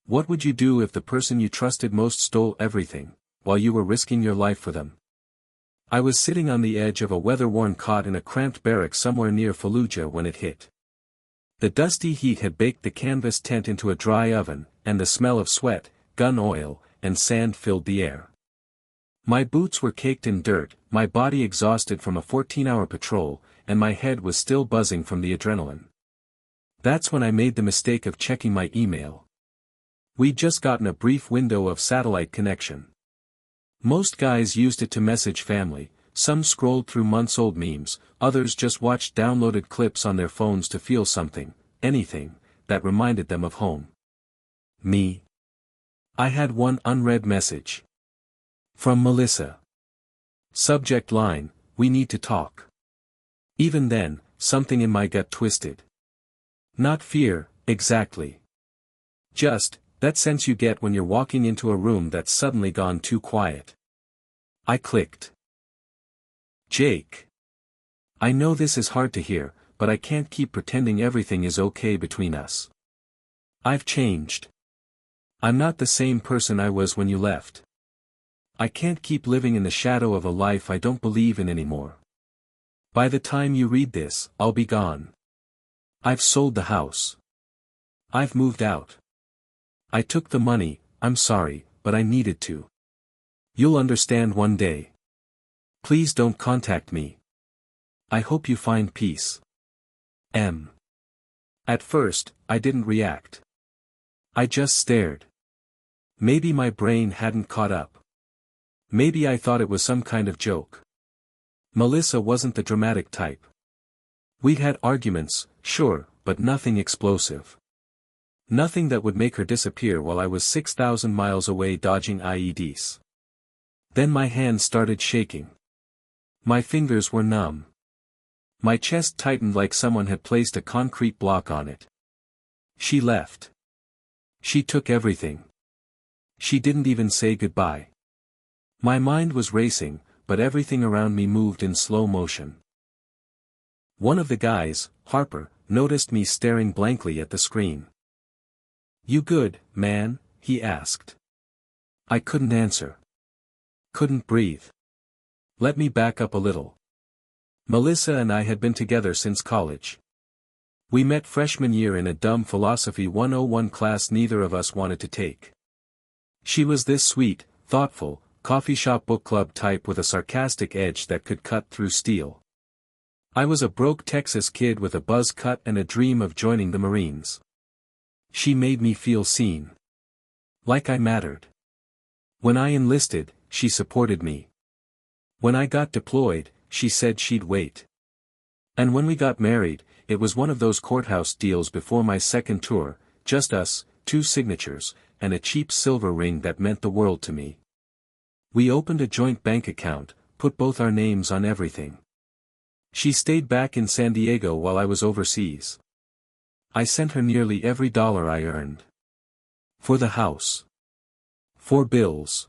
What would you do if the person you trusted most stole everything, while you were risking your life for them? I was sitting on the edge of a weather-worn cot in a cramped barrack somewhere near Fallujah when it hit. The dusty heat had baked the canvas tent into a dry oven, and the smell of sweat, gun oil, and sand filled the air. My boots were caked in dirt, my body exhausted from a 14-hour patrol, and my head was still buzzing from the adrenaline. That's when I made the mistake of checking my email. We'd just gotten a brief window of satellite connection. Most guys used it to message family, some scrolled through months-old memes, others just watched downloaded clips on their phones to feel something, anything, that reminded them of home. Me? I had one unread message. From Melissa. Subject line, "We need to talk." Even then, something in my gut twisted. Not fear, exactly. Just, that sense you get when you're walking into a room that's suddenly gone too quiet. I clicked. Jake. I know this is hard to hear, but I can't keep pretending everything is okay between us. I've changed. I'm not the same person I was when you left. I can't keep living in the shadow of a life I don't believe in anymore. By the time you read this, I'll be gone. I've sold the house. I've moved out. I took the money, I'm sorry, but I needed to. You'll understand one day. Please don't contact me. I hope you find peace. M. At first, I didn't react. I just stared. Maybe my brain hadn't caught up. Maybe I thought it was some kind of joke. Melissa wasn't the dramatic type. We'd had arguments, sure, but nothing explosive. Nothing that would make her disappear while I was 6,000 miles away dodging IEDs. Then my hand started shaking. My fingers were numb. My chest tightened like someone had placed a concrete block on it. She left. She took everything. She didn't even say goodbye. My mind was racing, but everything around me moved in slow motion. One of the guys, Harper, noticed me staring blankly at the screen. "You good, man?" he asked. I couldn't answer. Couldn't breathe. Let me back up a little. Melissa and I had been together since college. We met freshman year in a dumb Philosophy 101 class neither of us wanted to take. She was this sweet, thoughtful, coffee shop book club type with a sarcastic edge that could cut through steel. I was a broke Texas kid with a buzz cut and a dream of joining the Marines. She made me feel seen. Like I mattered. When I enlisted, she supported me. When I got deployed, she said she'd wait. And when we got married, it was one of those courthouse deals before my second tour, just us, 2 signatures, and a cheap silver ring that meant the world to me. We opened a joint bank account, put both our names on everything. She stayed back in San Diego while I was overseas. I sent her nearly every dollar I earned. For the house. For bills.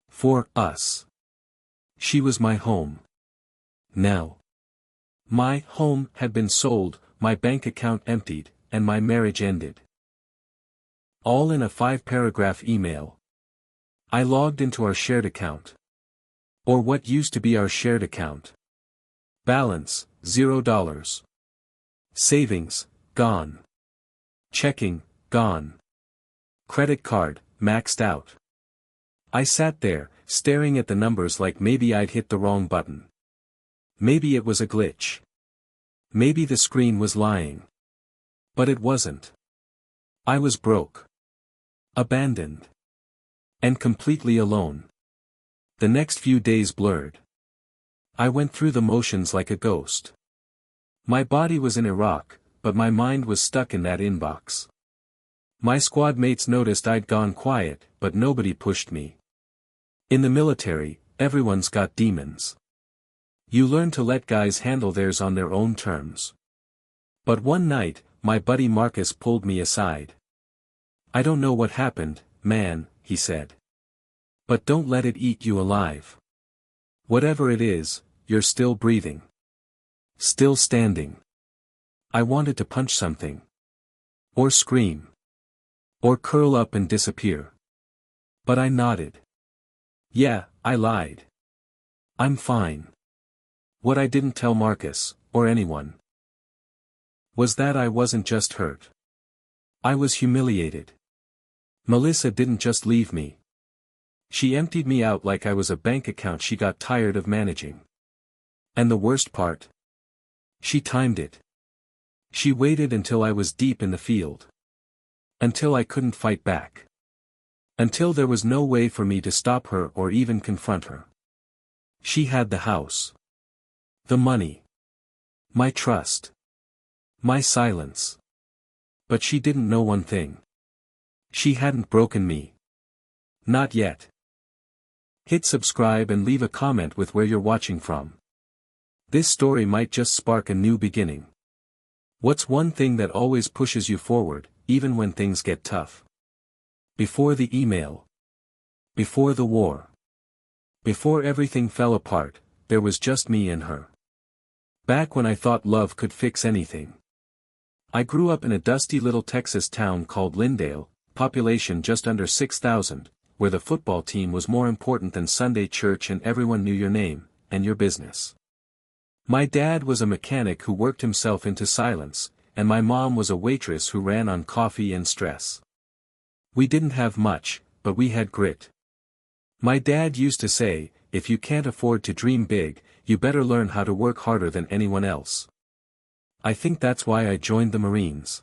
For us. She was my home. Now. My home had been sold, my bank account emptied, and my marriage ended. All in a 5-paragraph email. I logged into our shared account. Or what used to be our shared account. Balance, $0. Savings, gone. Checking, gone. Credit card, maxed out. I sat there, staring at the numbers like maybe I'd hit the wrong button. Maybe it was a glitch. Maybe the screen was lying. But it wasn't. I was broke. Abandoned. And completely alone. The next few days blurred. I went through the motions like a ghost. My body was in Iraq, but my mind was stuck in that inbox. My squad mates noticed I'd gone quiet, but nobody pushed me. In the military, everyone's got demons. You learn to let guys handle theirs on their own terms. But one night, my buddy Marcus pulled me aside. "I don't know what happened, man," he said. "But don't let it eat you alive. Whatever it is, you're still breathing. Still standing." I wanted to punch something. Or scream. Or curl up and disappear. But I nodded. Yeah, I lied. I'm fine. What I didn't tell Marcus, or anyone, was that I wasn't just hurt. I was humiliated. Melissa didn't just leave me. She emptied me out like I was a bank account she got tired of managing. And the worst part? She timed it. She waited until I was deep in the field. Until I couldn't fight back. Until there was no way for me to stop her or even confront her. She had the house. The money. My trust. My silence. But she didn't know one thing. She hadn't broken me. Not yet. Hit subscribe and leave a comment with where you're watching from. This story might just spark a new beginning. What's one thing that always pushes you forward, even when things get tough? Before the email. Before the war. Before everything fell apart, there was just me and her. Back when I thought love could fix anything. I grew up in a dusty little Texas town called Lindale, population just under 6,000, where the football team was more important than Sunday church and everyone knew your name, and your business. My dad was a mechanic who worked himself into silence, and my mom was a waitress who ran on coffee and stress. We didn't have much, but we had grit. My dad used to say, if you can't afford to dream big, you better learn how to work harder than anyone else. I think that's why I joined the Marines.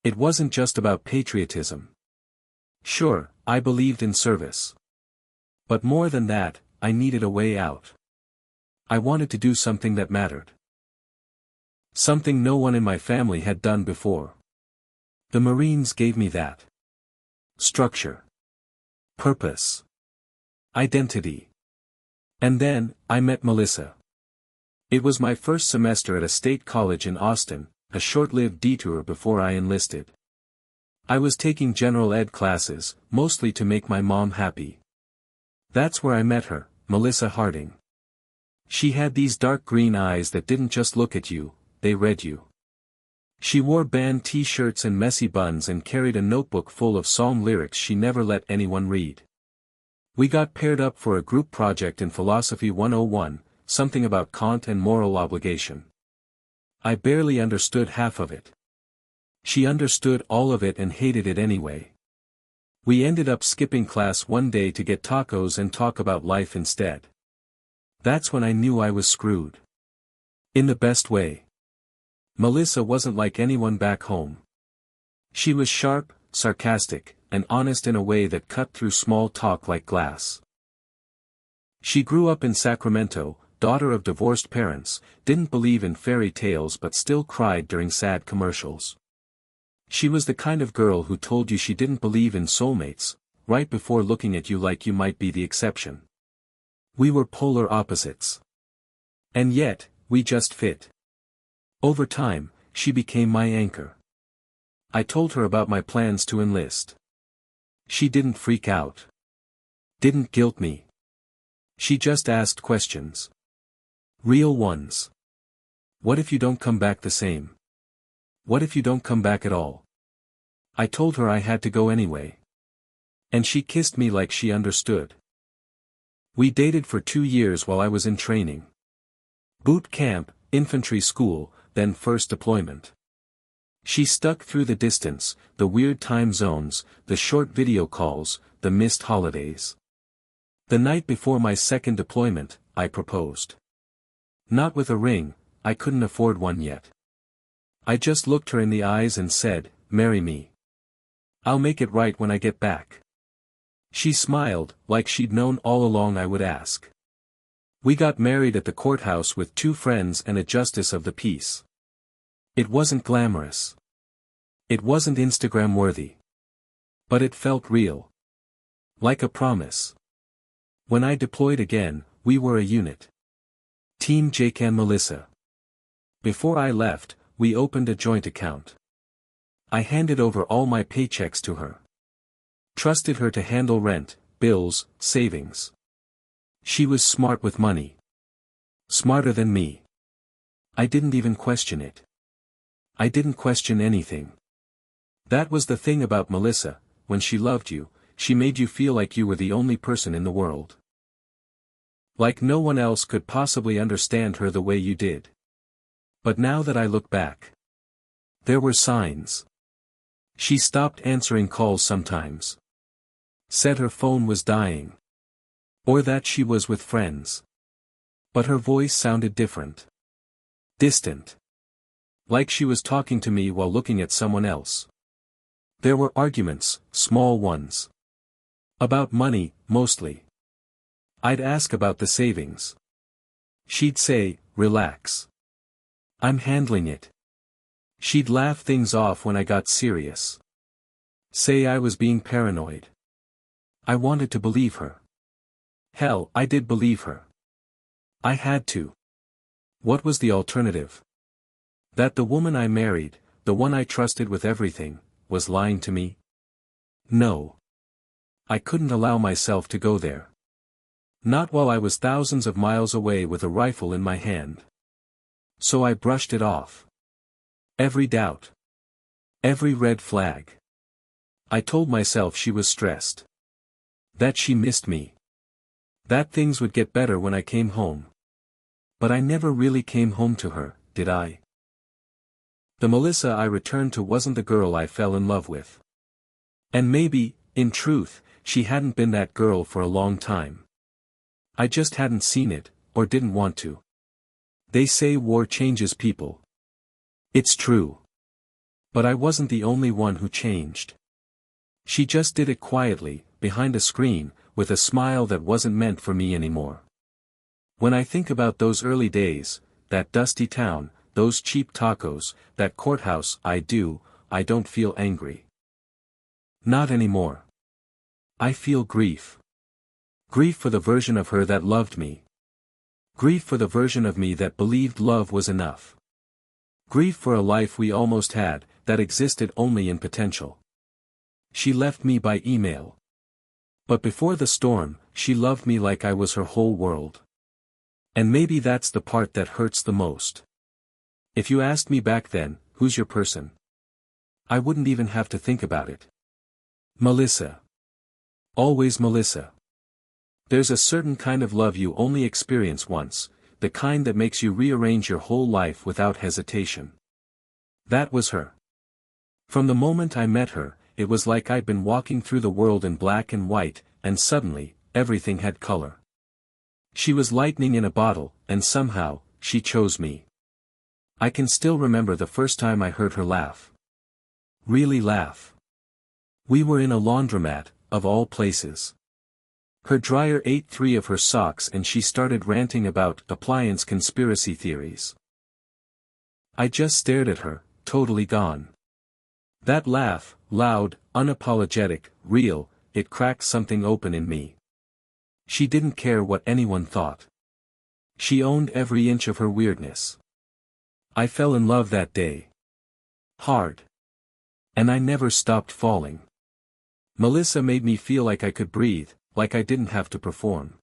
It wasn't just about patriotism. Sure, I believed in service. But more than that, I needed a way out. I wanted to do something that mattered. Something no one in my family had done before. The Marines gave me that. Structure. Purpose. Identity. And then, I met Melissa. It was my first semester at a state college in Austin, a short-lived detour before I enlisted. I was taking general ed classes, mostly to make my mom happy. That's where I met her, Melissa Harding. She had these dark green eyes that didn't just look at you, they read you. She wore band t-shirts and messy buns and carried a notebook full of song lyrics she never let anyone read. We got paired up for a group project in Philosophy 101, something about Kant and moral obligation. I barely understood half of it. She understood all of it and hated it anyway. We ended up skipping class one day to get tacos and talk about life instead. That's when I knew I was screwed. In the best way. Melissa wasn't like anyone back home. She was sharp, sarcastic, and honest in a way that cut through small talk like glass. She grew up in Sacramento, daughter of divorced parents, didn't believe in fairy tales but still cried during sad commercials. She was the kind of girl who told you she didn't believe in soulmates, right before looking at you like you might be the exception. We were polar opposites. And yet, we just fit. Over time, she became my anchor. I told her about my plans to enlist. She didn't freak out. Didn't guilt me. She just asked questions. Real ones. What if you don't come back the same? What if you don't come back at all? I told her I had to go anyway. And she kissed me like she understood. We dated for 2 years while I was in training. Boot camp, infantry school, then first deployment. She stuck through the distance, the weird time zones, the short video calls, the missed holidays. The night before my second deployment, I proposed. Not with a ring, I couldn't afford one yet. I just looked her in the eyes and said, "Marry me. I'll make it right when I get back." She smiled, like she'd known all along I would ask. We got married at the courthouse with 2 friends and a justice of the peace. It wasn't glamorous. It wasn't Instagram-worthy. But it felt real. Like a promise. When I deployed again, we were a unit. Team Jake and Melissa. Before I left, we opened a joint account. I handed over all my paychecks to her. Trusted her to handle rent, bills, savings. She was smart with money. Smarter than me. I didn't even question it. I didn't question anything. That was the thing about Melissa, when she loved you, she made you feel like you were the only person in the world. Like no one else could possibly understand her the way you did. But now that I look back, there were signs. She stopped answering calls sometimes. Said her phone was dying. Or that she was with friends. But her voice sounded different. Distant. Like she was talking to me while looking at someone else. There were arguments, small ones. About money, mostly. I'd ask about the savings. She'd say, "Relax. I'm handling it." She'd laugh things off when I got serious. Say I was being paranoid. I wanted to believe her. Hell, I did believe her. I had to. What was the alternative? That the woman I married, the one I trusted with everything, was lying to me? No. I couldn't allow myself to go there. Not while I was thousands of miles away with a rifle in my hand. So I brushed it off. Every doubt. Every red flag. I told myself she was stressed. That she missed me. That things would get better when I came home. But I never really came home to her, did I? The Melissa I returned to wasn't the girl I fell in love with. And maybe, in truth, she hadn't been that girl for a long time. I just hadn't seen it, or didn't want to. They say war changes people. It's true. But I wasn't the only one who changed. She just did it quietly, behind a screen, with a smile that wasn't meant for me anymore. When I think about those early days, that dusty town, those cheap tacos, that courthouse, I don't feel angry. Not anymore. I feel grief. Grief for the version of her that loved me. Grief for the version of me that believed love was enough. Grief for a life we almost had, that existed only in potential. She left me by email. But before the storm, she loved me like I was her whole world. And maybe that's the part that hurts the most. If you asked me back then, who's your person? I wouldn't even have to think about it. Melissa. Always Melissa. There's a certain kind of love you only experience once, the kind that makes you rearrange your whole life without hesitation. That was her. From the moment I met her, it was like I'd been walking through the world in black and white, and suddenly, everything had color. She was lightning in a bottle, and somehow, she chose me. I can still remember the first time I heard her laugh. Really laugh. We were in a laundromat, of all places. Her dryer ate 3 of her socks and she started ranting about appliance conspiracy theories. I just stared at her, totally gone. That laugh, loud, unapologetic, real, it cracked something open in me. She didn't care what anyone thought. She owned every inch of her weirdness. I fell in love that day. Hard. And I never stopped falling. Melissa made me feel like I could breathe, like I didn't have to perform.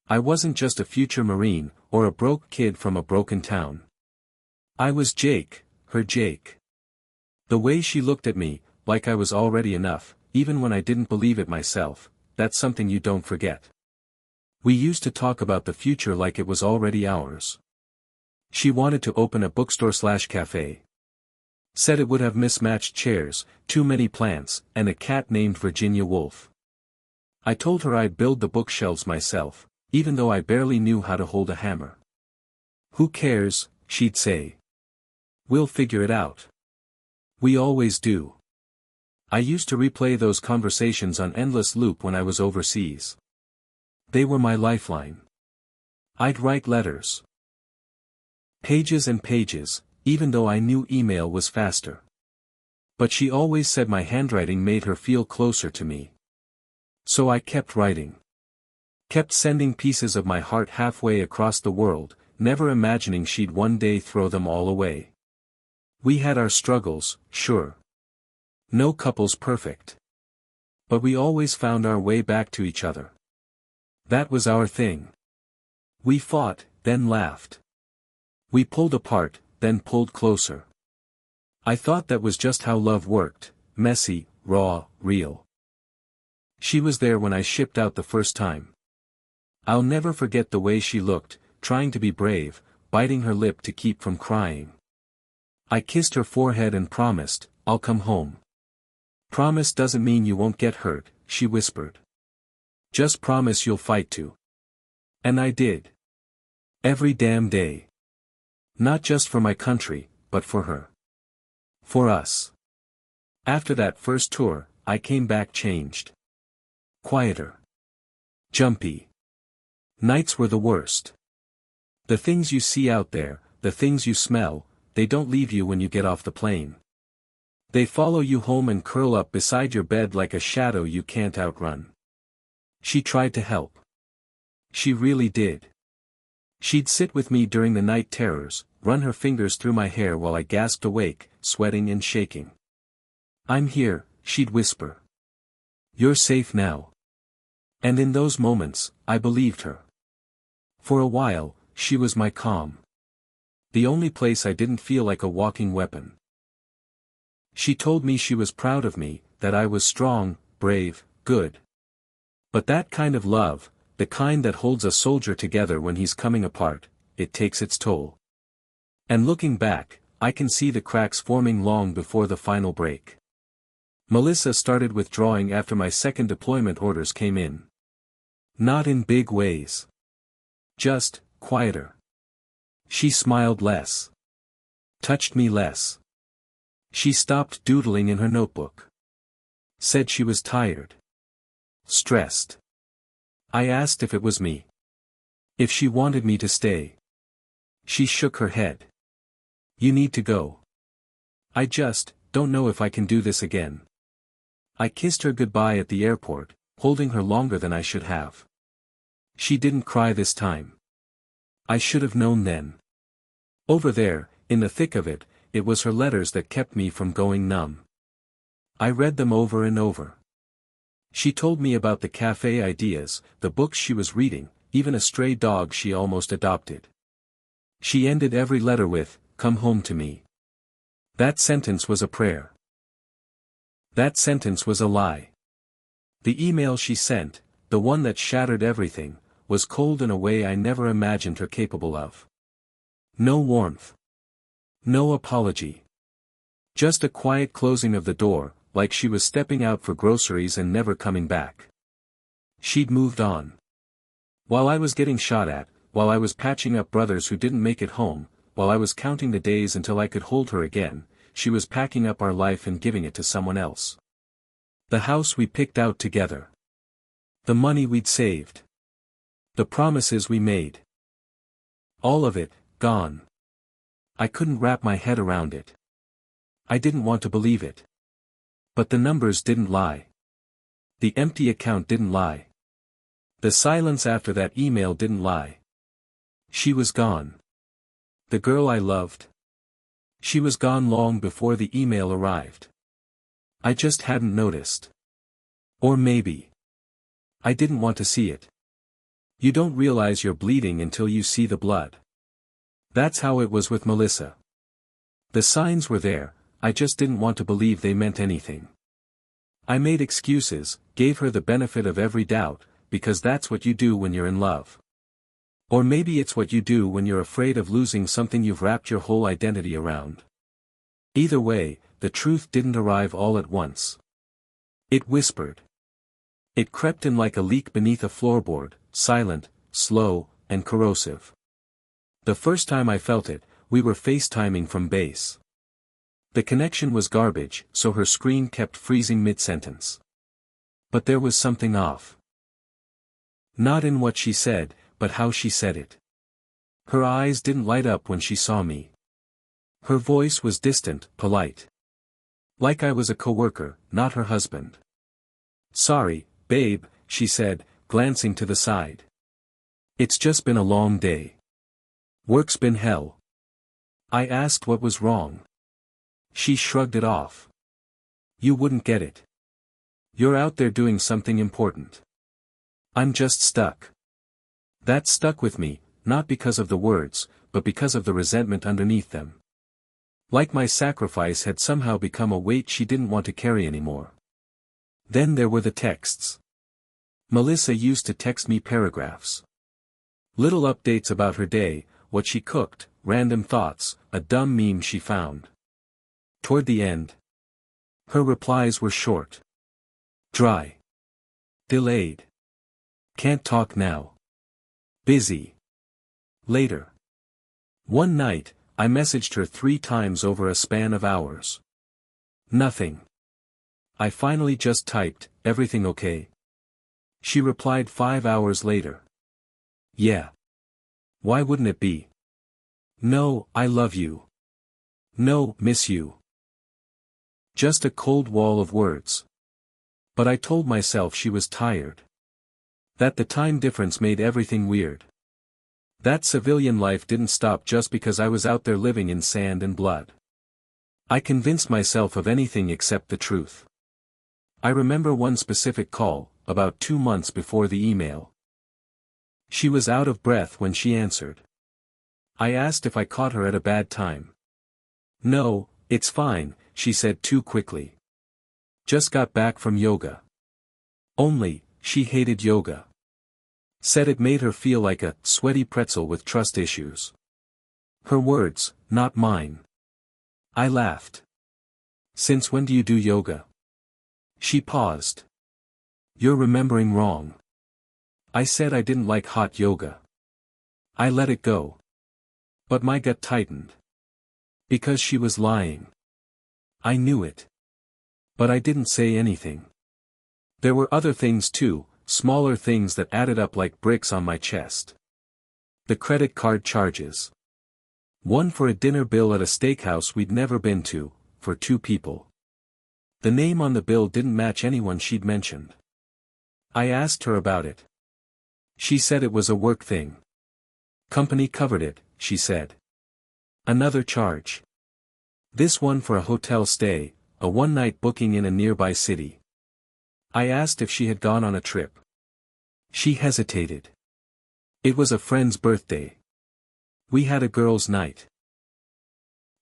I wasn't just a future Marine, or a broke kid from a broken town. I was Jake, her Jake. The way she looked at me, like I was already enough, even when I didn't believe it myself, that's something you don't forget. We used to talk about the future like it was already ours. She wanted to open a bookstore/cafe. Said it would have mismatched chairs, too many plants, and a cat named Virginia Woolf. I told her I'd build the bookshelves myself, even though I barely knew how to hold a hammer. Who cares, she'd say. We'll figure it out. We always do. I used to replay those conversations on endless loop when I was overseas. They were my lifeline. I'd write letters. Pages and pages, even though I knew email was faster. But she always said my handwriting made her feel closer to me. So I kept writing. Kept sending pieces of my heart halfway across the world, never imagining she'd one day throw them all away. We had our struggles, sure. No couple's perfect. But we always found our way back to each other. That was our thing. We fought, then laughed. We pulled apart, then pulled closer. I thought that was just how love worked, messy, raw, real. She was there when I shipped out the first time. I'll never forget the way she looked, trying to be brave, biting her lip to keep from crying. I kissed her forehead and promised, "I'll come home." "Promise doesn't mean you won't get hurt," she whispered. "Just promise you'll fight to." And I did. Every damn day. Not just for my country, but for her. For us. After that first tour, I came back changed. Quieter. Jumpy. Nights were the worst. The things you see out there, the things you smell, they don't leave you when you get off the plane. They follow you home and curl up beside your bed like a shadow you can't outrun. She tried to help. She really did. She'd sit with me during the night terrors, run her fingers through my hair while I gasped awake, sweating and shaking. "I'm here," she'd whisper. "You're safe now." And in those moments, I believed her. For a while, she was my calm. The only place I didn't feel like a walking weapon. She told me she was proud of me, that I was strong, brave, good. But that kind of love, the kind that holds a soldier together when he's coming apart, it takes its toll. And looking back, I can see the cracks forming long before the final break. Melissa started withdrawing after my second deployment orders came in. Not in big ways. Just, quieter. She smiled less. Touched me less. She stopped doodling in her notebook. Said she was tired. Stressed. I asked if it was me. If she wanted me to stay. She shook her head. "You need to go. I just don't know if I can do this again." I kissed her goodbye at the airport, holding her longer than I should have. She didn't cry this time. I should have known then. Over there, in the thick of it, it was her letters that kept me from going numb. I read them over and over. She told me about the cafe ideas, the books she was reading, even a stray dog she almost adopted. She ended every letter with, "Come home to me." That sentence was a prayer. That sentence was a lie. The email she sent, the one that shattered everything, was cold in a way I never imagined her capable of. No warmth. No apology. Just a quiet closing of the door, like she was stepping out for groceries and never coming back. She'd moved on. While I was getting shot at, while I was patching up brothers who didn't make it home, while I was counting the days until I could hold her again, she was packing up our life and giving it to someone else. The house we picked out together. The money we'd saved. The promises we made. All of it, gone. I couldn't wrap my head around it. I didn't want to believe it. But the numbers didn't lie. The empty account didn't lie. The silence after that email didn't lie. She was gone. The girl I loved. She was gone long before the email arrived. I just hadn't noticed. Or maybe I didn't want to see it. You don't realize you're bleeding until you see the blood. That's how it was with Melissa. The signs were there, I just didn't want to believe they meant anything. I made excuses, gave her the benefit of every doubt, because that's what you do when you're in love. Or maybe it's what you do when you're afraid of losing something you've wrapped your whole identity around. Either way, the truth didn't arrive all at once. It whispered. It crept in like a leak beneath a floorboard, silent, slow, and corrosive. The first time I felt it, we were FaceTiming from base. The connection was garbage, so her screen kept freezing mid-sentence. But there was something off. Not in what she said, but how she said it. Her eyes didn't light up when she saw me. Her voice was distant, polite. Like I was a coworker, not her husband. "Sorry, babe," she said, glancing to the side. "It's just been a long day. Work's been hell." I asked what was wrong. She shrugged it off. "You wouldn't get it. You're out there doing something important. I'm just stuck." That stuck with me, not because of the words, but because of the resentment underneath them. Like my sacrifice had somehow become a weight she didn't want to carry anymore. Then there were the texts. Melissa used to text me paragraphs. Little updates about her day, what she cooked, random thoughts, a dumb meme she found. Toward the end, her replies were short. Dry. Delayed. Can't talk now. Busy. Later. One night, I messaged her 3 times over a span of hours. Nothing. I finally just typed, "Everything okay?" She replied 5 hours later. Yeah. Why wouldn't it be? No, I love you. No, miss you. Just a cold wall of words. But I told myself she was tired. That the time difference made everything weird. That civilian life didn't stop just because I was out there living in sand and blood. I convinced myself of anything except the truth. I remember one specific call, about 2 months before the email. She was out of breath when she answered. I asked if I caught her at a bad time. No, it's fine, she said too quickly. Just got back from yoga. Only, she hated yoga. Said it made her feel like a sweaty pretzel with trust issues. Her words, not mine. I laughed. Since when do you do yoga? She paused. You're remembering wrong. I said I didn't like hot yoga. I let it go. But my gut tightened. Because she was lying. I knew it. But I didn't say anything. There were other things too, smaller things that added up like bricks on my chest. The credit card charges. One for a dinner bill at a steakhouse we'd never been to, for 2 people. The name on the bill didn't match anyone she'd mentioned. I asked her about it. She said it was a work thing. Company covered it, she said. Another charge. This one for a hotel stay, a one-night booking in a nearby city. I asked if she had gone on a trip. She hesitated. It was a friend's birthday. We had a girls' night.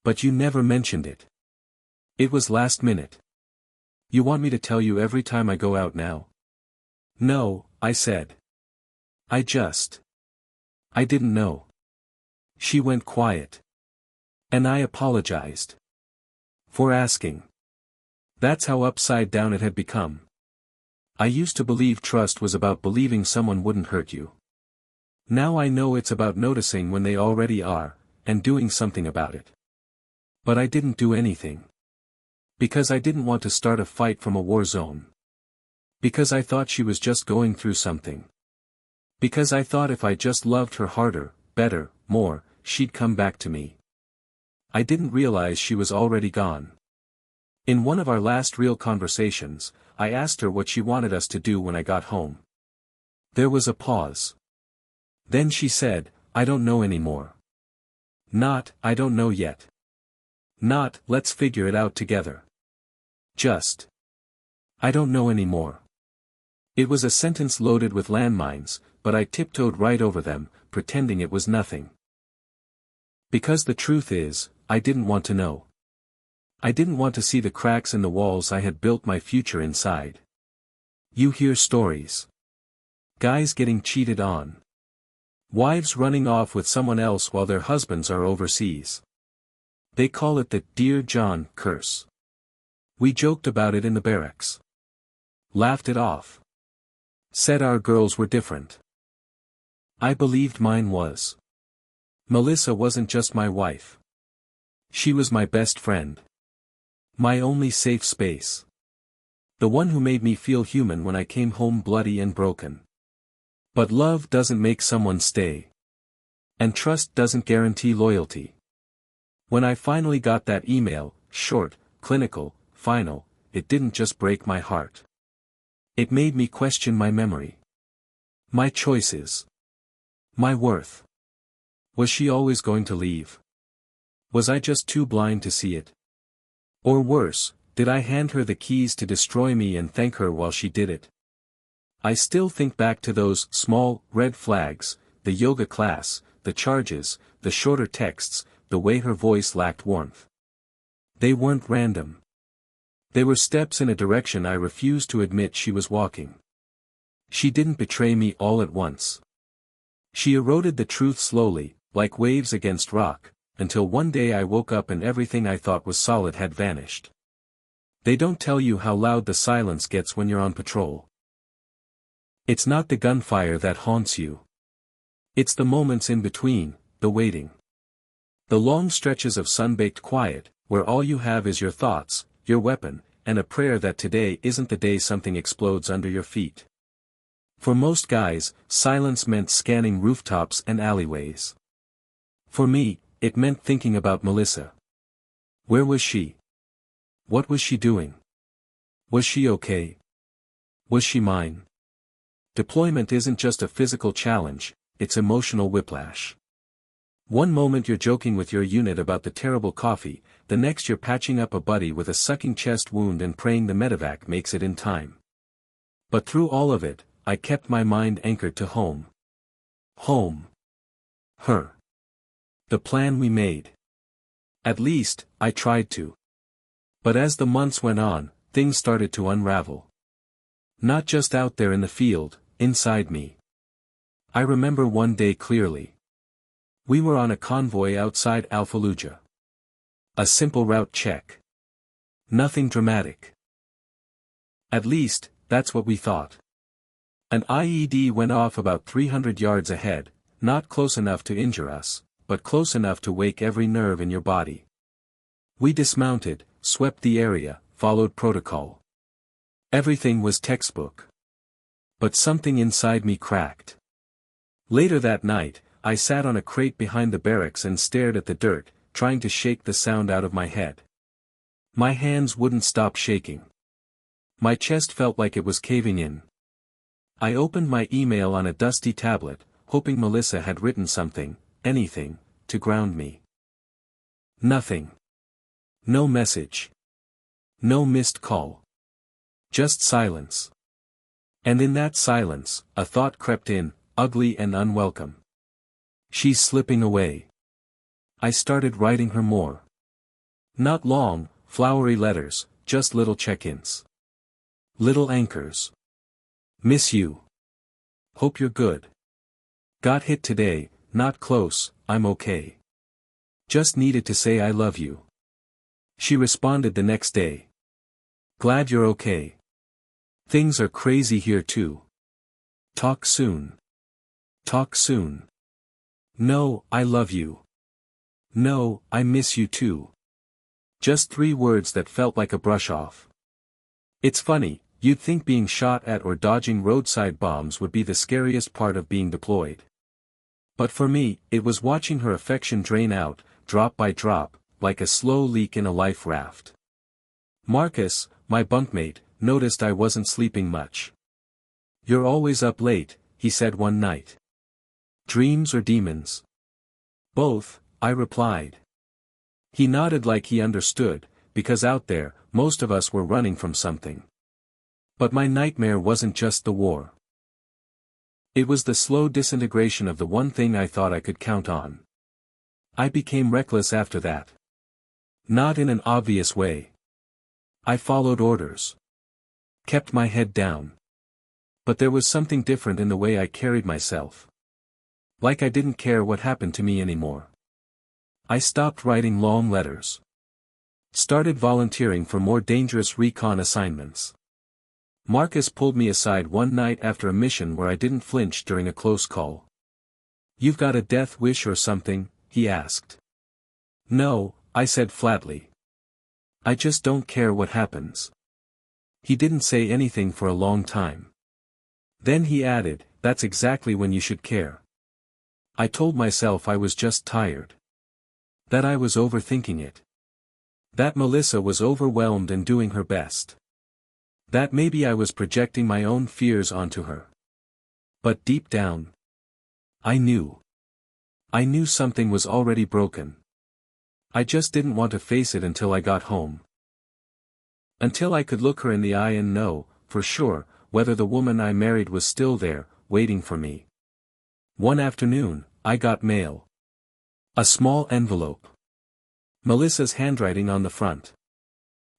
But you never mentioned it. It was last minute. You want me to tell you every time I go out now? No, I said. I didn't know. She went quiet. And I apologized. For asking. That's how upside down it had become. I used to believe trust was about believing someone wouldn't hurt you. Now I know it's about noticing when they already are, and doing something about it. But I didn't do anything. Because I didn't want to start a fight from a war zone. Because I thought she was just going through something. Because I thought if I just loved her harder, better, more, she'd come back to me. I didn't realize she was already gone. In one of our last real conversations, I asked her what she wanted us to do when I got home. There was a pause. Then she said, I don't know anymore. Not, I don't know yet. Not, let's figure it out together. Just. I don't know anymore. It was a sentence loaded with landmines, but I tiptoed right over them, pretending it was nothing. Because the truth is, I didn't want to know. I didn't want to see the cracks in the walls I had built my future inside. You hear stories. Guys getting cheated on. Wives running off with someone else while their husbands are overseas. They call it the "Dear John" curse. We joked about it in the barracks. Laughed it off. Said our girls were different. I believed mine was. Melissa wasn't just my wife. She was my best friend. My only safe space. The one who made me feel human when I came home bloody and broken. But love doesn't make someone stay. And trust doesn't guarantee loyalty. When I finally got that email, short, clinical, final, it didn't just break my heart. It made me question my memory. My choices. My worth. Was she always going to leave? Was I just too blind to see it? Or worse, did I hand her the keys to destroy me and thank her while she did it? I still think back to those small, red flags, the yoga class, the charges, the shorter texts, the way her voice lacked warmth. They weren't random. They were steps in a direction I refused to admit she was walking. She didn't betray me all at once. She eroded the truth slowly, like waves against rock, until one day I woke up and everything I thought was solid had vanished. They don't tell you how loud the silence gets when you're on patrol. It's not the gunfire that haunts you. It's the moments in between, the waiting. The long stretches of sun-baked quiet, where all you have is your thoughts, your weapon, and a prayer that today isn't the day something explodes under your feet. For most guys, silence meant scanning rooftops and alleyways. For me, it meant thinking about Melissa. Where was she? What was she doing? Was she okay? Was she mine? Deployment isn't just a physical challenge, it's emotional whiplash. One moment you're joking with your unit about the terrible coffee, the next you're patching up a buddy with a sucking chest wound and praying the medevac makes it in time. But through all of it, I kept my mind anchored to home. Home. Her. The plan we made. At least, I tried to. But as the months went on, things started to unravel. Not just out there in the field, inside me. I remember one day clearly. We were on a convoy outside Al-Fallujah. A simple route check. Nothing dramatic. At least, that's what we thought. An IED went off about 300 yards ahead, not close enough to injure us, but close enough to wake every nerve in your body. We dismounted, swept the area, followed protocol. Everything was textbook. But something inside me cracked. Later that night, I sat on a crate behind the barracks and stared at the dirt, trying to shake the sound out of my head. My hands wouldn't stop shaking. My chest felt like it was caving in. I opened my email on a dusty tablet, hoping Melissa had written something, anything, to ground me. Nothing. No message. No missed call. Just silence. And in that silence, a thought crept in, ugly and unwelcome. She's slipping away. I started writing her more. Not long, flowery letters, just little check-ins. Little anchors. Miss you. Hope you're good. Got hit today, not close, I'm okay. Just needed to say I love you. She responded the next day. Glad you're okay. Things are crazy here too. Talk soon. Talk soon. No, I love you. No, I miss you too. Just 3 words that felt like a brush off. It's funny, you'd think being shot at or dodging roadside bombs would be the scariest part of being deployed. But for me, it was watching her affection drain out, drop by drop, like a slow leak in a life raft. Marcus, my bunkmate, noticed I wasn't sleeping much. You're always up late, he said one night. Dreams or demons? Both, I replied. He nodded like he understood, because out there, most of us were running from something. But my nightmare wasn't just the war. It was the slow disintegration of the one thing I thought I could count on. I became reckless after that. Not in an obvious way. I followed orders. Kept my head down. But there was something different in the way I carried myself. Like I didn't care what happened to me anymore. I stopped writing long letters. Started volunteering for more dangerous recon assignments. Marcus pulled me aside one night after a mission where I didn't flinch during a close call. You've got a death wish or something, he asked. No, I said flatly. I just don't care what happens. He didn't say anything for a long time. Then he added, that's exactly when you should care. I told myself I was just tired. That I was overthinking it. That Melissa was overwhelmed and doing her best. That maybe I was projecting my own fears onto her. But deep down, I knew. I knew something was already broken. I just didn't want to face it until I got home. Until I could look her in the eye and know, for sure, whether the woman I married was still there, waiting for me. One afternoon, I got mail. A small envelope. Melissa's handwriting on the front.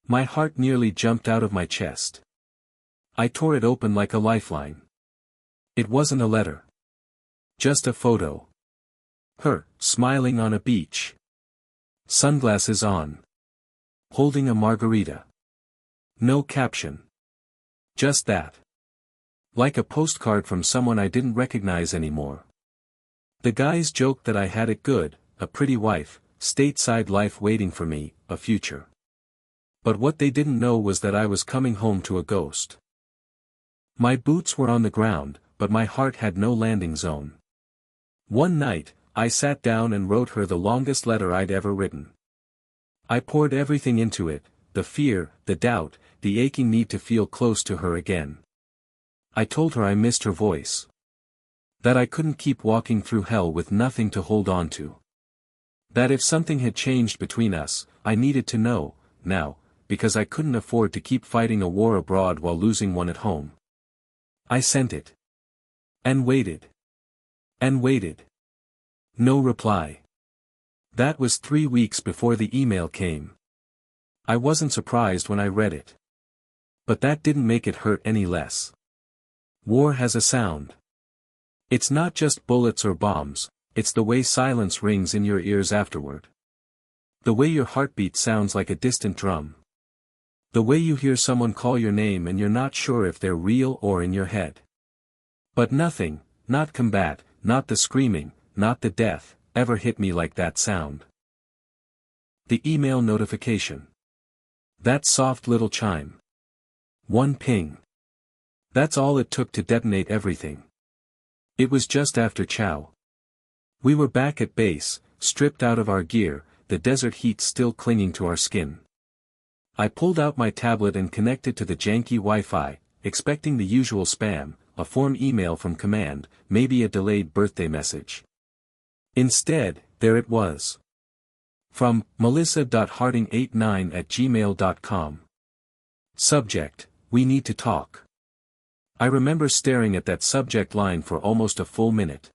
My heart nearly jumped out of my chest. I tore it open like a lifeline. It wasn't a letter. Just a photo. Her, smiling on a beach. Sunglasses on. Holding a margarita. No caption. Just that. Like a postcard from someone I didn't recognize anymore. The guys joked that I had it good, a pretty wife, stateside life waiting for me, a future. But what they didn't know was that I was coming home to a ghost. My boots were on the ground, but my heart had no landing zone. One night, I sat down and wrote her the longest letter I'd ever written. I poured everything into it, the fear, the doubt, the aching need to feel close to her again. I told her I missed her voice. That I couldn't keep walking through hell with nothing to hold on to. That if something had changed between us, I needed to know, now, because I couldn't afford to keep fighting a war abroad while losing one at home. I sent it. And waited. And waited. No reply. That was 3 weeks before the email came. I wasn't surprised when I read it. But that didn't make it hurt any less. War has a sound. It's not just bullets or bombs, it's the way silence rings in your ears afterward. The way your heartbeat sounds like a distant drum. The way you hear someone call your name and you're not sure if they're real or in your head. But nothing, not combat, not the screaming, not the death, ever hit me like that sound. The email notification. That soft little chime. One ping. That's all it took to detonate everything. It was just after chow. We were back at base, stripped out of our gear, the desert heat still clinging to our skin. I pulled out my tablet and connected to the janky Wi-Fi, expecting the usual spam, a form email from command, maybe a delayed birthday message. Instead, there it was. From melissa.harding89@gmail.com. Subject: We need to talk. I remember staring at that subject line for almost a full minute.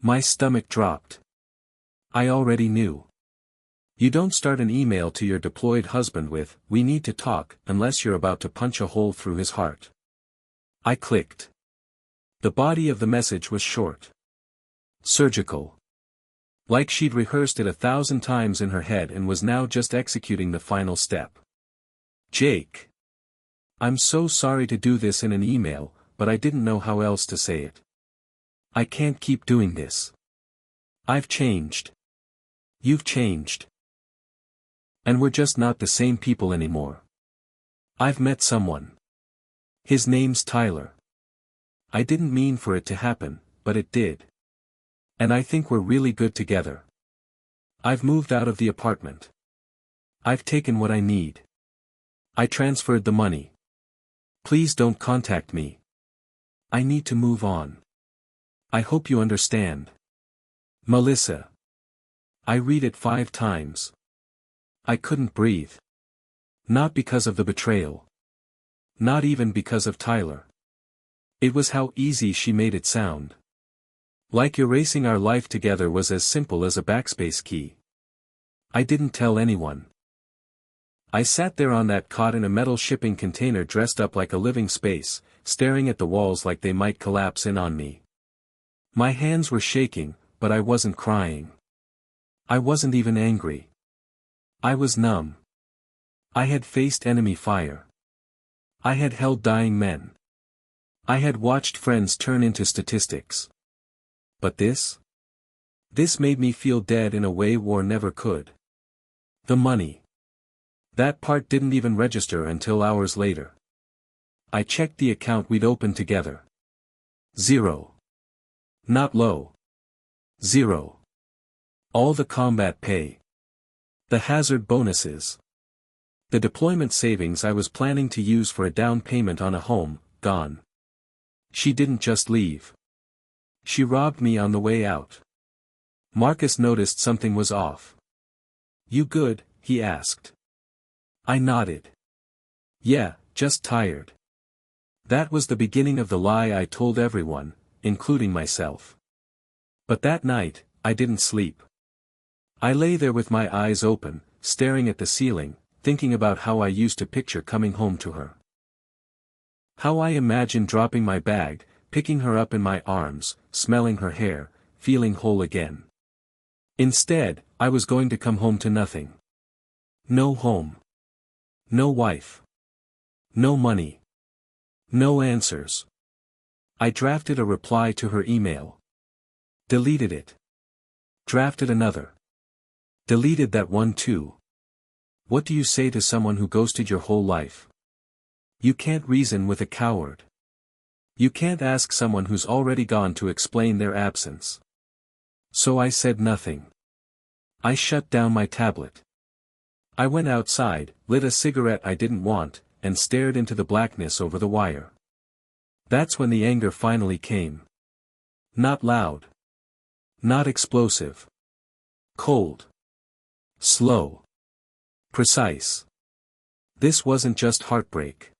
My stomach dropped. I already knew. You don't start an email to your deployed husband with, "We need to talk," unless you're about to punch a hole through his heart. I clicked. The body of the message was short. Surgical. Like she'd rehearsed it 1,000 times in her head and was now just executing the final step. Jake. I'm so sorry to do this in an email, but I didn't know how else to say it. I can't keep doing this. I've changed. You've changed. And we're just not the same people anymore. I've met someone. His name's Tyler. I didn't mean for it to happen, but it did. And I think we're really good together. I've moved out of the apartment. I've taken what I need. I transferred the money. Please don't contact me. I need to move on. I hope you understand. Melissa. I read it 5 times. I couldn't breathe. Not because of the betrayal. Not even because of Tyler. It was how easy she made it sound. Like erasing our life together was as simple as a backspace key. I didn't tell anyone. I sat there on that cot in a metal shipping container dressed up like a living space, staring at the walls like they might collapse in on me. My hands were shaking, but I wasn't crying. I wasn't even angry. I was numb. I had faced enemy fire. I had held dying men. I had watched friends turn into statistics. But this? This made me feel dead in a way war never could. The money. That part didn't even register until hours later. I checked the account we'd opened together. 0. Not low. 0. All the combat pay. The hazard bonuses. The deployment savings I was planning to use for a down payment on a home, gone. She didn't just leave. She robbed me on the way out. Marcus noticed something was off. "You good?" he asked. I nodded. "Yeah, just tired." That was the beginning of the lie I told everyone, including myself. But that night, I didn't sleep. I lay there with my eyes open, staring at the ceiling, thinking about how I used to picture coming home to her. How I imagined dropping my bag, picking her up in my arms, smelling her hair, feeling whole again. Instead, I was going to come home to nothing. No home. No wife. No money. No answers. I drafted a reply to her email. Deleted it. Drafted another. Deleted that one too. What do you say to someone who ghosted your whole life? You can't reason with a coward. You can't ask someone who's already gone to explain their absence. So I said nothing. I shut down my tablet. I went outside, lit a cigarette I didn't want, and stared into the blackness over the wire. That's when the anger finally came. Not loud. Not explosive. Cold. Slow. Precise. This wasn't just heartbreak.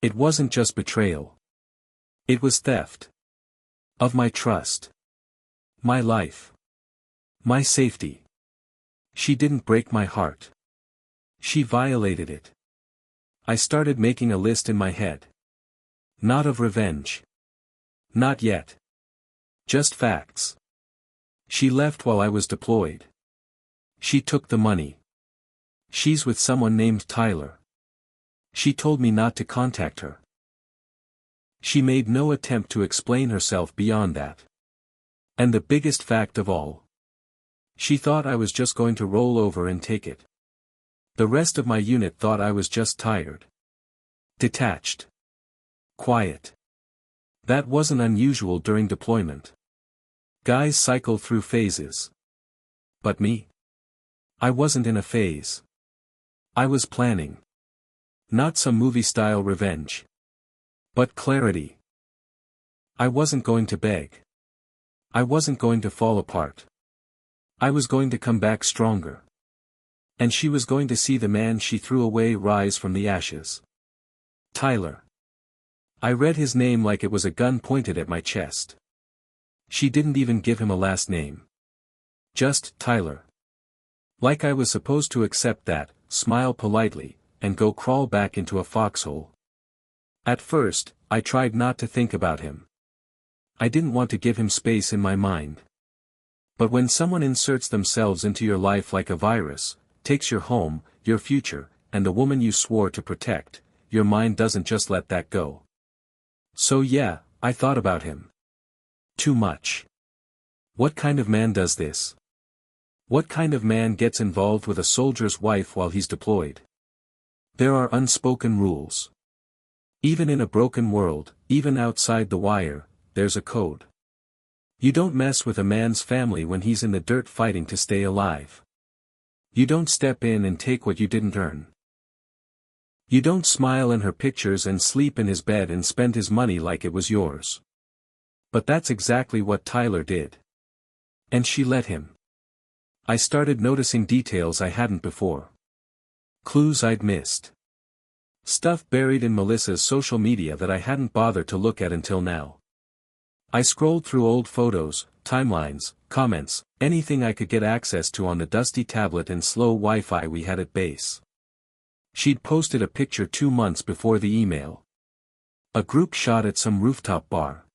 It wasn't just betrayal. It was theft. Of my trust. My life. My safety. She didn't break my heart. She violated it. I started making a list in my head. Not of revenge. Not yet. Just facts. She left while I was deployed. She took the money. She's with someone named Tyler. She told me not to contact her. She made no attempt to explain herself beyond that. And the biggest fact of all. She thought I was just going to roll over and take it. The rest of my unit thought I was just tired. Detached. Quiet. That wasn't unusual during deployment. Guys cycle through phases. But me? I wasn't in a phase. I was planning. Not some movie-style revenge. But clarity. I wasn't going to beg. I wasn't going to fall apart. I was going to come back stronger. And she was going to see the man she threw away rise from the ashes. Tyler. I read his name like it was a gun pointed at my chest. She didn't even give him a last name. Just Tyler. Like I was supposed to accept that, smile politely, and go crawl back into a foxhole. At first, I tried not to think about him. I didn't want to give him space in my mind. But when someone inserts themselves into your life like a virus, takes your home, your future, and the woman you swore to protect, your mind doesn't just let that go. So yeah, I thought about him. Too much. What kind of man does this? What kind of man gets involved with a soldier's wife while he's deployed? There are unspoken rules. Even in a broken world, even outside the wire, there's a code. You don't mess with a man's family when he's in the dirt fighting to stay alive. You don't step in and take what you didn't earn. You don't smile in her pictures and sleep in his bed and spend his money like it was yours. But that's exactly what Tyler did. And she let him. I started noticing details I hadn't before. Clues I'd missed. Stuff buried in Melissa's social media that I hadn't bothered to look at until now. I scrolled through old photos, timelines, comments, anything I could get access to on the dusty tablet and slow Wi-Fi we had at base. She'd posted a picture 2 months before the email. A group shot at some rooftop bar.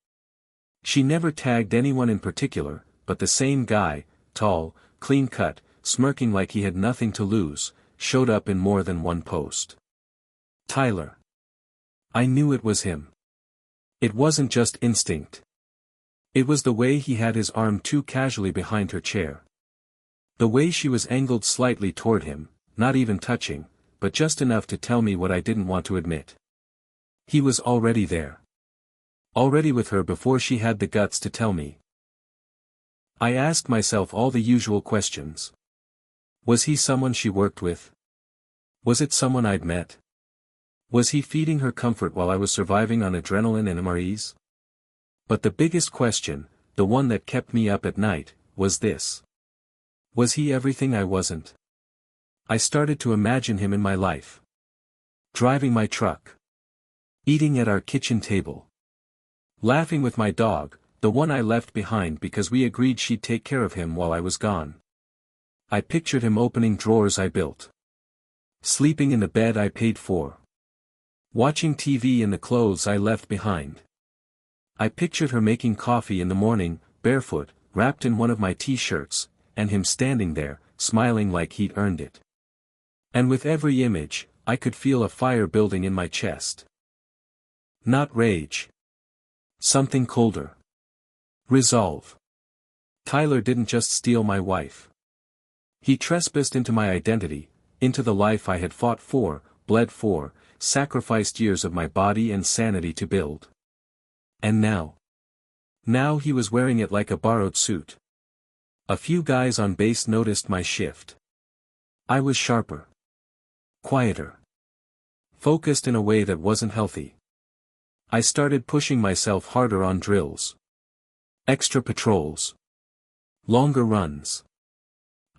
She never tagged anyone in particular, but the same guy, tall, clean-cut, smirking like he had nothing to lose, showed up in more than one post. Tyler. I knew it was him. It wasn't just instinct. It was the way he had his arm too casually behind her chair. The way she was angled slightly toward him, not even touching, but just enough to tell me what I didn't want to admit. He was already there. Already with her before she had the guts to tell me. I asked myself all the usual questions. Was he someone she worked with? Was it someone I'd met? Was he feeding her comfort while I was surviving on adrenaline and MREs? But the biggest question, the one that kept me up at night, was this. Was he everything I wasn't? I started to imagine him in my life. Driving my truck. Eating at our kitchen table. Laughing with my dog, the one I left behind because we agreed she'd take care of him while I was gone. I pictured him opening drawers I built. Sleeping in the bed I paid for. Watching TV in the clothes I left behind. I pictured her making coffee in the morning, barefoot, wrapped in one of my t-shirts, and him standing there, smiling like he'd earned it. And with every image, I could feel a fire building in my chest. Not rage. Something colder. Resolve. Tyler didn't just steal my wife. He trespassed into my identity, into the life I had fought for, bled for, sacrificed years of my body and sanity to build. And now? Now he was wearing it like a borrowed suit. A few guys on base noticed my shift. I was sharper. Quieter. Focused in a way that wasn't healthy. I started pushing myself harder on drills. Extra patrols. Longer runs.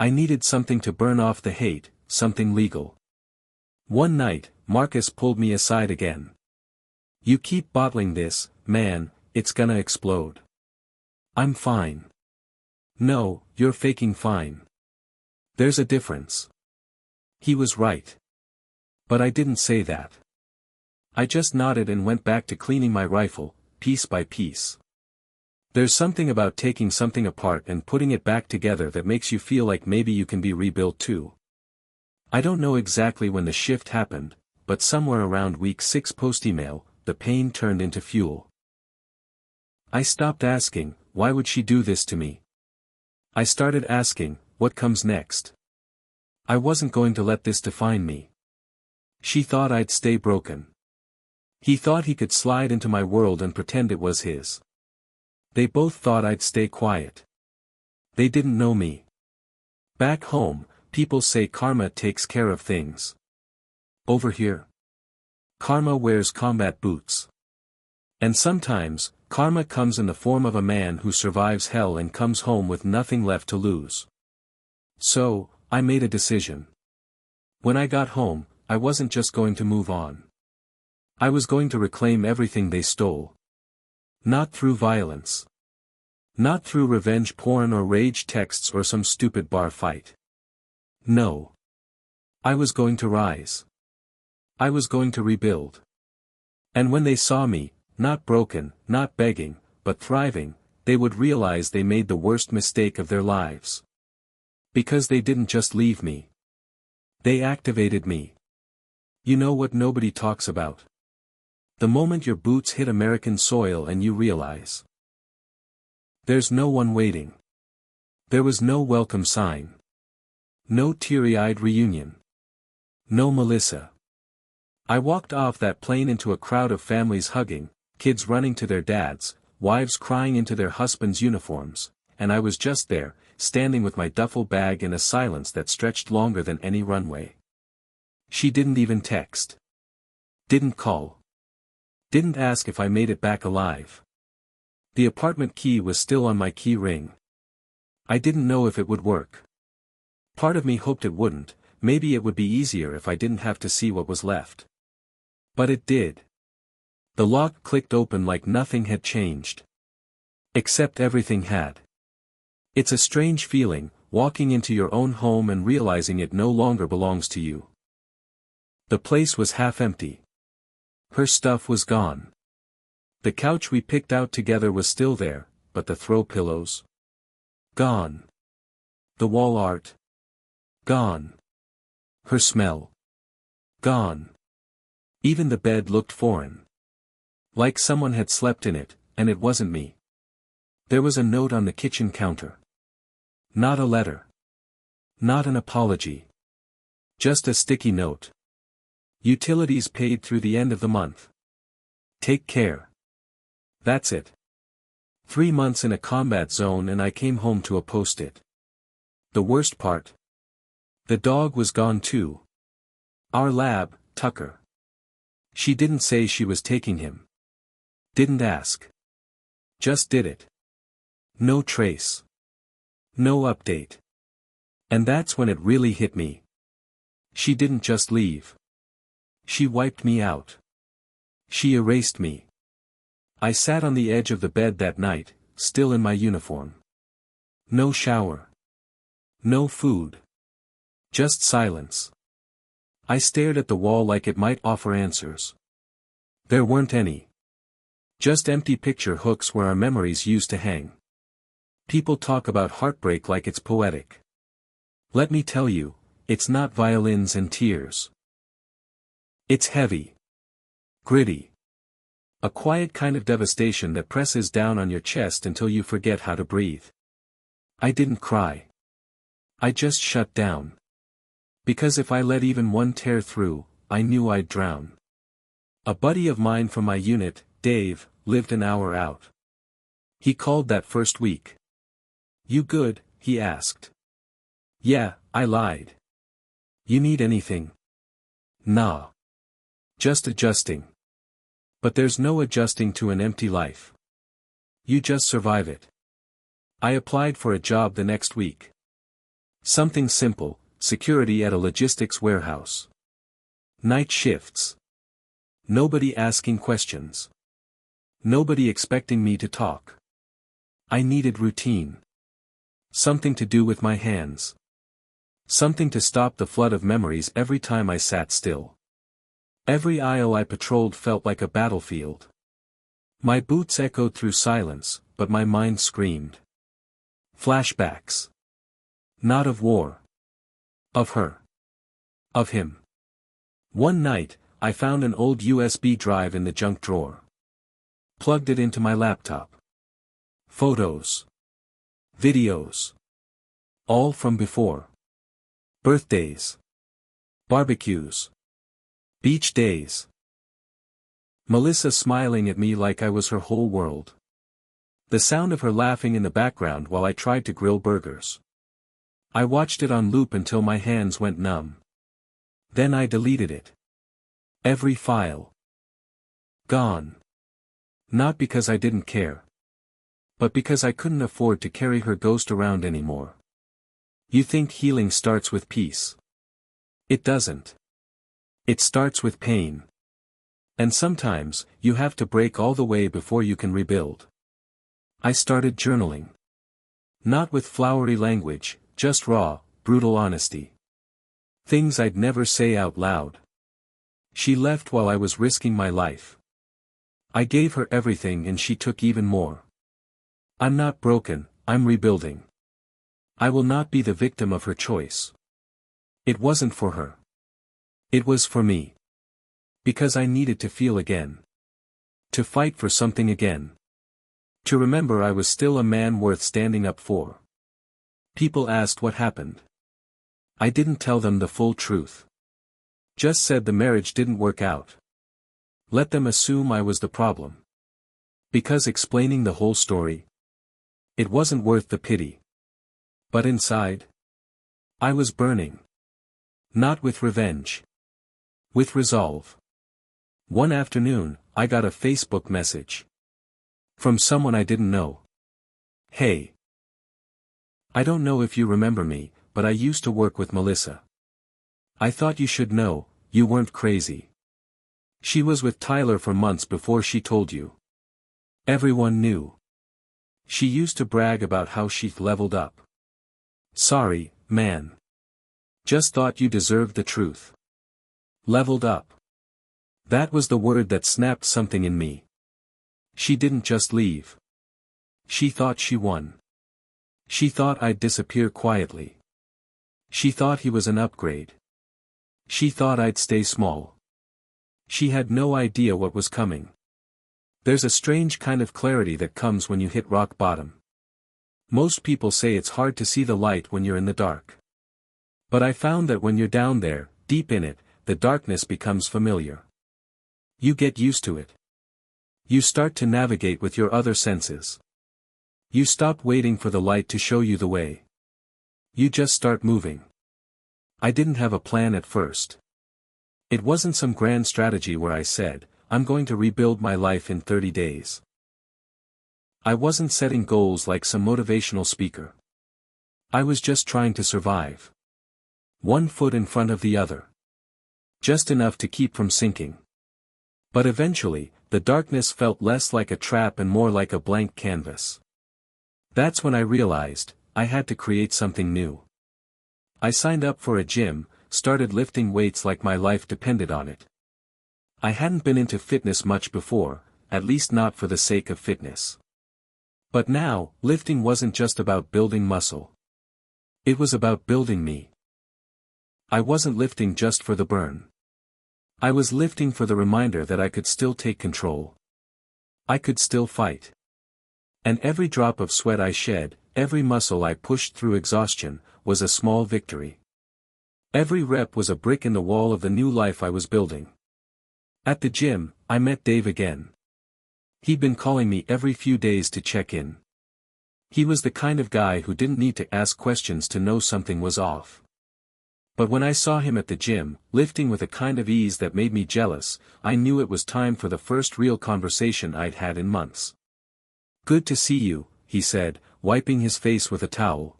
I needed something to burn off the hate, something legal. One night, Marcus pulled me aside again. You keep bottling this, man, it's gonna explode. I'm fine. No, you're faking fine. There's a difference. He was right. But I didn't say that. I just nodded and went back to cleaning my rifle, piece by piece. There's something about taking something apart and putting it back together that makes you feel like maybe you can be rebuilt too. I don't know exactly when the shift happened, but somewhere around week 6 post-email, the pain turned into fuel. I stopped asking, why would she do this to me? I started asking, what comes next? I wasn't going to let this define me. She thought I'd stay broken. He thought he could slide into my world and pretend it was his. They both thought I'd stay quiet. They didn't know me. Back home, people say karma takes care of things. Over here, karma wears combat boots. And sometimes, karma comes in the form of a man who survives hell and comes home with nothing left to lose. So, I made a decision. When I got home, I wasn't just going to move on. I was going to reclaim everything they stole. Not through violence. Not through revenge porn or rage texts or some stupid bar fight. No. I was going to rise. I was going to rebuild. And when they saw me, not broken, not begging, but thriving, they would realize they made the worst mistake of their lives. Because they didn't just leave me. They activated me. You know what nobody talks about? The moment your boots hit American soil and you realize. There's no one waiting. There was no welcome sign. No teary-eyed reunion. No Melissa. I walked off that plane into a crowd of families hugging, kids running to their dads, wives crying into their husbands' uniforms, and I was just there, standing with my duffel bag in a silence that stretched longer than any runway. She didn't even text. Didn't call. Didn't ask if I made it back alive. The apartment key was still on my key ring. I didn't know if it would work. Part of me hoped it wouldn't, maybe it would be easier if I didn't have to see what was left. But it did. The lock clicked open like nothing had changed. Except everything had. It's a strange feeling, walking into your own home and realizing it no longer belongs to you. The place was half empty. Her stuff was gone. The couch we picked out together was still there, but the throw pillows? Gone. The wall art? Gone. Her smell? Gone. Even the bed looked foreign. Like someone had slept in it, and it wasn't me. There was a note on the kitchen counter. Not a letter. Not an apology. Just a sticky note. Utilities paid through the end of the month. Take care. That's it. 3 months in a combat zone and I came home to a post-it. The worst part? The dog was gone too. Our lab, Tucker. She didn't say she was taking him. Didn't ask. Just did it. No trace. No update. And that's when it really hit me. She didn't just leave. She wiped me out. She erased me. I sat on the edge of the bed that night, still in my uniform. No shower. No food. Just silence. I stared at the wall like it might offer answers. There weren't any. Just empty picture hooks where our memories used to hang. People talk about heartbreak like it's poetic. Let me tell you, it's not violins and tears. It's heavy. Gritty. A quiet kind of devastation that presses down on your chest until you forget how to breathe. I didn't cry. I just shut down. Because if I let even one tear through, I knew I'd drown. A buddy of mine from my unit, Dave, lived an hour out. He called that first week. "You good?" he asked. "Yeah," I lied. "You need anything?" "Nah. Just adjusting." But there's no adjusting to an empty life. You just survive it. I applied for a job the next week. Something simple, security at a logistics warehouse. Night shifts. Nobody asking questions. Nobody expecting me to talk. I needed routine. Something to do with my hands. Something to stop the flood of memories every time I sat still. Every aisle I patrolled felt like a battlefield. My boots echoed through silence, but my mind screamed. Flashbacks. Not of war. Of her. Of him. One night, I found an old USB drive in the junk drawer. Plugged it into my laptop. Photos. Videos. All from before. Birthdays. Barbecues. Beach days. Melissa smiling at me like I was her whole world. The sound of her laughing in the background while I tried to grill burgers. I watched it on loop until my hands went numb. Then I deleted it. Every file. Gone. Not because I didn't care. But because I couldn't afford to carry her ghost around anymore. You think healing starts with peace. It doesn't. It starts with pain. And sometimes, you have to break all the way before you can rebuild. I started journaling. Not with flowery language, just raw, brutal honesty. Things I'd never say out loud. She left while I was risking my life. I gave her everything and she took even more. I'm not broken, I'm rebuilding. I will not be the victim of her choice. It wasn't for her. It was for me. Because I needed to feel again. To fight for something again. To remember I was still a man worth standing up for. People asked what happened. I didn't tell them the full truth. Just said the marriage didn't work out. Let them assume I was the problem. Because explaining the whole story, it wasn't worth the pity. But inside, I was burning. Not with revenge. With resolve. One afternoon, I got a Facebook message. From someone I didn't know. "Hey. I don't know if you remember me, but I used to work with Melissa. I thought you should know, you weren't crazy. She was with Tyler for months before she told you. Everyone knew. She used to brag about how she'd leveled up. Sorry, man. Just thought you deserved the truth. Leveled up. That was the word that snapped something in me. She didn't just leave. She thought she won. She thought I'd disappear quietly. She thought he was an upgrade. She thought I'd stay small. She had no idea what was coming. There's a strange kind of clarity that comes when you hit rock bottom. Most people say it's hard to see the light when you're in the dark. But I found that when you're down there, deep in it, the darkness becomes familiar. You get used to it. You start to navigate with your other senses. You stop waiting for the light to show you the way. You just start moving. I didn't have a plan at first. It wasn't some grand strategy where I said, I'm going to rebuild my life in 30 days. I wasn't setting goals like some motivational speaker. I was just trying to survive. One foot in front of the other. Just enough to keep from sinking. But eventually, the darkness felt less like a trap and more like a blank canvas. That's when I realized, I had to create something new. I signed up for a gym, started lifting weights like my life depended on it. I hadn't been into fitness much before, at least not for the sake of fitness. But now, lifting wasn't just about building muscle. It was about building me. I wasn't lifting just for the burn. I was lifting for the reminder that I could still take control. I could still fight. And every drop of sweat I shed, every muscle I pushed through exhaustion, was a small victory. Every rep was a brick in the wall of the new life I was building. At the gym, I met Dave again. He'd been calling me every few days to check in. He was the kind of guy who didn't need to ask questions to know something was off. But when I saw him at the gym, lifting with a kind of ease that made me jealous, I knew it was time for the first real conversation I'd had in months. "Good to see you," he said, wiping his face with a towel.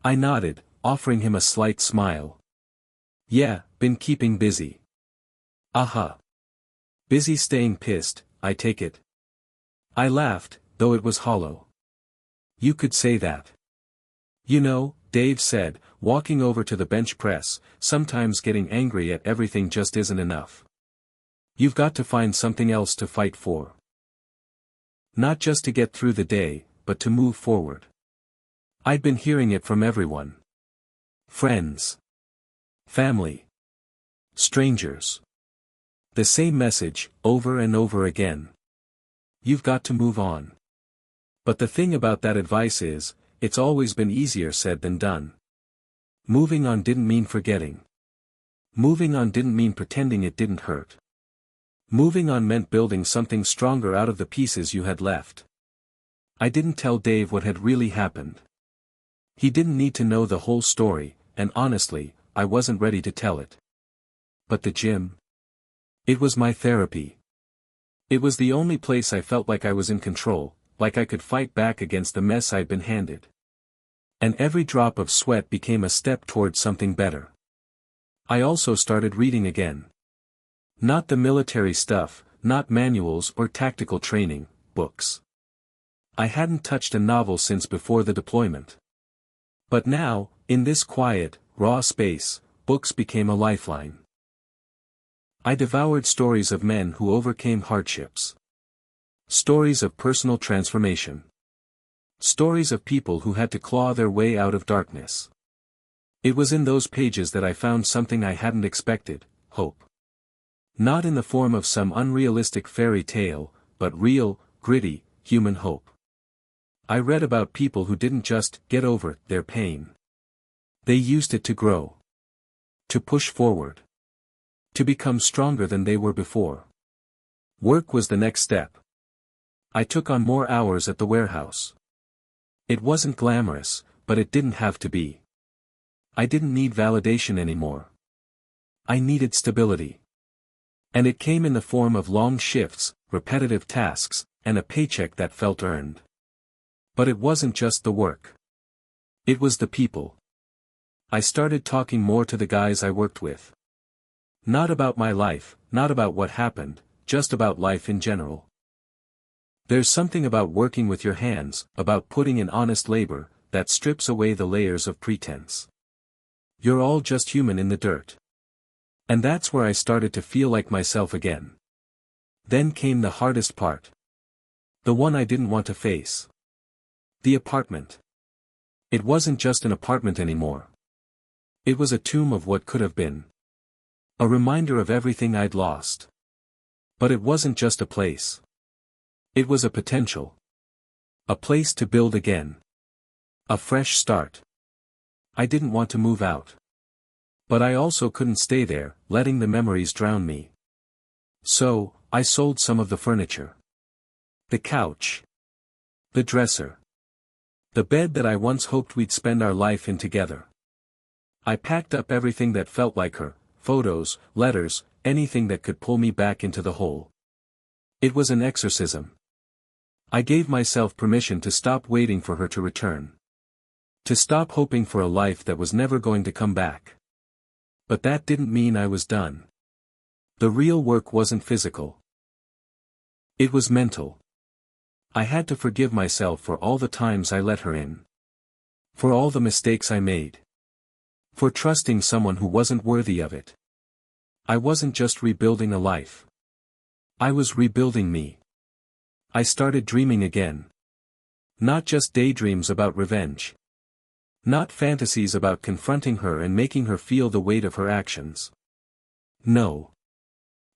I nodded, offering him a slight smile. "Yeah, been keeping busy." "Aha. Busy staying pissed, I take it." I laughed, though it was hollow. "You could say that." "You know," Dave said, walking over to the bench press, "sometimes getting angry at everything just isn't enough. You've got to find something else to fight for. Not just to get through the day, but to move forward." I'd been hearing it from everyone. Friends. Family. Strangers. The same message, over and over again. You've got to move on. But the thing about that advice is, it's always been easier said than done. Moving on didn't mean forgetting. Moving on didn't mean pretending it didn't hurt. Moving on meant building something stronger out of the pieces you had left. I didn't tell Dave what had really happened. He didn't need to know the whole story, and honestly, I wasn't ready to tell it. But the gym? It was my therapy. It was the only place I felt like I was in control, like I could fight back against the mess I'd been handed. And every drop of sweat became a step toward something better. I also started reading again. Not the military stuff, not manuals or tactical training, books. I hadn't touched a novel since before the deployment. But now, in this quiet, raw space, books became a lifeline. I devoured stories of men who overcame hardships. Stories of personal transformation. Stories of people who had to claw their way out of darkness. It was in those pages that I found something I hadn't expected, hope. Not in the form of some unrealistic fairy tale, but real, gritty, human hope. I read about people who didn't just get over their pain. They used it to grow. To push forward. To become stronger than they were before. Work was the next step. I took on more hours at the warehouse. It wasn't glamorous, but it didn't have to be. I didn't need validation anymore. I needed stability. And it came in the form of long shifts, repetitive tasks, and a paycheck that felt earned. But it wasn't just the work. It was the people. I started talking more to the guys I worked with. Not about my life, not about what happened, just about life in general. There's something about working with your hands, about putting in honest labor, that strips away the layers of pretense. You're all just human in the dirt. And that's where I started to feel like myself again. Then came the hardest part. The one I didn't want to face. The apartment. It wasn't just an apartment anymore. It was a tomb of what could have been. A reminder of everything I'd lost. But it wasn't just a place. It was a potential. A place to build again. A fresh start. I didn't want to move out. But I also couldn't stay there, letting the memories drown me. So, I sold some of the furniture. The couch. The dresser. The bed that I once hoped we'd spend our life in together. I packed up everything that felt like her, photos, letters, anything that could pull me back into the hole. It was an exorcism. I gave myself permission to stop waiting for her to return. To stop hoping for a life that was never going to come back. But that didn't mean I was done. The real work wasn't physical. It was mental. I had to forgive myself for all the times I let her in. For all the mistakes I made. For trusting someone who wasn't worthy of it. I wasn't just rebuilding a life. I was rebuilding me. I started dreaming again. Not just daydreams about revenge. Not fantasies about confronting her and making her feel the weight of her actions. No.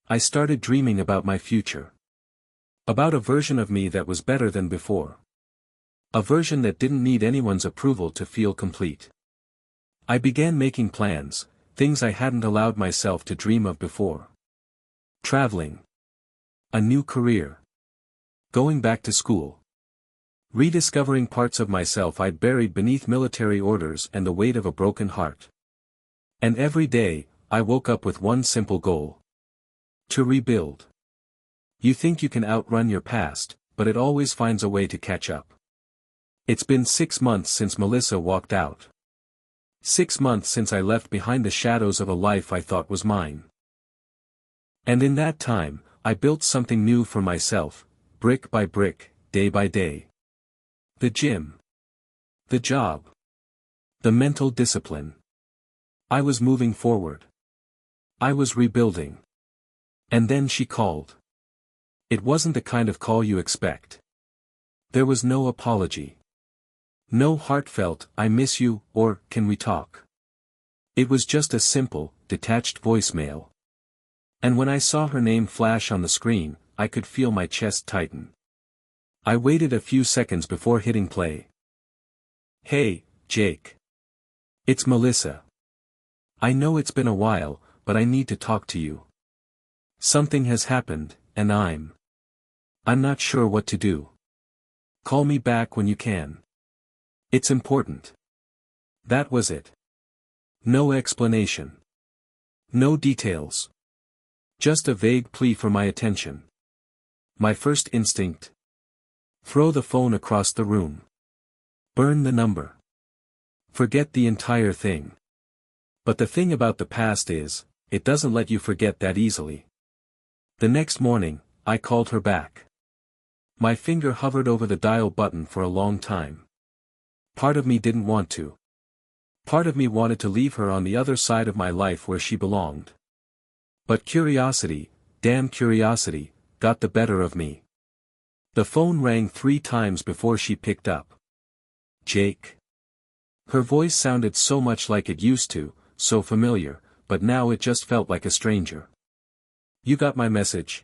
I started dreaming about my future. About a version of me that was better than before. A version that didn't need anyone's approval to feel complete. I began making plans, things I hadn't allowed myself to dream of before. Traveling. A new career. Going back to school. Rediscovering parts of myself I'd buried beneath military orders and the weight of a broken heart. And every day, I woke up with one simple goal. To rebuild. You think you can outrun your past, but it always finds a way to catch up. It's been 6 months since Melissa walked out. 6 months since I left behind the shadows of a life I thought was mine. And in that time, I built something new for myself, brick by brick, day by day. The gym. The job. The mental discipline. I was moving forward. I was rebuilding. And then she called. It wasn't the kind of call you expect. There was no apology. No heartfelt, "I miss you," or "Can we talk?" It was just a simple, detached voicemail. And when I saw her name flash on the screen, I could feel my chest tighten. I waited a few seconds before hitting play. "Hey, Jake. It's Melissa. I know it's been a while, but I need to talk to you. Something has happened, and I'm not sure what to do. Call me back when you can. It's important." That was it. No explanation. No details. Just a vague plea for my attention. My first instinct. Throw the phone across the room. Burn the number. Forget the entire thing. But the thing about the past is, it doesn't let you forget that easily. The next morning, I called her back. My finger hovered over the dial button for a long time. Part of me didn't want to. Part of me wanted to leave her on the other side of my life where she belonged. But curiosity, damn curiosity, got the better of me. The phone rang 3 times before she picked up. "Jake." Her voice sounded so much like it used to, so familiar, but now it just felt like a stranger. "You got my message?"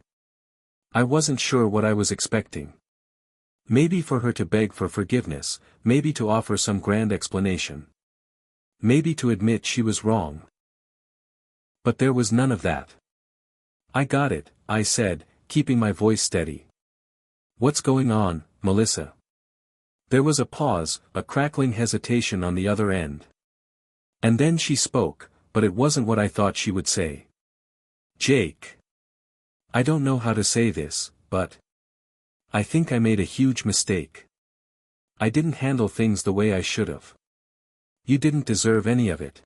I wasn't sure what I was expecting. Maybe for her to beg for forgiveness, maybe to offer some grand explanation. Maybe to admit she was wrong. But there was none of that. "I got it," I said, keeping my voice steady. "What's going on, Melissa?" There was a pause, a crackling hesitation on the other end. And then she spoke, but it wasn't what I thought she would say. "Jake. I don't know how to say this, but I think I made a huge mistake. I didn't handle things the way I should have. You didn't deserve any of it."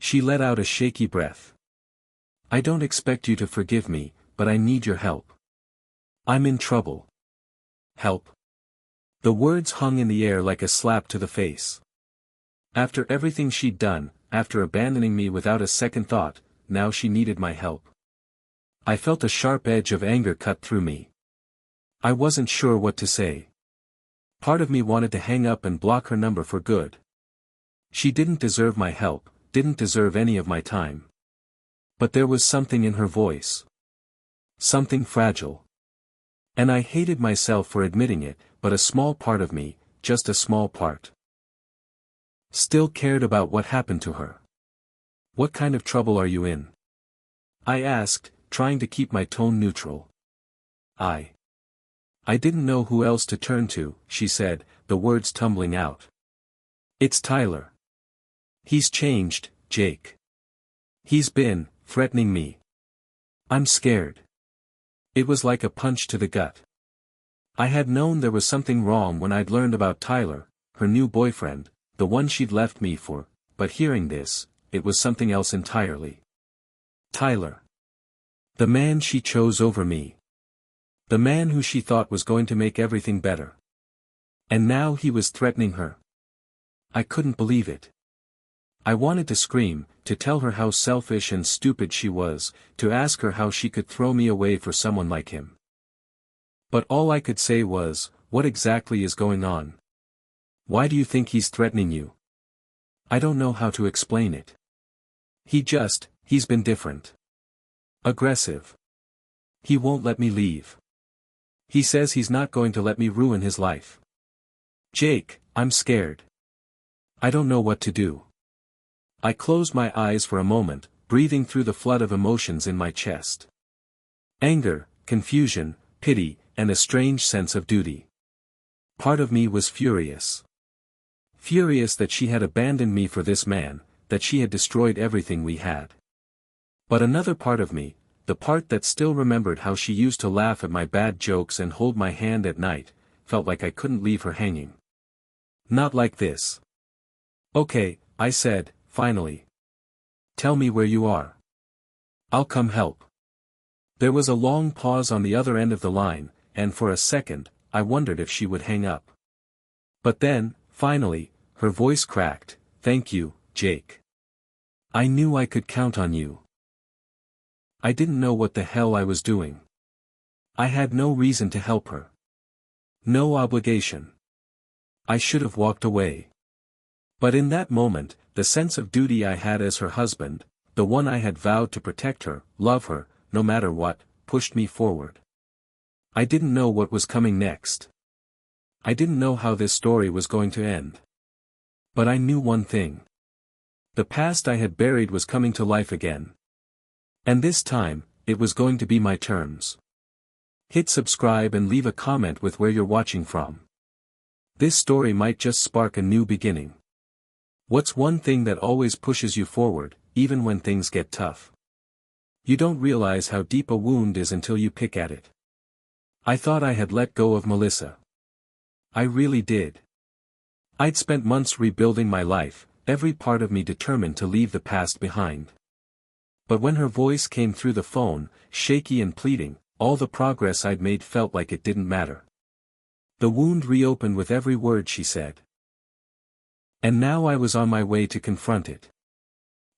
She let out a shaky breath. "I don't expect you to forgive me, but I need your help. I'm in trouble." "Help?" The words hung in the air like a slap to the face. After everything she'd done, after abandoning me without a second thought, now she needed my help. I felt a sharp edge of anger cut through me. I wasn't sure what to say. Part of me wanted to hang up and block her number for good. She didn't deserve my help, didn't deserve any of my time. But there was something in her voice. Something fragile. And I hated myself for admitting it, but a small part of me, just a small part, still cared about what happened to her. "What kind of trouble are you in?" I asked, trying to keep my tone neutral. I didn't know who else to turn to," she said, the words tumbling out. "It's Tyler. He's changed, Jake. He's been threatening me. I'm scared." It was like a punch to the gut. I had known there was something wrong when I'd learned about Tyler, her new boyfriend, the one she'd left me for, but hearing this, it was something else entirely. Tyler. The man she chose over me. The man who she thought was going to make everything better. And now he was threatening her. I couldn't believe it. I wanted to scream, to tell her how selfish and stupid she was, to ask her how she could throw me away for someone like him. But all I could say was, "What exactly is going on? Why do you think he's threatening you?" I don't know how to explain it. He's been different. Aggressive. He won't let me leave. He says he's not going to let me ruin his life. Jake, I'm scared. I don't know what to do. I closed my eyes for a moment, breathing through the flood of emotions in my chest. Anger, confusion, pity, and a strange sense of duty. Part of me was furious. Furious that she had abandoned me for this man, that she had destroyed everything we had. But another part of me, the part that still remembered how she used to laugh at my bad jokes and hold my hand at night, felt like I couldn't leave her hanging. Not like this. "Okay," I said, finally. "Tell me where you are. I'll come help." There was a long pause on the other end of the line, and for a second, I wondered if she would hang up. But then, finally, her voice cracked, "Thank you, Jake. I knew I could count on you." I didn't know what the hell I was doing. I had no reason to help her. No obligation. I should have walked away. But in that moment, the sense of duty I had as her husband, the one I had vowed to protect her, love her, no matter what, pushed me forward. I didn't know what was coming next. I didn't know how this story was going to end. But I knew one thing. The past I had buried was coming to life again. And this time, it was going to be my terms. Hit subscribe and leave a comment with where you're watching from. This story might just spark a new beginning. What's one thing that always pushes you forward, even when things get tough? You don't realize how deep a wound is until you pick at it. I thought I had let go of Melissa. I really did. I'd spent months rebuilding my life, every part of me determined to leave the past behind. But when her voice came through the phone, shaky and pleading, all the progress I'd made felt like it didn't matter. The wound reopened with every word she said. And now I was on my way to confront it.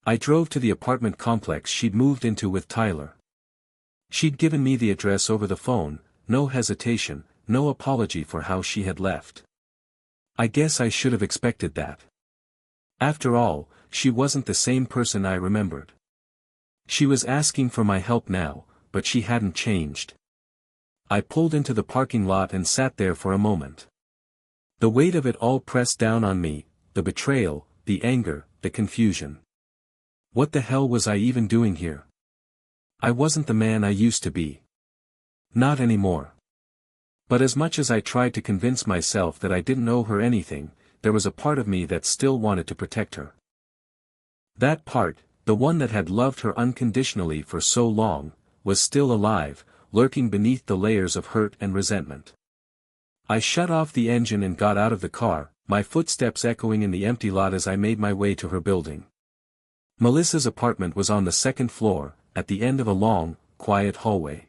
I drove to the apartment complex she'd moved into with Tyler. She'd given me the address over the phone, no hesitation, no apology for how she had left. I guess I should have expected that. After all, she wasn't the same person I remembered. She was asking for my help now, but she hadn't changed. I pulled into the parking lot and sat there for a moment. The weight of it all pressed down on me, the betrayal, the anger, the confusion. What the hell was I even doing here? I wasn't the man I used to be. Not anymore. But as much as I tried to convince myself that I didn't owe her anything, there was a part of me that still wanted to protect her. That part, the one that had loved her unconditionally for so long, was still alive, lurking beneath the layers of hurt and resentment. I shut off the engine and got out of the car, my footsteps echoing in the empty lot as I made my way to her building. Melissa's apartment was on the second floor, at the end of a long, quiet hallway.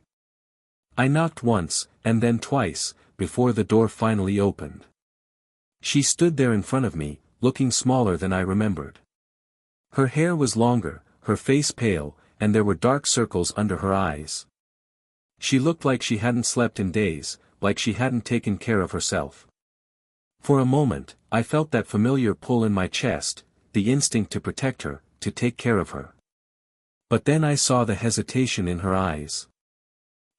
I knocked once, and then twice, before the door finally opened. She stood there in front of me, looking smaller than I remembered. Her hair was longer, her face pale, and there were dark circles under her eyes. She looked like she hadn't slept in days, like she hadn't taken care of herself. For a moment, I felt that familiar pull in my chest, the instinct to protect her, to take care of her. But then I saw the hesitation in her eyes.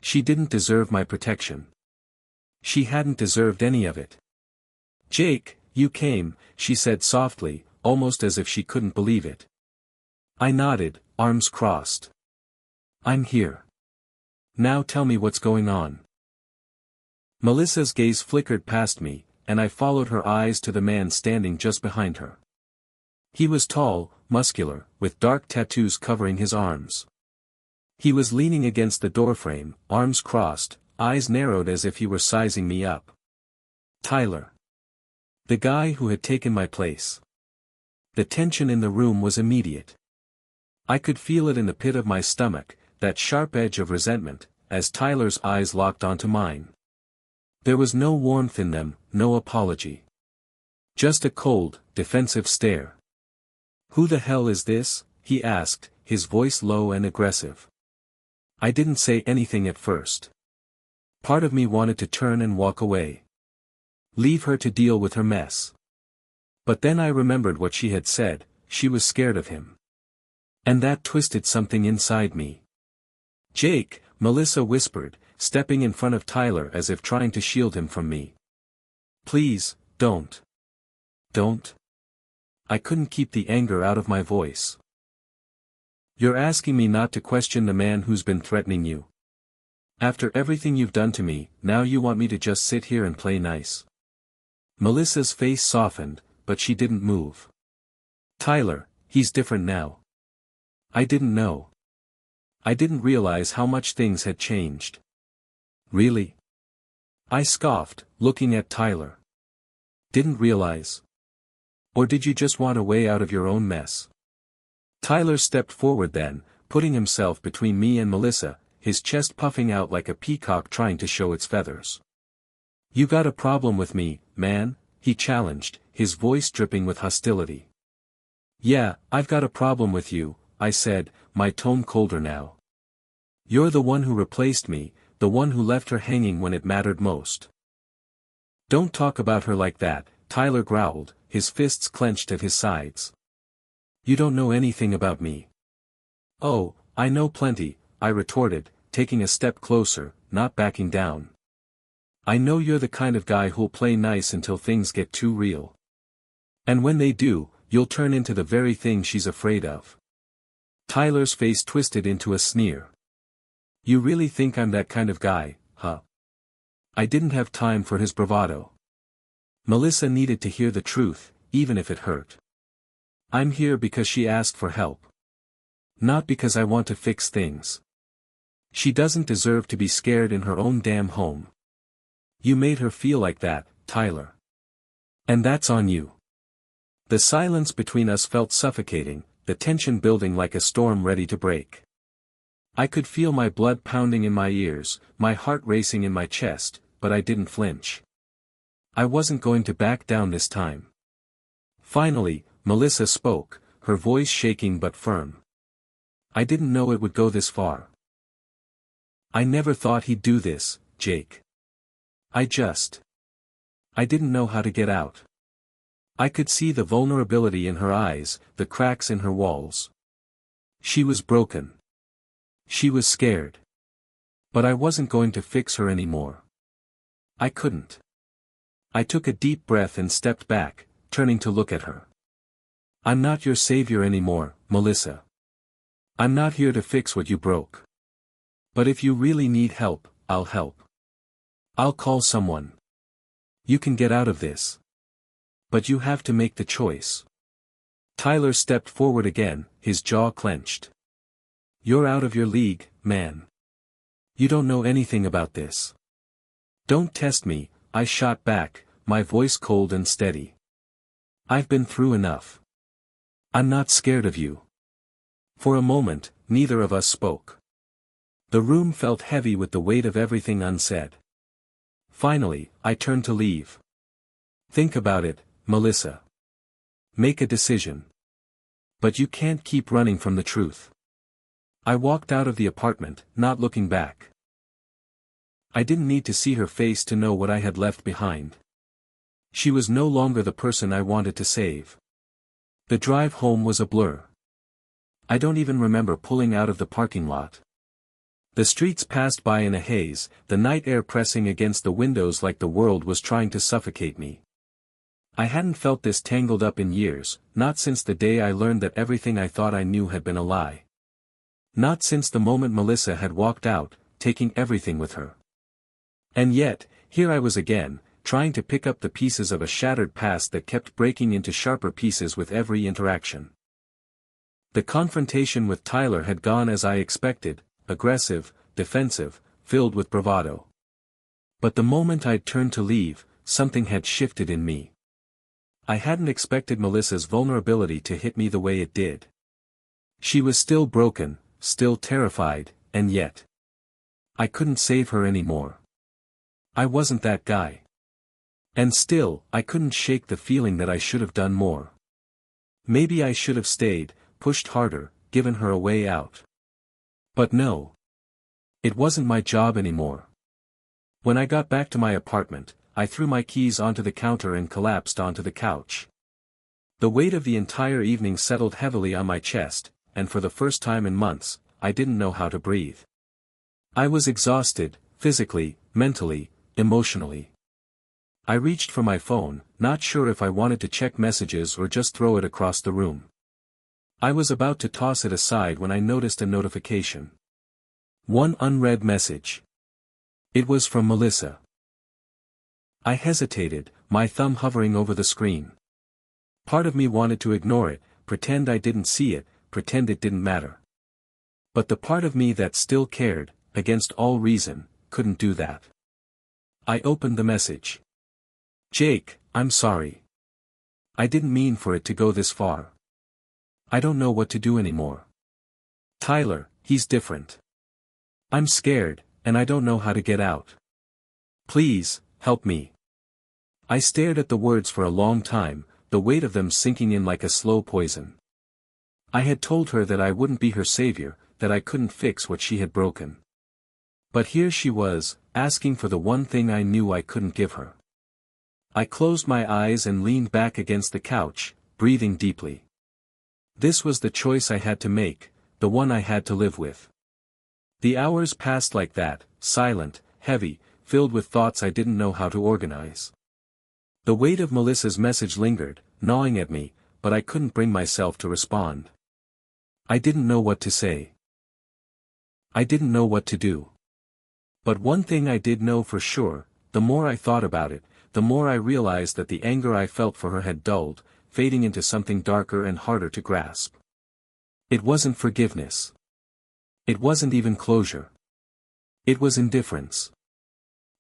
She didn't deserve my protection. She hadn't deserved any of it. "Jake, you came," she said softly, almost as if she couldn't believe it. I nodded, arms crossed. "I'm here. Now tell me what's going on." Melissa's gaze flickered past me, and I followed her eyes to the man standing just behind her. He was tall, muscular, with dark tattoos covering his arms. He was leaning against the doorframe, arms crossed, eyes narrowed as if he were sizing me up. Tyler. The guy who had taken my place. The tension in the room was immediate. I could feel it in the pit of my stomach, that sharp edge of resentment, as Tyler's eyes locked onto mine. There was no warmth in them, no apology. Just a cold, defensive stare. "Who the hell is this?" he asked, his voice low and aggressive. I didn't say anything at first. Part of me wanted to turn and walk away. Leave her to deal with her mess. But then I remembered what she had said, she was scared of him. And that twisted something inside me. "Jake," Melissa whispered, stepping in front of Tyler as if trying to shield him from me. "Please, don't. Don't." I couldn't keep the anger out of my voice. "You're asking me not to question the man who's been threatening you. After everything you've done to me, now you want me to just sit here and play nice?" Melissa's face softened, but she didn't move. "Tyler, he's different now." I didn't know. I didn't realize how much things had changed. "Really?" I scoffed, looking at Tyler. "Didn't realize? Or did you just want a way out of your own mess?" Tyler stepped forward then, putting himself between me and Melissa, his chest puffing out like a peacock trying to show its feathers. "You got a problem with me, man?" he challenged, his voice dripping with hostility. "Yeah, I've got a problem with you," I said, my tone colder now. "You're the one who replaced me, the one who left her hanging when it mattered most." "Don't talk about her like that," Tyler growled, his fists clenched at his sides. "You don't know anything about me." "Oh, I know plenty," I retorted, taking a step closer, not backing down. "I know you're the kind of guy who'll play nice until things get too real. And when they do, you'll turn into the very thing she's afraid of." Tyler's face twisted into a sneer. "You really think I'm that kind of guy, huh?" I didn't have time for his bravado. Melissa needed to hear the truth, even if it hurt. I'm here because she asked for help. Not because I want to fix things. She doesn't deserve to be scared in her own damn home. You made her feel like that, Tyler. And that's on you. The silence between us felt suffocating, the tension building like a storm ready to break. I could feel my blood pounding in my ears, my heart racing in my chest, but I didn't flinch. I wasn't going to back down this time. Finally, Melissa spoke, her voice shaking but firm. "I didn't know it would go this far. I never thought he'd do this, Jake. I didn't know how to get out." I could see the vulnerability in her eyes, the cracks in her walls. She was broken. She was scared. But I wasn't going to fix her anymore. I couldn't. I took a deep breath and stepped back, turning to look at her. "I'm not your savior anymore, Melissa. I'm not here to fix what you broke. But if you really need help, I'll help. I'll call someone. You can get out of this. But you have to make the choice." Tyler stepped forward again, his jaw clenched. "You're out of your league, man. You don't know anything about this." "Don't test me," I shot back, my voice cold and steady. "I've been through enough. I'm not scared of you." For a moment, neither of us spoke. The room felt heavy with the weight of everything unsaid. Finally, I turned to leave. "Think about it, Melissa. Make a decision. But you can't keep running from the truth." I walked out of the apartment, not looking back. I didn't need to see her face to know what I had left behind. She was no longer the person I wanted to save. The drive home was a blur. I don't even remember pulling out of the parking lot. The streets passed by in a haze, the night air pressing against the windows like the world was trying to suffocate me. I hadn't felt this tangled up in years, not since the day I learned that everything I thought I knew had been a lie. Not since the moment Melissa had walked out, taking everything with her. And yet, here I was again, trying to pick up the pieces of a shattered past that kept breaking into sharper pieces with every interaction. The confrontation with Tyler had gone as I expected, aggressive, defensive, filled with bravado. But the moment I'd turned to leave, something had shifted in me. I hadn't expected Melissa's vulnerability to hit me the way it did. She was still broken, still terrified, and yet I couldn't save her anymore. I wasn't that guy. And still, I couldn't shake the feeling that I should have done more. Maybe I should have stayed, pushed harder, given her a way out. But no. It wasn't my job anymore. When I got back to my apartment, I threw my keys onto the counter and collapsed onto the couch. The weight of the entire evening settled heavily on my chest, and for the first time in months, I didn't know how to breathe. I was exhausted, physically, mentally, emotionally. I reached for my phone, not sure if I wanted to check messages or just throw it across the room. I was about to toss it aside when I noticed a notification. One unread message. It was from Melissa. I hesitated, my thumb hovering over the screen. Part of me wanted to ignore it, pretend I didn't see it, pretend it didn't matter. But the part of me that still cared, against all reason, couldn't do that. I opened the message. Jake, I'm sorry. I didn't mean for it to go this far. I don't know what to do anymore. Tyler, he's different. I'm scared, and I don't know how to get out. Please, help me. I stared at the words for a long time, the weight of them sinking in like a slow poison. I had told her that I wouldn't be her savior, that I couldn't fix what she had broken. But here she was, asking for the one thing I knew I couldn't give her. I closed my eyes and leaned back against the couch, breathing deeply. This was the choice I had to make, the one I had to live with. The hours passed like that, silent, heavy, filled with thoughts I didn't know how to organize. The weight of Melissa's message lingered, gnawing at me, but I couldn't bring myself to respond. I didn't know what to say. I didn't know what to do. But one thing I did know for sure, the more I thought about it, the more I realized that the anger I felt for her had dulled, fading into something darker and harder to grasp. It wasn't forgiveness. It wasn't even closure. It was indifference.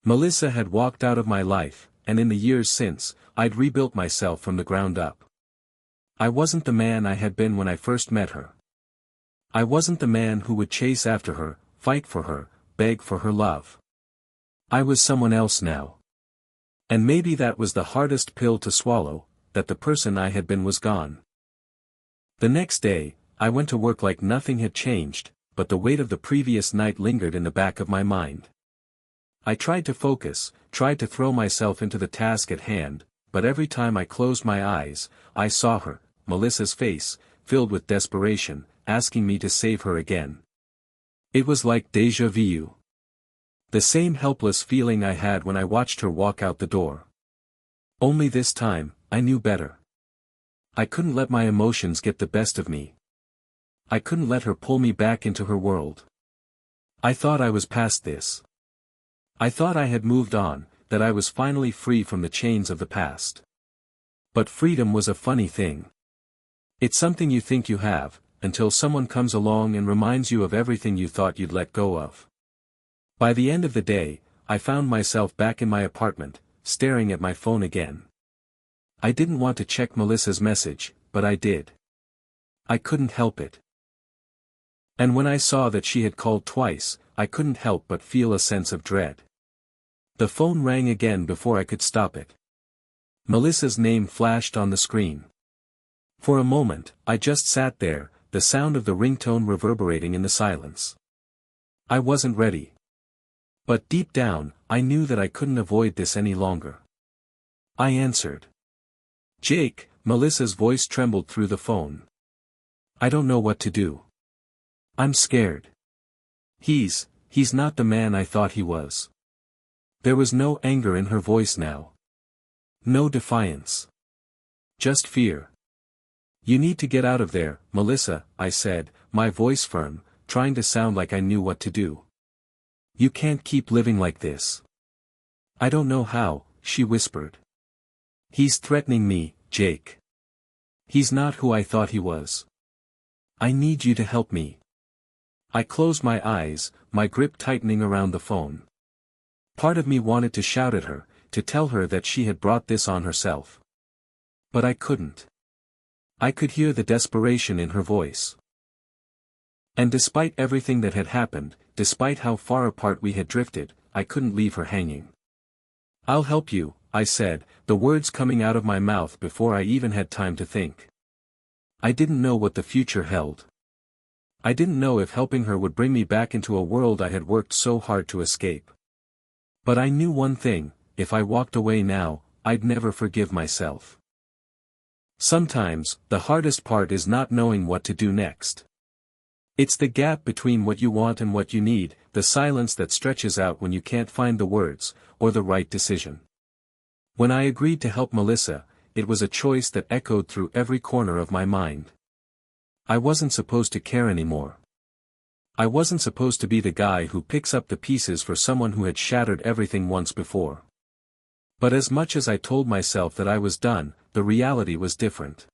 Melissa had walked out of my life, and in the years since, I'd rebuilt myself from the ground up. I wasn't the man I had been when I first met her. I wasn't the man who would chase after her, fight for her, beg for her love. I was someone else now. And maybe that was the hardest pill to swallow, that the person I had been was gone. The next day, I went to work like nothing had changed, but the weight of the previous night lingered in the back of my mind. I tried to focus, tried to throw myself into the task at hand, but every time I closed my eyes, I saw her, Melissa's face, filled with desperation, asking me to save her again. It was like déjà vu. The same helpless feeling I had when I watched her walk out the door. Only this time, I knew better. I couldn't let my emotions get the best of me. I couldn't let her pull me back into her world. I thought I was past this. I thought I had moved on, that I was finally free from the chains of the past. But freedom was a funny thing. It's something you think you have, until someone comes along and reminds you of everything you thought you'd let go of. By the end of the day, I found myself back in my apartment, staring at my phone again. I didn't want to check Melissa's message, but I did. I couldn't help it. And when I saw that she had called twice, I couldn't help but feel a sense of dread. The phone rang again before I could stop it. Melissa's name flashed on the screen. For a moment, I just sat there, the sound of the ringtone reverberating in the silence. I wasn't ready. But deep down, I knew that I couldn't avoid this any longer. I answered. Jake, Melissa's voice trembled through the phone. I don't know what to do. I'm scared. He's not the man I thought he was. There was no anger in her voice now. No defiance. Just fear. You need to get out of there, Melissa, I said, my voice firm, trying to sound like I knew what to do. You can't keep living like this. I don't know how, she whispered. He's threatening me, Jake. He's not who I thought he was. I need you to help me. I closed my eyes, my grip tightening around the phone. Part of me wanted to shout at her, to tell her that she had brought this on herself. But I couldn't. I could hear the desperation in her voice. And despite everything that had happened, despite how far apart we had drifted, I couldn't leave her hanging. I'll help you, I said, the words coming out of my mouth before I even had time to think. I didn't know what the future held. I didn't know if helping her would bring me back into a world I had worked so hard to escape. But I knew one thing: if I walked away now, I'd never forgive myself. Sometimes, the hardest part is not knowing what to do next. It's the gap between what you want and what you need, the silence that stretches out when you can't find the words, or the right decision. When I agreed to help Melissa, it was a choice that echoed through every corner of my mind. I wasn't supposed to care anymore. I wasn't supposed to be the guy who picks up the pieces for someone who had shattered everything once before. But as much as I told myself that I was done, the reality was different.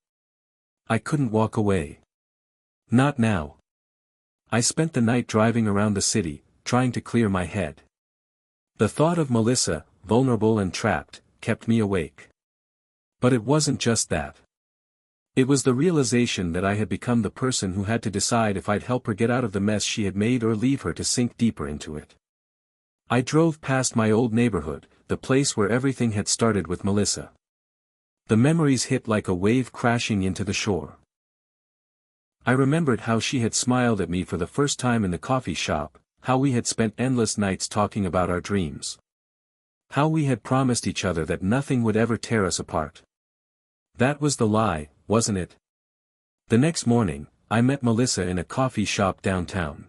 I couldn't walk away. Not now. I spent the night driving around the city, trying to clear my head. The thought of Melissa, vulnerable and trapped, kept me awake. But it wasn't just that. It was the realization that I had become the person who had to decide if I'd help her get out of the mess she had made or leave her to sink deeper into it. I drove past my old neighborhood, the place where everything had started with Melissa. The memories hit like a wave crashing into the shore. I remembered how she had smiled at me for the first time in the coffee shop, how we had spent endless nights talking about our dreams. How we had promised each other that nothing would ever tear us apart. That was the lie, wasn't it? The next morning, I met Melissa in a coffee shop downtown.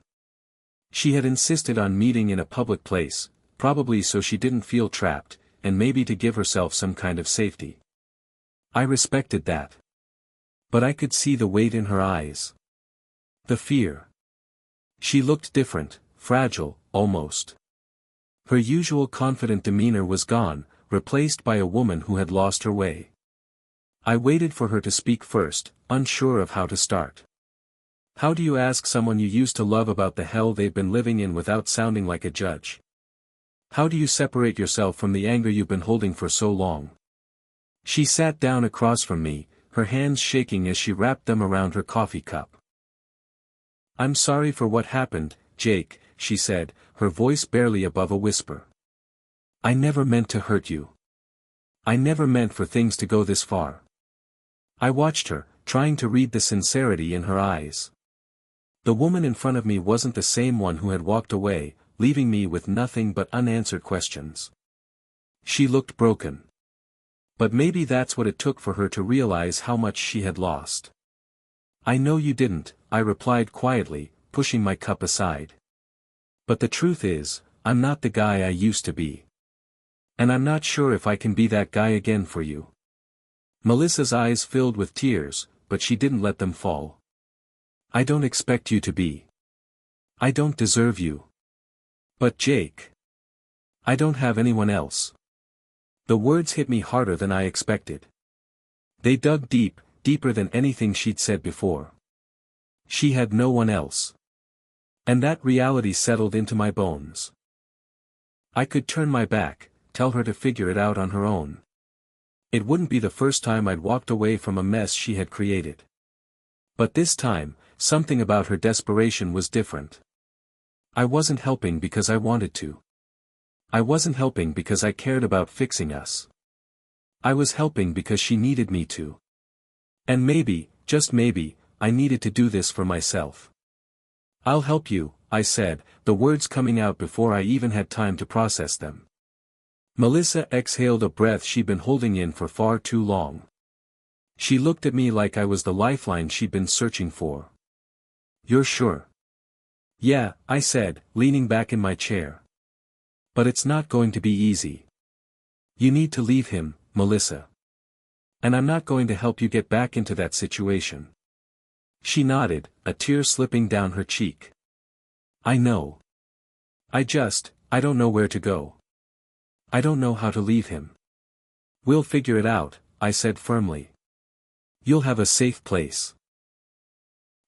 She had insisted on meeting in a public place, probably so she didn't feel trapped, and maybe to give herself some kind of safety. I respected that. But I could see the weight in her eyes. The fear. She looked different, fragile, almost. Her usual confident demeanor was gone, replaced by a woman who had lost her way. I waited for her to speak first, unsure of how to start. How do you ask someone you used to love about the hell they've been living in without sounding like a judge? How do you separate yourself from the anger you've been holding for so long? She sat down across from me, her hands shaking as she wrapped them around her coffee cup. "I'm sorry for what happened, Jake," she said, her voice barely above a whisper. "I never meant to hurt you. I never meant for things to go this far." I watched her, trying to read the sincerity in her eyes. The woman in front of me wasn't the same one who had walked away, leaving me with nothing but unanswered questions. She looked broken. But maybe that's what it took for her to realize how much she had lost. "I know you didn't," I replied quietly, pushing my cup aside. "But the truth is, I'm not the guy I used to be. And I'm not sure if I can be that guy again for you." Melissa's eyes filled with tears, but she didn't let them fall. "I don't expect you to be. I don't deserve you. But Jake, I don't have anyone else." The words hit me harder than I expected. They dug deep, deeper than anything she'd said before. She had no one else. And that reality settled into my bones. I could turn my back, tell her to figure it out on her own. It wouldn't be the first time I'd walked away from a mess she had created. But this time, something about her desperation was different. I wasn't helping because I wanted to. I wasn't helping because I cared about fixing us. I was helping because she needed me to. And maybe, just maybe, I needed to do this for myself. "I'll help you," I said, the words coming out before I even had time to process them. Melissa exhaled a breath she'd been holding in for far too long. She looked at me like I was the lifeline she'd been searching for. "You're sure?" "Yeah," I said, leaning back in my chair. "But it's not going to be easy. You need to leave him, Melissa. And I'm not going to help you get back into that situation." She nodded, a tear slipping down her cheek. "I know. I don't know where to go. I don't know how to leave him." "We'll figure it out," I said firmly. "You'll have a safe place.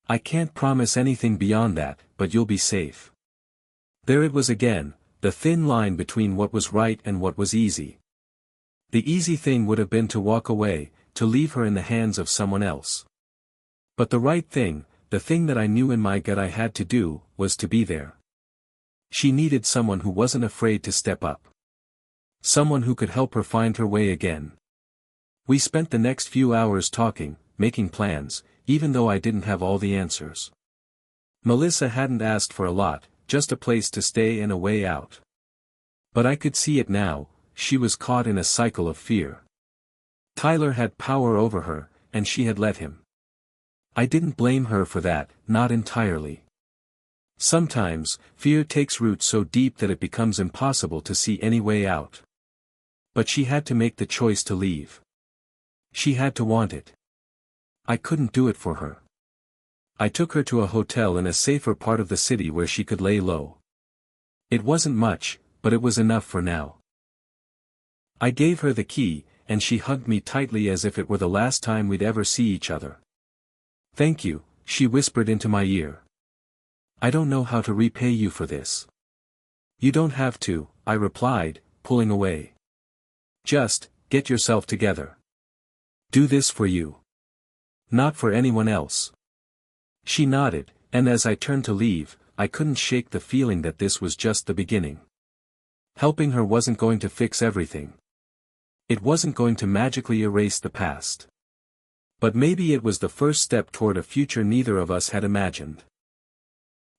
I can't promise anything beyond that, but you'll be safe." There it was again, the thin line between what was right and what was easy. The easy thing would have been to walk away, to leave her in the hands of someone else. But the right thing, the thing that I knew in my gut I had to do, was to be there. She needed someone who wasn't afraid to step up. Someone who could help her find her way again. We spent the next few hours talking, making plans, even though I didn't have all the answers. Melissa hadn't asked for a lot, just a place to stay and a way out. But I could see it now, she was caught in a cycle of fear. Tyler had power over her, and she had let him. I didn't blame her for that, not entirely. Sometimes, fear takes root so deep that it becomes impossible to see any way out. But she had to make the choice to leave. She had to want it. I couldn't do it for her. I took her to a hotel in a safer part of the city where she could lay low. It wasn't much, but it was enough for now. I gave her the key, and she hugged me tightly as if it were the last time we'd ever see each other. "Thank you," she whispered into my ear. "I don't know how to repay you for this." "You don't have to," I replied, pulling away. "Just, get yourself together. Do this for you. Not for anyone else." She nodded, and as I turned to leave, I couldn't shake the feeling that this was just the beginning. Helping her wasn't going to fix everything. It wasn't going to magically erase the past. But maybe it was the first step toward a future neither of us had imagined.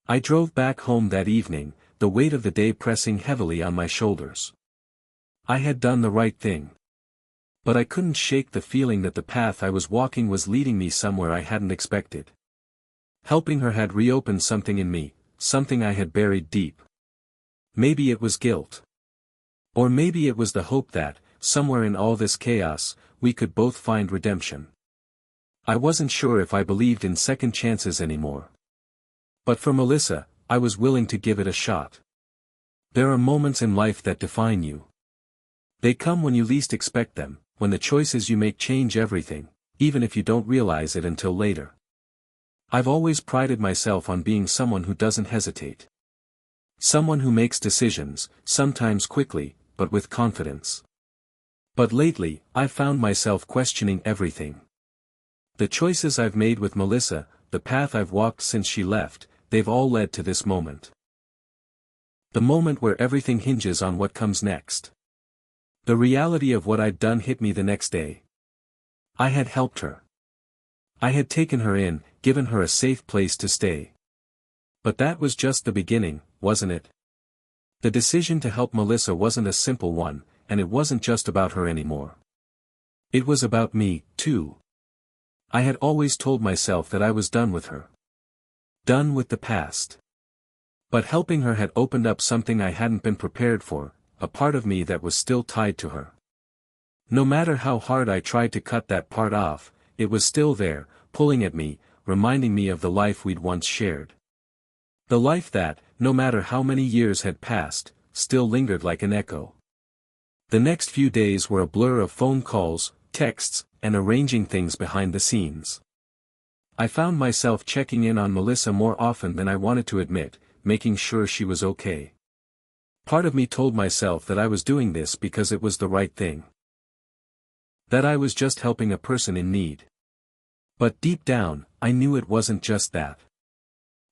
I drove back home that evening, the weight of the day pressing heavily on my shoulders. I had done the right thing. But I couldn't shake the feeling that the path I was walking was leading me somewhere I hadn't expected. Helping her had reopened something in me, something I had buried deep. Maybe it was guilt. Or maybe it was the hope that, somewhere in all this chaos, we could both find redemption. I wasn't sure if I believed in second chances anymore. But for Melissa, I was willing to give it a shot. There are moments in life that define you. They come when you least expect them, when the choices you make change everything, even if you don't realize it until later. I've always prided myself on being someone who doesn't hesitate. Someone who makes decisions, sometimes quickly, but with confidence. But lately, I've found myself questioning everything. The choices I've made with Melissa, the path I've walked since she left, they've all led to this moment. The moment where everything hinges on what comes next. The reality of what I'd done hit me the next day. I had helped her. I had taken her in, given her a safe place to stay. But that was just the beginning, wasn't it? The decision to help Melissa wasn't a simple one, and it wasn't just about her anymore. It was about me, too. I had always told myself that I was done with her. Done with the past. But helping her had opened up something I hadn't been prepared for, a part of me that was still tied to her. No matter how hard I tried to cut that part off, it was still there, pulling at me, reminding me of the life we'd once shared. The life that, no matter how many years had passed, still lingered like an echo. The next few days were a blur of phone calls, texts, and arranging things behind the scenes. I found myself checking in on Melissa more often than I wanted to admit, making sure she was okay. Part of me told myself that I was doing this because it was the right thing. That I was just helping a person in need. But deep down, I knew it wasn't just that.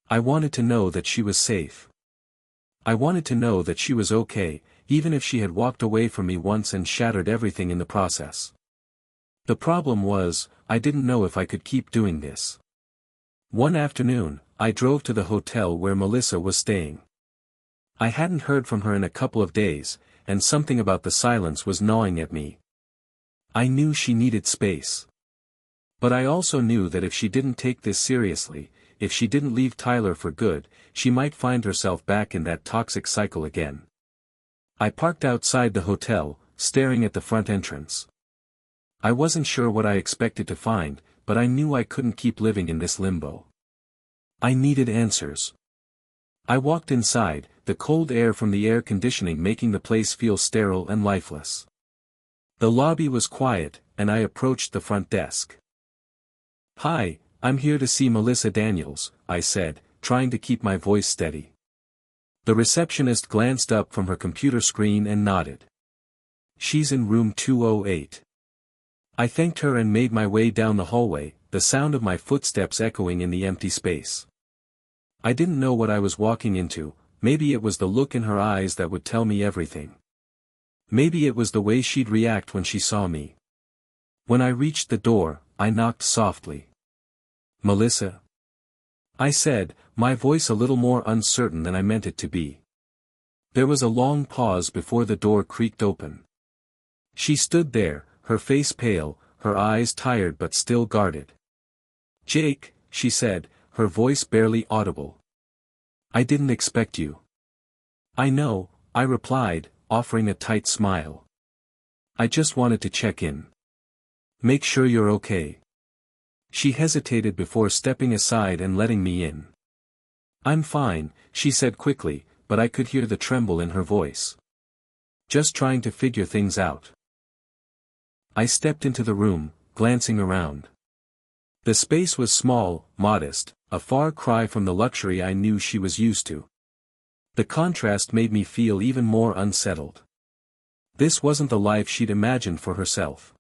I wanted to know that she was safe. I wanted to know that she was okay, even if she had walked away from me once and shattered everything in the process. The problem was, I didn't know if I could keep doing this. One afternoon, I drove to the hotel where Melissa was staying. I hadn't heard from her in a couple of days, and something about the silence was gnawing at me. I knew she needed space. But I also knew that if she didn't take this seriously, if she didn't leave Tyler for good, she might find herself back in that toxic cycle again. I parked outside the hotel, staring at the front entrance. I wasn't sure what I expected to find, but I knew I couldn't keep living in this limbo. I needed answers. I walked inside, the cold air from the air conditioning making the place feel sterile and lifeless. The lobby was quiet, and I approached the front desk. "Hi, I'm here to see Melissa Daniels," I said, trying to keep my voice steady. The receptionist glanced up from her computer screen and nodded. "She's in room 208. I thanked her and made my way down the hallway, the sound of my footsteps echoing in the empty space. I didn't know what I was walking into, maybe it was the look in her eyes that would tell me everything. Maybe it was the way she'd react when she saw me. When I reached the door, I knocked softly. Melissa? I said, my voice a little more uncertain than I meant it to be. There was a long pause before the door creaked open. She stood there, her face pale, her eyes tired but still guarded. Jake, she said, her voice barely audible. I didn't expect you. I know, I replied, offering a tight smile. I just wanted to check in. Make sure you're okay. She hesitated before stepping aside and letting me in. I'm fine, she said quickly, but I could hear the tremble in her voice. Just trying to figure things out. I stepped into the room, glancing around. The space was small, modest, a far cry from the luxury I knew she was used to. The contrast made me feel even more unsettled. This wasn't the life she'd imagined for herself.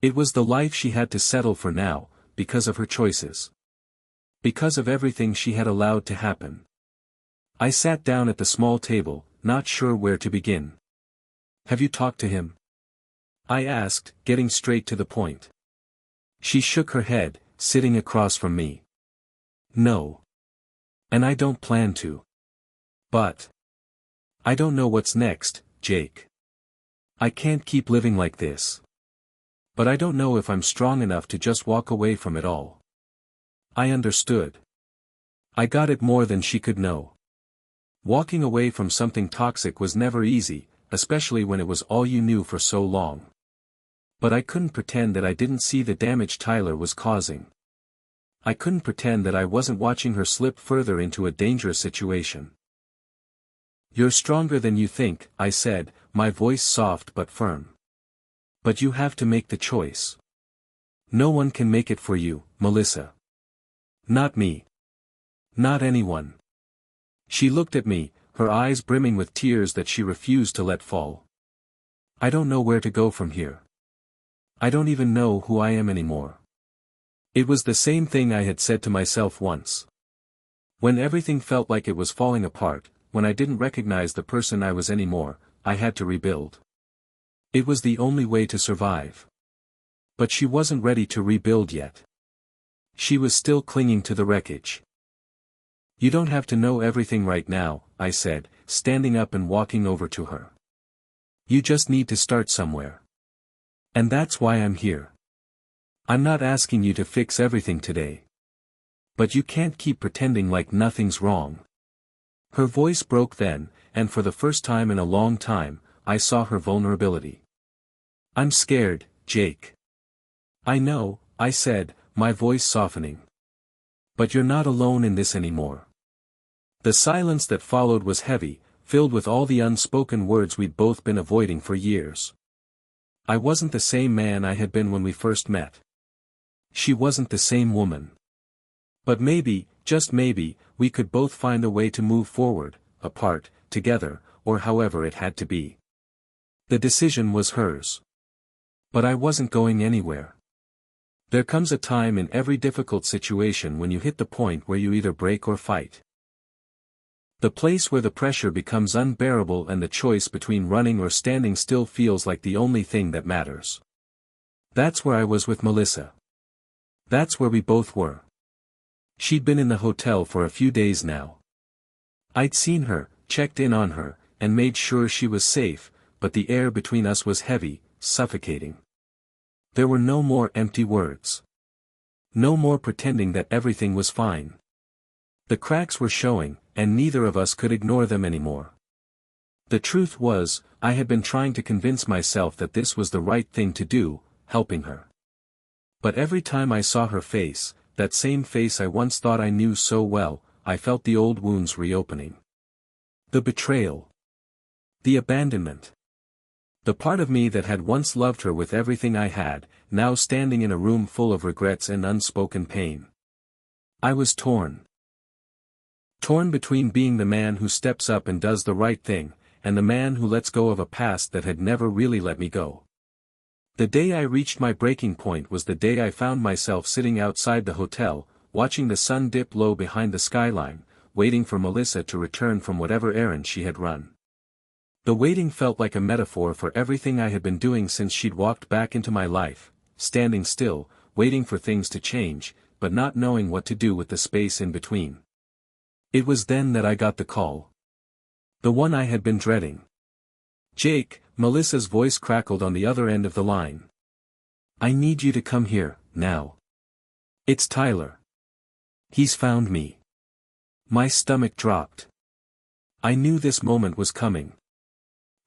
It was the life she had to settle for now, because of her choices. Because of everything she had allowed to happen. I sat down at the small table, not sure where to begin. Have you talked to him? I asked, getting straight to the point. She shook her head, sitting across from me. No. And I don't plan to. But I don't know what's next, Jake. I can't keep living like this. But I don't know if I'm strong enough to just walk away from it all. I understood. I got it more than she could know. Walking away from something toxic was never easy, especially when it was all you knew for so long. But I couldn't pretend that I didn't see the damage Tyler was causing. I couldn't pretend that I wasn't watching her slip further into a dangerous situation. You're stronger than you think, I said, my voice soft but firm. But you have to make the choice. No one can make it for you, Melissa. Not me. Not anyone. She looked at me, her eyes brimming with tears that she refused to let fall. I don't know where to go from here. I don't even know who I am anymore. It was the same thing I had said to myself once. When everything felt like it was falling apart, when I didn't recognize the person I was anymore, I had to rebuild. It was the only way to survive. But she wasn't ready to rebuild yet. She was still clinging to the wreckage. You don't have to know everything right now, I said, standing up and walking over to her. You just need to start somewhere. And that's why I'm here. I'm not asking you to fix everything today. But you can't keep pretending like nothing's wrong. Her voice broke then, and for the first time in a long time, I saw her vulnerability. I'm scared, Jake. I know, I said, my voice softening. But you're not alone in this anymore. The silence that followed was heavy, filled with all the unspoken words we'd both been avoiding for years. I wasn't the same man I had been when we first met. She wasn't the same woman. But maybe, just maybe, we could both find a way to move forward, apart, together, or however it had to be. The decision was hers. But I wasn't going anywhere. There comes a time in every difficult situation when you hit the point where you either break or fight. The place where the pressure becomes unbearable and the choice between running or standing still feels like the only thing that matters. That's where I was with Melissa. That's where we both were. She'd been in the hotel for a few days now. I'd seen her, checked in on her, and made sure she was safe, but the air between us was heavy, suffocating. There were no more empty words. No more pretending that everything was fine. The cracks were showing, and neither of us could ignore them anymore. The truth was, I had been trying to convince myself that this was the right thing to do, helping her. But every time I saw her face, that same face I once thought I knew so well, I felt the old wounds reopening. The betrayal. The abandonment. The part of me that had once loved her with everything I had, now standing in a room full of regrets and unspoken pain. I was torn. Torn between being the man who steps up and does the right thing, and the man who lets go of a past that had never really let me go. The day I reached my breaking point was the day I found myself sitting outside the hotel, watching the sun dip low behind the skyline, waiting for Melissa to return from whatever errand she had run. The waiting felt like a metaphor for everything I had been doing since she'd walked back into my life, standing still, waiting for things to change, but not knowing what to do with the space in between. It was then that I got the call. The one I had been dreading. "Jake," Melissa's voice crackled on the other end of the line. "I need you to come here, now. It's Tyler. He's found me." My stomach dropped. I knew this moment was coming.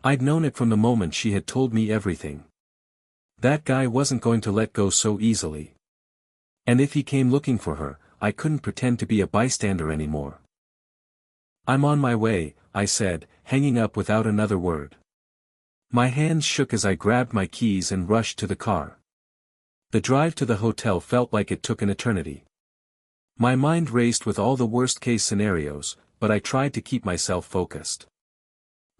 I'd known it from the moment she had told me everything. That guy wasn't going to let go so easily. And if he came looking for her, I couldn't pretend to be a bystander anymore. "I'm on my way," I said, hanging up without another word. My hands shook as I grabbed my keys and rushed to the car. The drive to the hotel felt like it took an eternity. My mind raced with all the worst-case scenarios, but I tried to keep myself focused.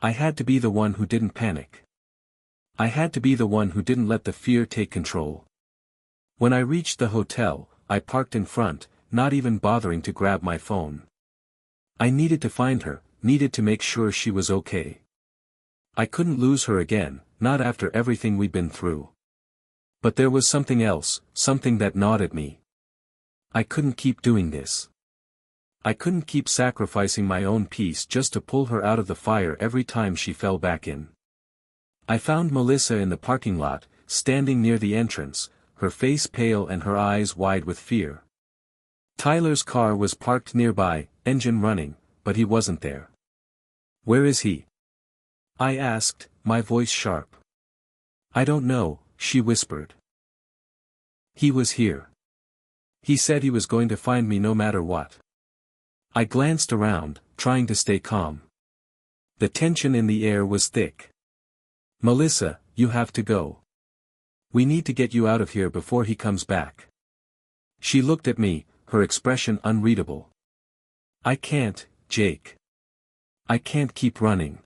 I had to be the one who didn't panic. I had to be the one who didn't let the fear take control. When I reached the hotel, I parked in front, not even bothering to grab my phone. I needed to find her, needed to make sure she was okay. I couldn't lose her again, not after everything we'd been through. But there was something else, something that gnawed at me. I couldn't keep doing this. I couldn't keep sacrificing my own peace just to pull her out of the fire every time she fell back in. I found Melissa in the parking lot, standing near the entrance, her face pale and her eyes wide with fear. Tyler's car was parked nearby, engine running, but he wasn't there. "Where is he?" I asked, my voice sharp. "I don't know," she whispered. "He was here. He said he was going to find me no matter what." I glanced around, trying to stay calm. The tension in the air was thick. "Melissa, you have to go. We need to get you out of here before he comes back." She looked at me, her expression unreadable. "I can't, Jake. I can't keep running.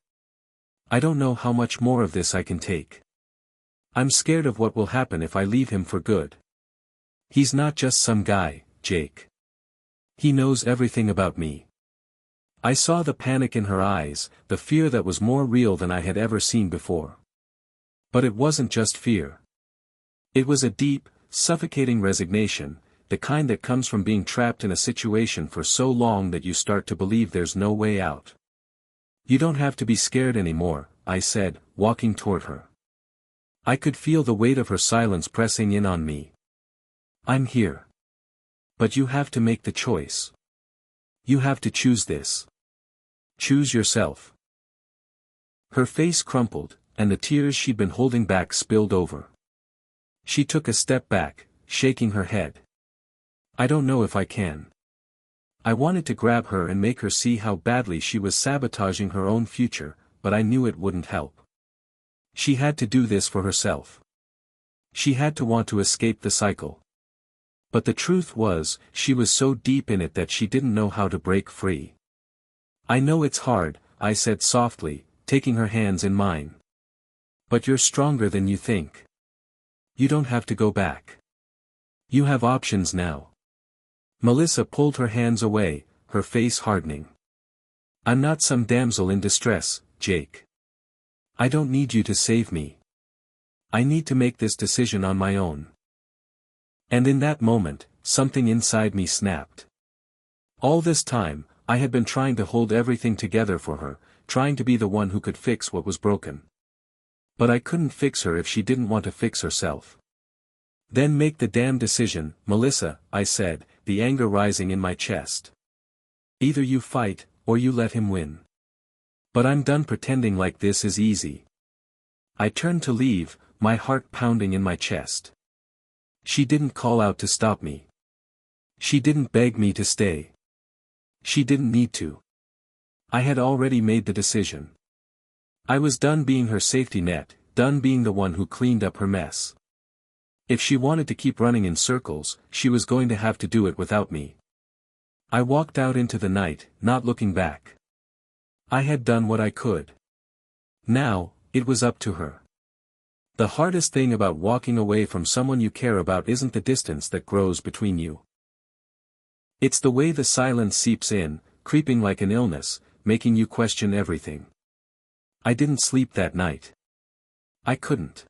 I don't know how much more of this I can take. I'm scared of what will happen if I leave him for good. He's not just some guy, Jake. He knows everything about me." I saw the panic in her eyes, the fear that was more real than I had ever seen before. But it wasn't just fear. It was a deep, suffocating resignation, the kind that comes from being trapped in a situation for so long that you start to believe there's no way out. "You don't have to be scared anymore," I said, walking toward her. I could feel the weight of her silence pressing in on me. "I'm here. But you have to make the choice. You have to choose this. Choose yourself." Her face crumpled, and the tears she'd been holding back spilled over. She took a step back, shaking her head. "I don't know if I can." I wanted to grab her and make her see how badly she was sabotaging her own future, but I knew it wouldn't help. She had to do this for herself. She had to want to escape the cycle. But the truth was, she was so deep in it that she didn't know how to break free. "I know it's hard," I said softly, taking her hands in mine. "But you're stronger than you think. You don't have to go back. You have options now." Melissa pulled her hands away, her face hardening. "I'm not some damsel in distress, Jake. I don't need you to save me. I need to make this decision on my own." And in that moment, something inside me snapped. All this time, I had been trying to hold everything together for her, trying to be the one who could fix what was broken. But I couldn't fix her if she didn't want to fix herself. "Then make the damn decision, Melissa," I said, the anger rising in my chest. "Either you fight, or you let him win. But I'm done pretending like this is easy." I turned to leave, my heart pounding in my chest. She didn't call out to stop me. She didn't beg me to stay. She didn't need to. I had already made the decision. I was done being her safety net, done being the one who cleaned up her mess. If she wanted to keep running in circles, she was going to have to do it without me. I walked out into the night, not looking back. I had done what I could. Now, it was up to her. The hardest thing about walking away from someone you care about isn't the distance that grows between you. It's the way the silence seeps in, creeping like an illness, making you question everything. I didn't sleep that night. I couldn't.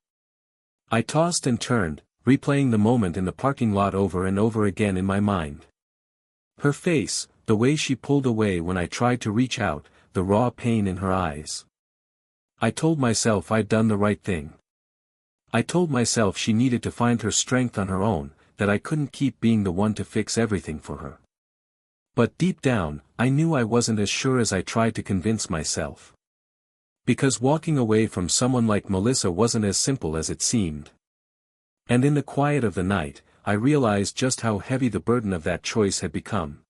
I tossed and turned, replaying the moment in the parking lot over and over again in my mind. Her face, the way she pulled away when I tried to reach out, the raw pain in her eyes. I told myself I'd done the right thing. I told myself she needed to find her strength on her own, that I couldn't keep being the one to fix everything for her. But deep down, I knew I wasn't as sure as I tried to convince myself. Because walking away from someone like Melissa wasn't as simple as it seemed. And in the quiet of the night, I realized just how heavy the burden of that choice had become.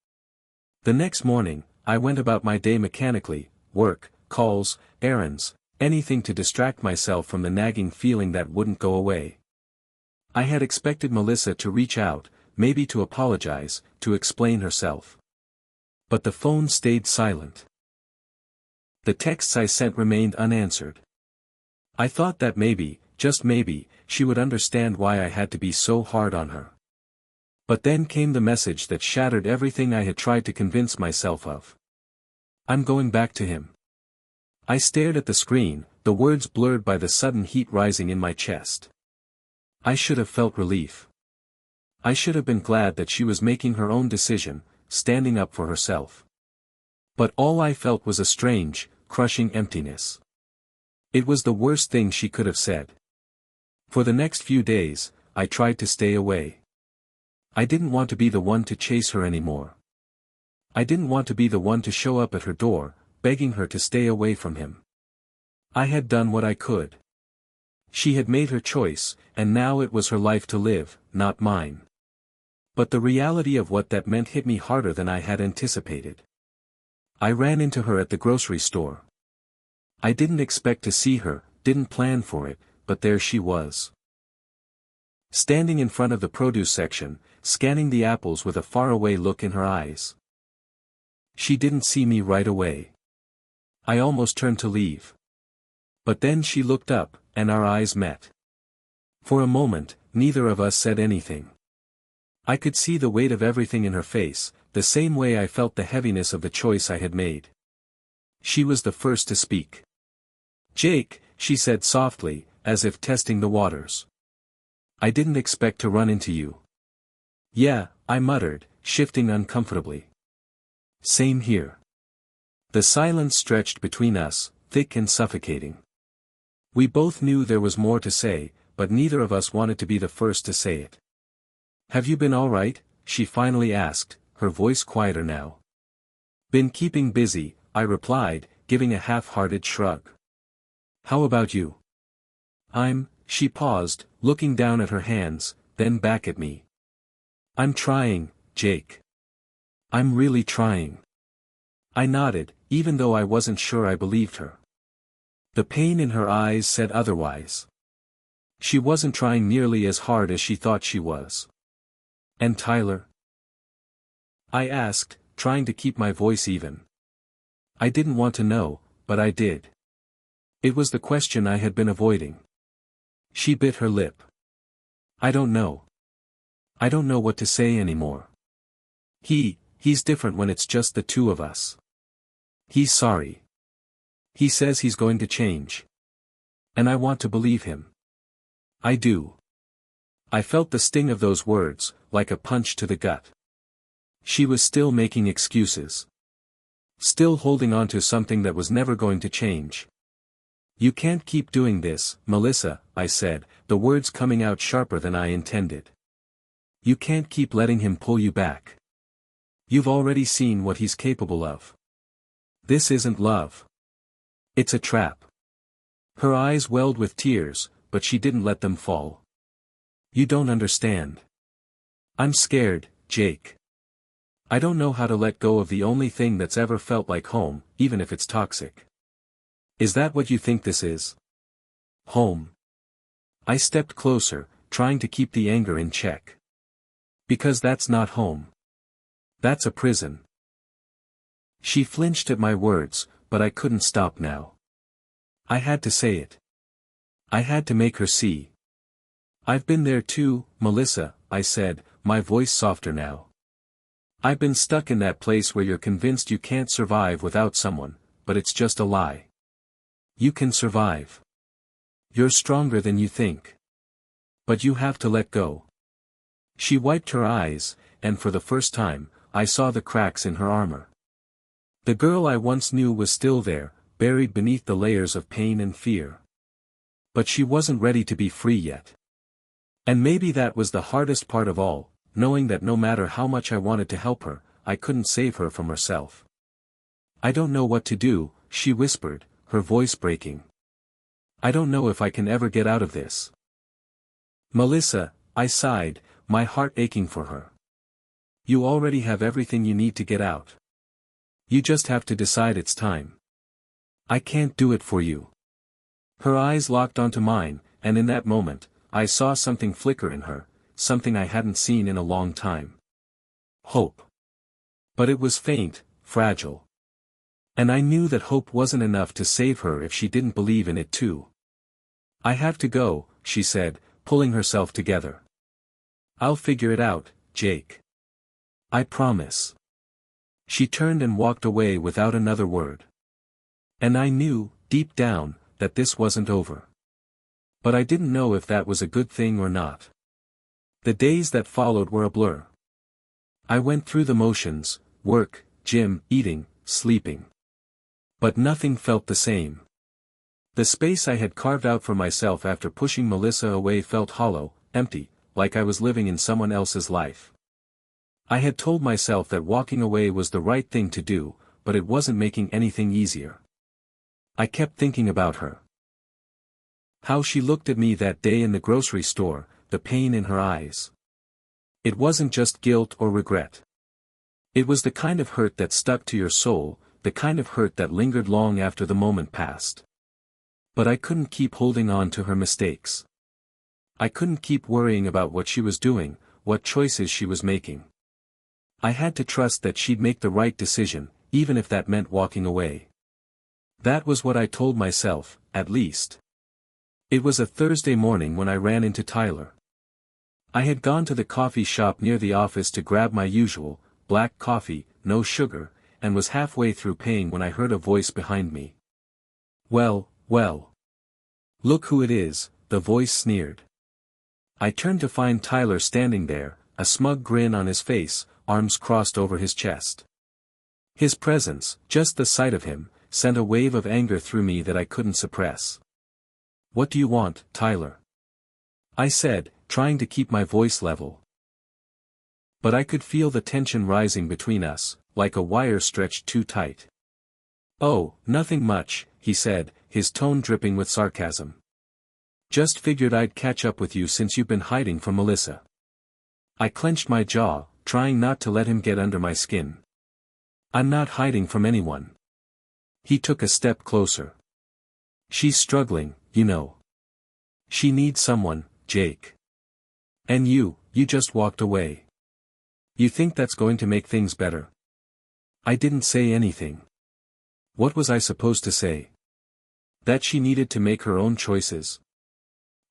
The next morning, I went about my day mechanically, work, calls, errands, anything to distract myself from the nagging feeling that wouldn't go away. I had expected Melissa to reach out, maybe to apologize, to explain herself. But the phone stayed silent. The texts I sent remained unanswered. I thought that maybe, just maybe, she would understand why I had to be so hard on her. But then came the message that shattered everything I had tried to convince myself of. I'm going back to him. I stared at the screen, the words blurred by the sudden heat rising in my chest. I should have felt relief. I should have been glad that she was making her own decision, standing up for herself. But all I felt was a strange, crushing emptiness. It was the worst thing she could have said. For the next few days, I tried to stay away. I didn't want to be the one to chase her anymore. I didn't want to be the one to show up at her door, begging her to stay away from him. I had done what I could. She had made her choice, and now it was her life to live, not mine. But the reality of what that meant hit me harder than I had anticipated. I ran into her at the grocery store. I didn't expect to see her, didn't plan for it, but there she was. Standing in front of the produce section, scanning the apples with a faraway look in her eyes. She didn't see me right away. I almost turned to leave. But then she looked up, and our eyes met. For a moment, neither of us said anything. I could see the weight of everything in her face, the same way I felt the heaviness of the choice I had made. She was the first to speak. "Jake," she said softly, as if testing the waters. "I didn't expect to run into you." "Yeah," I muttered, shifting uncomfortably. "Same here." The silence stretched between us, thick and suffocating. We both knew there was more to say, but neither of us wanted to be the first to say it. "Have you been all right?" she finally asked, her voice quieter now. "Been keeping busy," I replied, giving a half-hearted shrug. "How about you?" She paused, looking down at her hands, then back at me. "I'm trying, Jake. I'm really trying." I nodded, even though I wasn't sure I believed her. The pain in her eyes said otherwise. She wasn't trying nearly as hard as she thought she was. "And Tyler?" I asked, trying to keep my voice even. I didn't want to know, but I did. It was the question I had been avoiding. She bit her lip. "I don't know. I don't know what to say anymore. He's different when it's just the two of us. He's sorry. He says he's going to change. And I want to believe him. I do." I felt the sting of those words, like a punch to the gut. She was still making excuses. Still holding on to something that was never going to change. "You can't keep doing this, Melissa," I said, the words coming out sharper than I intended. "You can't keep letting him pull you back. You've already seen what he's capable of. This isn't love. It's a trap." Her eyes welled with tears, but she didn't let them fall. "You don't understand. I'm scared, Jake. I don't know how to let go of the only thing that's ever felt like home, even if it's toxic." "Is that what you think this is? Home?" I stepped closer, trying to keep the anger in check. "Because that's not home. That's a prison." She flinched at my words, but I couldn't stop now. I had to say it. I had to make her see. "I've been there too, Melissa," I said, my voice softer now. "I've been stuck in that place where you're convinced you can't survive without someone, but it's just a lie. You can survive. You're stronger than you think. But you have to let go. She wiped her eyes, and for the first time, I saw the cracks in her armor. The girl I once knew was still there, buried beneath the layers of pain and fear. But she wasn't ready to be free yet. And maybe that was the hardest part of all, knowing that no matter how much I wanted to help her, I couldn't save her from herself. I don't know what to do, she whispered, her voice breaking. I don't know if I can ever get out of this. Melissa, I sighed, my heart aching for her. You already have everything you need to get out. You just have to decide it's time. I can't do it for you. Her eyes locked onto mine, and in that moment, I saw something flicker in her, something I hadn't seen in a long time. Hope. But it was faint, fragile. And I knew that hope wasn't enough to save her if she didn't believe in it too. I have to go, she said, pulling herself together. I'll figure it out, Jake. I promise. She turned and walked away without another word. And I knew, deep down, that this wasn't over. But I didn't know if that was a good thing or not. The days that followed were a blur. I went through the motions, work, gym, eating, sleeping. But nothing felt the same. The space I had carved out for myself after pushing Melissa away felt hollow, empty, like I was living in someone else's life. I had told myself that walking away was the right thing to do, but it wasn't making anything easier. I kept thinking about her. How she looked at me that day in the grocery store, the pain in her eyes. It wasn't just guilt or regret. It was the kind of hurt that stuck to your soul, the kind of hurt that lingered long after the moment passed. But I couldn't keep holding on to her mistakes. I couldn't keep worrying about what she was doing, what choices she was making. I had to trust that she'd make the right decision, even if that meant walking away. That was what I told myself, at least. It was a Thursday morning when I ran into Tyler. I had gone to the coffee shop near the office to grab my usual, black coffee, no sugar, and was halfway through paying when I heard a voice behind me. Well, well. Look who it is, the voice sneered. I turned to find Tyler standing there, a smug grin on his face, arms crossed over his chest. His presence, just the sight of him, sent a wave of anger through me that I couldn't suppress. What do you want, Tyler? I said, trying to keep my voice level. But I could feel the tension rising between us, like a wire stretched too tight. Oh, nothing much, he said, his tone dripping with sarcasm. Just figured I'd catch up with you since you've been hiding from Melissa. I clenched my jaw, trying not to let him get under my skin. I'm not hiding from anyone. He took a step closer. She's struggling, you know. She needs someone, Jake. And you just walked away. You think that's going to make things better? I didn't say anything. What was I supposed to say? That she needed to make her own choices.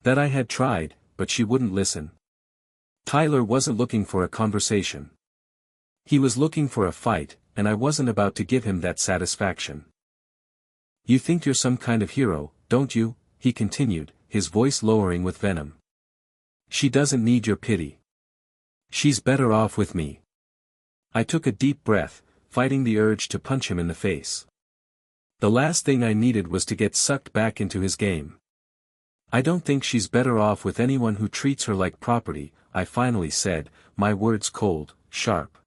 That I had tried, but she wouldn't listen. Tyler wasn't looking for a conversation. He was looking for a fight, and I wasn't about to give him that satisfaction. You think you're some kind of hero, don't you? He continued, his voice lowering with venom. She doesn't need your pity. She's better off with me. I took a deep breath, fighting the urge to punch him in the face. The last thing I needed was to get sucked back into his game. I don't think she's better off with anyone who treats her like property, I finally said, my words cold, sharp.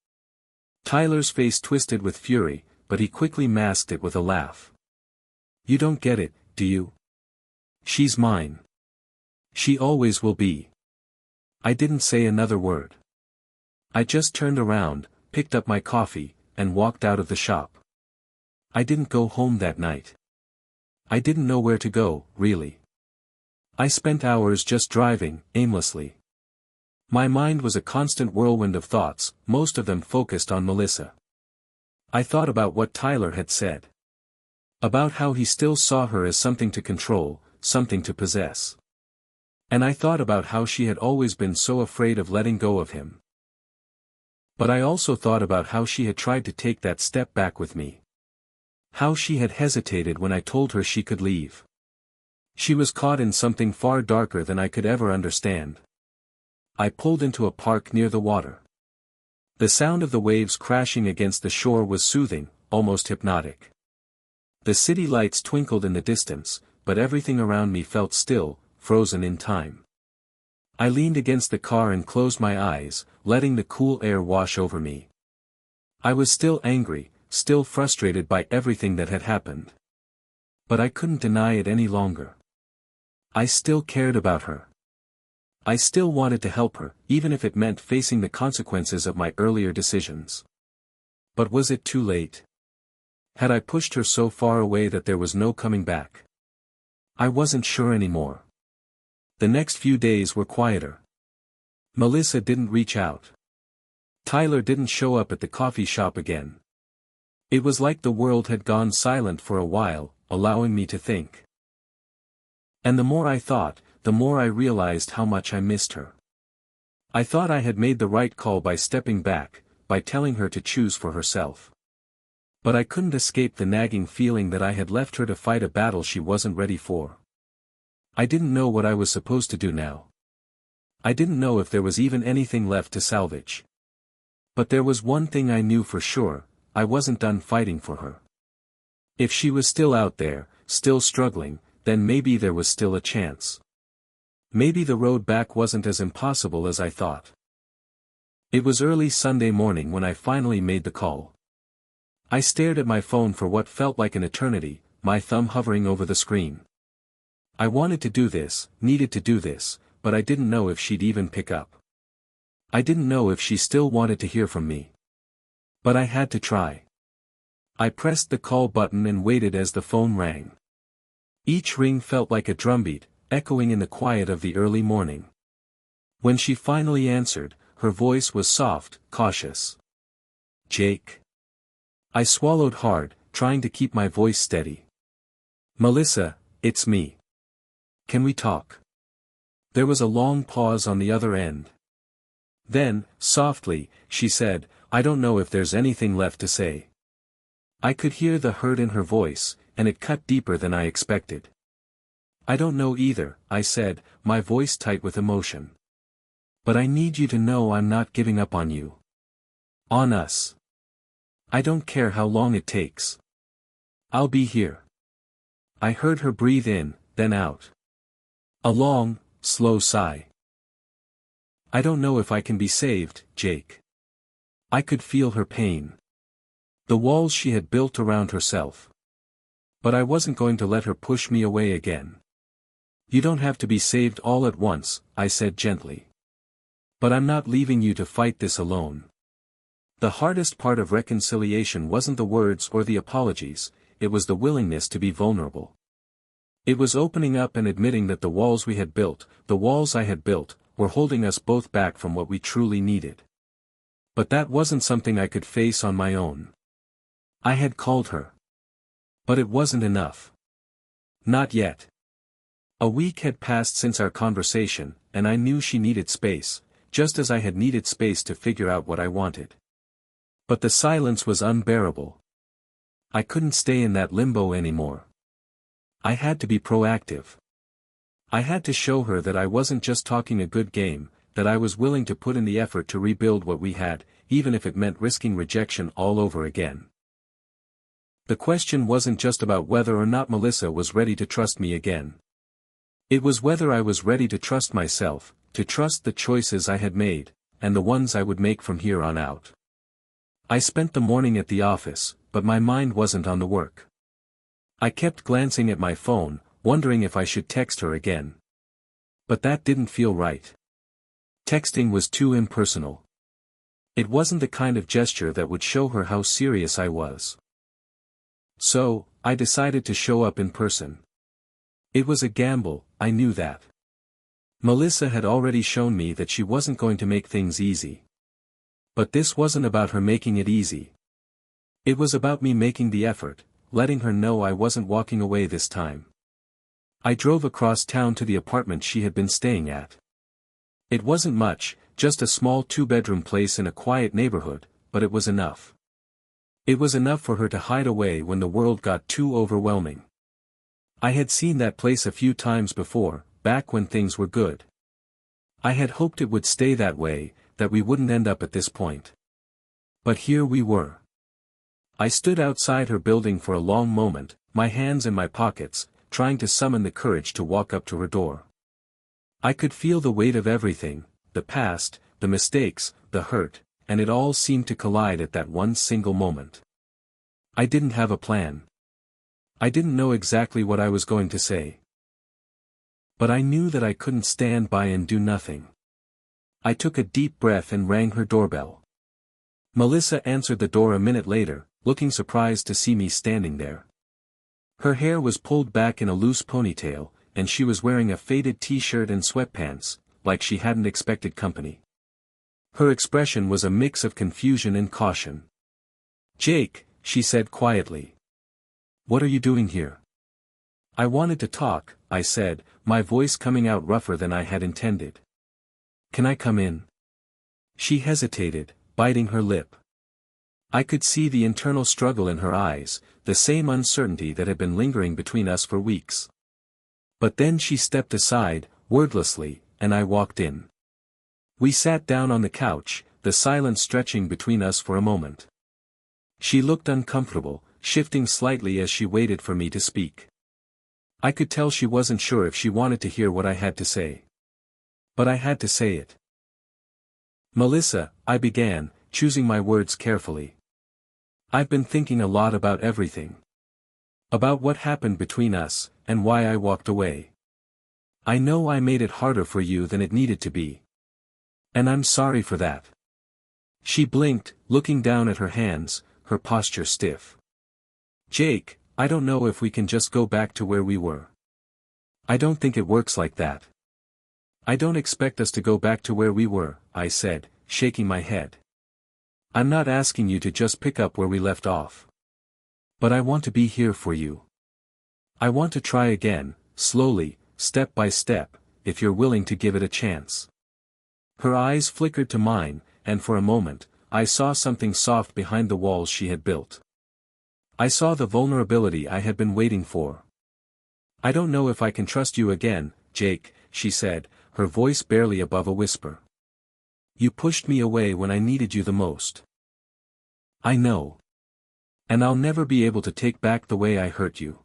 Tyler's face twisted with fury, but he quickly masked it with a laugh. You don't get it, do you? She's mine. She always will be. I didn't say another word. I just turned around, picked up my coffee, and walked out of the shop. I didn't go home that night. I didn't know where to go, really. I spent hours just driving, aimlessly. My mind was a constant whirlwind of thoughts, most of them focused on Melissa. I thought about what Tyler had said. About how he still saw her as something to control, something to possess. And I thought about how she had always been so afraid of letting go of him. But I also thought about how she had tried to take that step back with me. How she had hesitated when I told her she could leave. She was caught in something far darker than I could ever understand. I pulled into a park near the water. The sound of the waves crashing against the shore was soothing, almost hypnotic. The city lights twinkled in the distance, but everything around me felt still, frozen in time. I leaned against the car and closed my eyes, letting the cool air wash over me. I was still angry, still frustrated by everything that had happened. But I couldn't deny it any longer. I still cared about her. I still wanted to help her, even if it meant facing the consequences of my earlier decisions. But was it too late? Had I pushed her so far away that there was no coming back? I wasn't sure anymore. The next few days were quieter. Melissa didn't reach out. Tyler didn't show up at the coffee shop again. It was like the world had gone silent for a while, allowing me to think. And the more I thought, the more I realized how much I missed her. I thought I had made the right call by stepping back, by telling her to choose for herself. But I couldn't escape the nagging feeling that I had left her to fight a battle she wasn't ready for. I didn't know what I was supposed to do now. I didn't know if there was even anything left to salvage. But there was one thing I knew for sure: I wasn't done fighting for her. If she was still out there, still struggling, then maybe there was still a chance. Maybe the road back wasn't as impossible as I thought. It was early Sunday morning when I finally made the call. I stared at my phone for what felt like an eternity, my thumb hovering over the screen. I wanted to do this, needed to do this, but I didn't know if she'd even pick up. I didn't know if she still wanted to hear from me. But I had to try. I pressed the call button and waited as the phone rang. Each ring felt like a drumbeat, echoing in the quiet of the early morning. When she finally answered, her voice was soft, cautious. "Jake." I swallowed hard, trying to keep my voice steady. "Melissa, it's me. Can we talk?" There was a long pause on the other end. Then, softly, she said, "I don't know if there's anything left to say." I could hear the hurt in her voice, and it cut deeper than I expected. "I don't know either," I said, my voice tight with emotion. "But I need you to know I'm not giving up on you. On us. I don't care how long it takes. I'll be here." I heard her breathe in, then out. A long, slow sigh. "I don't know if I can be saved, Jake." I could feel her pain. The walls she had built around herself. But I wasn't going to let her push me away again. "You don't have to be saved all at once," I said gently. "But I'm not leaving you to fight this alone." The hardest part of reconciliation wasn't the words or the apologies, it was the willingness to be vulnerable. It was opening up and admitting that the walls we had built, the walls I had built, were holding us both back from what we truly needed. But that wasn't something I could face on my own. I had called her. But it wasn't enough. Not yet. A week had passed since our conversation, and I knew she needed space, just as I had needed space to figure out what I wanted. But the silence was unbearable. I couldn't stay in that limbo anymore. I had to be proactive. I had to show her that I wasn't just talking a good game, that I was willing to put in the effort to rebuild what we had, even if it meant risking rejection all over again. The question wasn't just about whether or not Melissa was ready to trust me again. It was whether I was ready to trust myself, to trust the choices I had made, and the ones I would make from here on out. I spent the morning at the office, but my mind wasn't on the work. I kept glancing at my phone, wondering if I should text her again. But that didn't feel right. Texting was too impersonal. It wasn't the kind of gesture that would show her how serious I was. So, I decided to show up in person. It was a gamble, I knew that. Melissa had already shown me that she wasn't going to make things easy. But this wasn't about her making it easy. It was about me making the effort, letting her know I wasn't walking away this time. I drove across town to the apartment she had been staying at. It wasn't much, just a small two-bedroom place in a quiet neighborhood, but it was enough. It was enough for her to hide away when the world got too overwhelming. I had seen that place a few times before, back when things were good. I had hoped it would stay that way, that we wouldn't end up at this point. But here we were. I stood outside her building for a long moment, my hands in my pockets, trying to summon the courage to walk up to her door. I could feel the weight of everything, the past, the mistakes, the hurt, and it all seemed to collide at that one single moment. I didn't have a plan. I didn't know exactly what I was going to say. But I knew that I couldn't stand by and do nothing. I took a deep breath and rang her doorbell. Melissa answered the door a minute later, looking surprised to see me standing there. Her hair was pulled back in a loose ponytail, and she was wearing a faded t-shirt and sweatpants, like she hadn't expected company. Her expression was a mix of confusion and caution. "Jake," she said quietly. "What are you doing here?" "I wanted to talk," I said, my voice coming out rougher than I had intended. "Can I come in?" She hesitated, biting her lip. I could see the internal struggle in her eyes, the same uncertainty that had been lingering between us for weeks. But then she stepped aside, wordlessly, and I walked in. We sat down on the couch, the silence stretching between us for a moment. She looked uncomfortable, shifting slightly as she waited for me to speak. I could tell she wasn't sure if she wanted to hear what I had to say. But I had to say it. "Melissa," I began, choosing my words carefully. "I've been thinking a lot about everything. About what happened between us, and why I walked away. I know I made it harder for you than it needed to be. And I'm sorry for that." She blinked, looking down at her hands, her posture stiff. "Jake, I don't know if we can just go back to where we were. I don't think it works like that." "I don't expect us to go back to where we were," I said, shaking my head. "I'm not asking you to just pick up where we left off. But I want to be here for you. I want to try again, slowly, step by step, if you're willing to give it a chance." Her eyes flickered to mine, and for a moment, I saw something soft behind the walls she had built. I saw the vulnerability I had been waiting for. "I don't know if I can trust you again, Jake," she said, her voice barely above a whisper. "You pushed me away when I needed you the most. I know. And I'll never be able to take back the way I hurt you.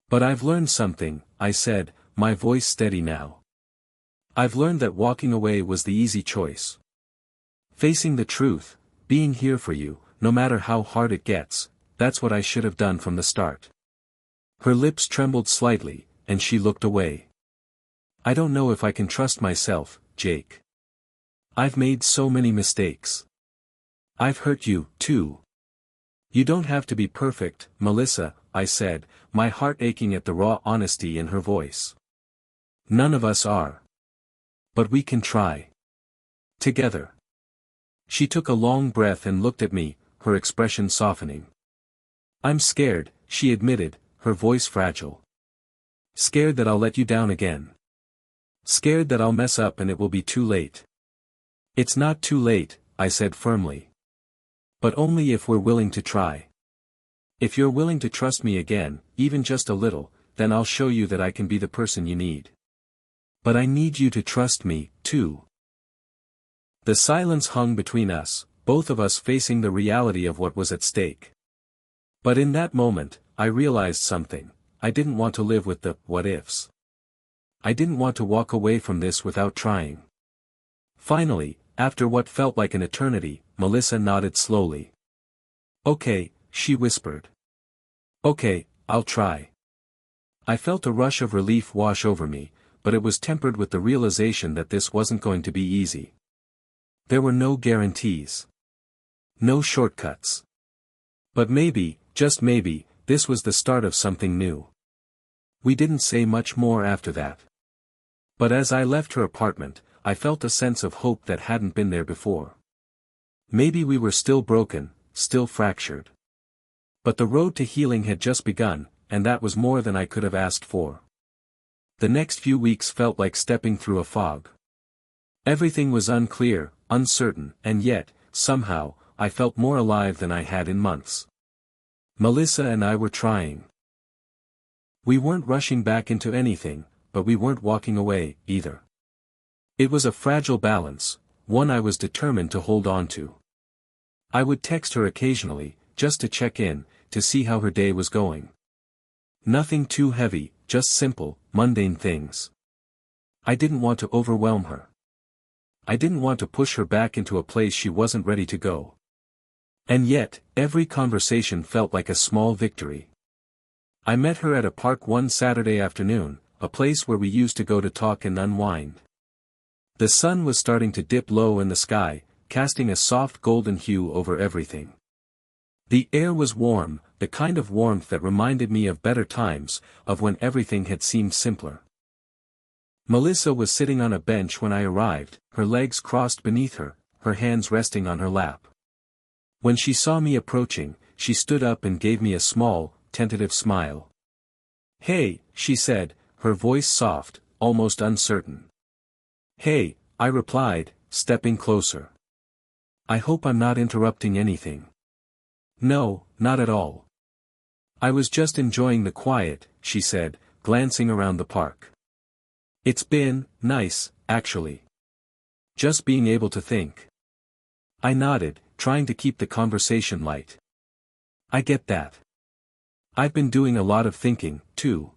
But I've learned something," I said, my voice steady now. "I've learned that walking away was the easy choice. Facing the truth, being here for you, no matter how hard it gets, that's what I should have done from the start." Her lips trembled slightly, and she looked away. "I don't know if I can trust myself, Jake. I've made so many mistakes. I've hurt you, too." "You don't have to be perfect, Melissa," I said, my heart aching at the raw honesty in her voice. "None of us are. But we can try. Together." She took a long breath and looked at me, her expression softening. "I'm scared," she admitted, her voice fragile. "Scared that I'll let you down again. Scared that I'll mess up and it will be too late." "It's not too late," I said firmly. "But only if we're willing to try. If you're willing to trust me again, even just a little, then I'll show you that I can be the person you need. But I need you to trust me, too." The silence hung between us, both of us facing the reality of what was at stake. But in that moment, I realized something. I didn't want to live with the what-ifs. I didn't want to walk away from this without trying. Finally, after what felt like an eternity, Melissa nodded slowly. "Okay," she whispered. "Okay, I'll try." I felt a rush of relief wash over me, but it was tempered with the realization that this wasn't going to be easy. There were no guarantees. No shortcuts. But maybe, just maybe, this was the start of something new. We didn't say much more after that. But as I left her apartment, I felt a sense of hope that hadn't been there before. Maybe we were still broken, still fractured. But the road to healing had just begun, and that was more than I could have asked for. The next few weeks felt like stepping through a fog. Everything was unclear, uncertain, and yet, somehow, I felt more alive than I had in months. Melissa and I were trying. We weren't rushing back into anything, but we weren't walking away, either. It was a fragile balance, one I was determined to hold on to. I would text her occasionally, just to check in, to see how her day was going. Nothing too heavy, just simple, mundane things. I didn't want to overwhelm her. I didn't want to push her back into a place she wasn't ready to go. And yet, every conversation felt like a small victory. I met her at a park one Saturday afternoon, a place where we used to go to talk and unwind. The sun was starting to dip low in the sky, casting a soft golden hue over everything. The air was warm, the kind of warmth that reminded me of better times, of when everything had seemed simpler. Melissa was sitting on a bench when I arrived, her legs crossed beneath her, her hands resting on her lap. When she saw me approaching, she stood up and gave me a small, tentative smile. "Hey," she said, her voice soft, almost uncertain. "Hey," I replied, stepping closer. "I hope I'm not interrupting anything." "No, not at all. I was just enjoying the quiet," she said, glancing around the park. "It's been nice, actually. Just being able to think." I nodded, trying to keep the conversation light. "I get that. I've been doing a lot of thinking, too."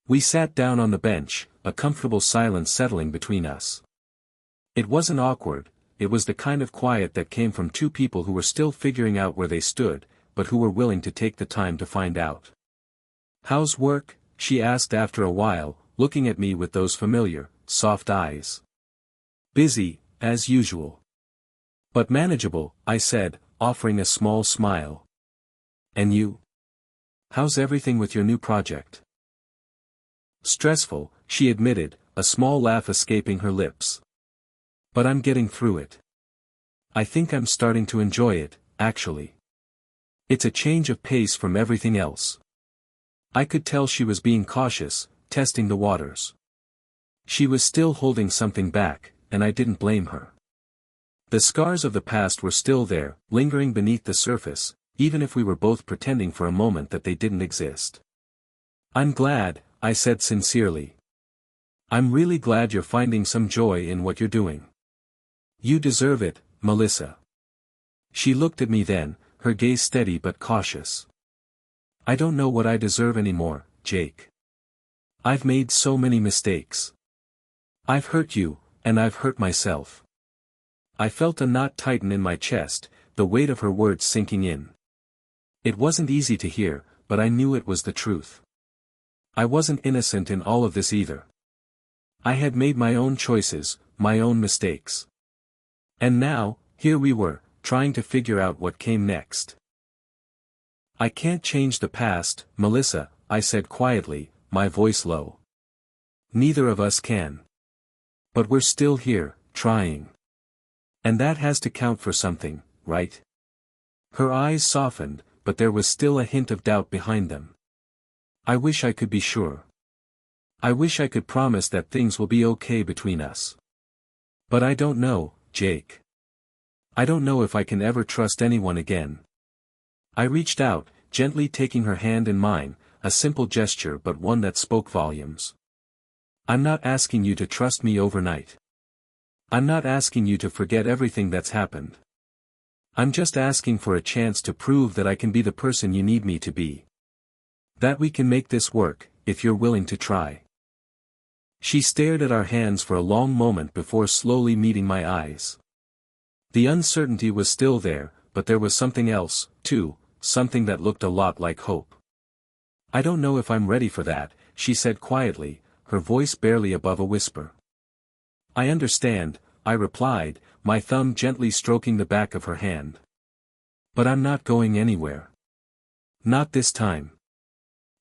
We sat down on the bench, a comfortable silence settling between us. It wasn't awkward, it was the kind of quiet that came from two people who were still figuring out where they stood, but who were willing to take the time to find out. "How's work?" she asked after a while, looking at me with those familiar, soft eyes. "Busy, as usual. But manageable," I said, offering a small smile. "And you? How's everything with your new project?" "Stressful," she admitted, a small laugh escaping her lips. "But I'm getting through it. I think I'm starting to enjoy it, actually. It's a change of pace from everything else." I could tell she was being cautious, testing the waters. She was still holding something back, and I didn't blame her. The scars of the past were still there, lingering beneath the surface, even if we were both pretending for a moment that they didn't exist. "I'm glad," I said sincerely. "I'm really glad you're finding some joy in what you're doing. You deserve it, Melissa." She looked at me then, her gaze steady but cautious. "I don't know what I deserve anymore, Jake. I've made so many mistakes. I've hurt you, and I've hurt myself." I felt a knot tighten in my chest, the weight of her words sinking in. It wasn't easy to hear, but I knew it was the truth. I wasn't innocent in all of this either. I had made my own choices, my own mistakes. And now, here we were, trying to figure out what came next. "I can't change the past, Melissa," I said quietly, my voice low. "Neither of us can. But we're still here, trying. And that has to count for something, right?" Her eyes softened, but there was still a hint of doubt behind them. "I wish I could be sure. I wish I could promise that things will be okay between us. But I don't know, Jake. I don't know if I can ever trust anyone again." I reached out, gently taking her hand in mine, a simple gesture but one that spoke volumes. "I'm not asking you to trust me overnight. I'm not asking you to forget everything that's happened. I'm just asking for a chance to prove that I can be the person you need me to be. That we can make this work, if you're willing to try." She stared at our hands for a long moment before slowly meeting my eyes. The uncertainty was still there, but there was something else, too, something that looked a lot like hope. "I don't know if I'm ready for that," she said quietly, her voice barely above a whisper. "I understand," I replied, my thumb gently stroking the back of her hand. "But I'm not going anywhere. Not this time."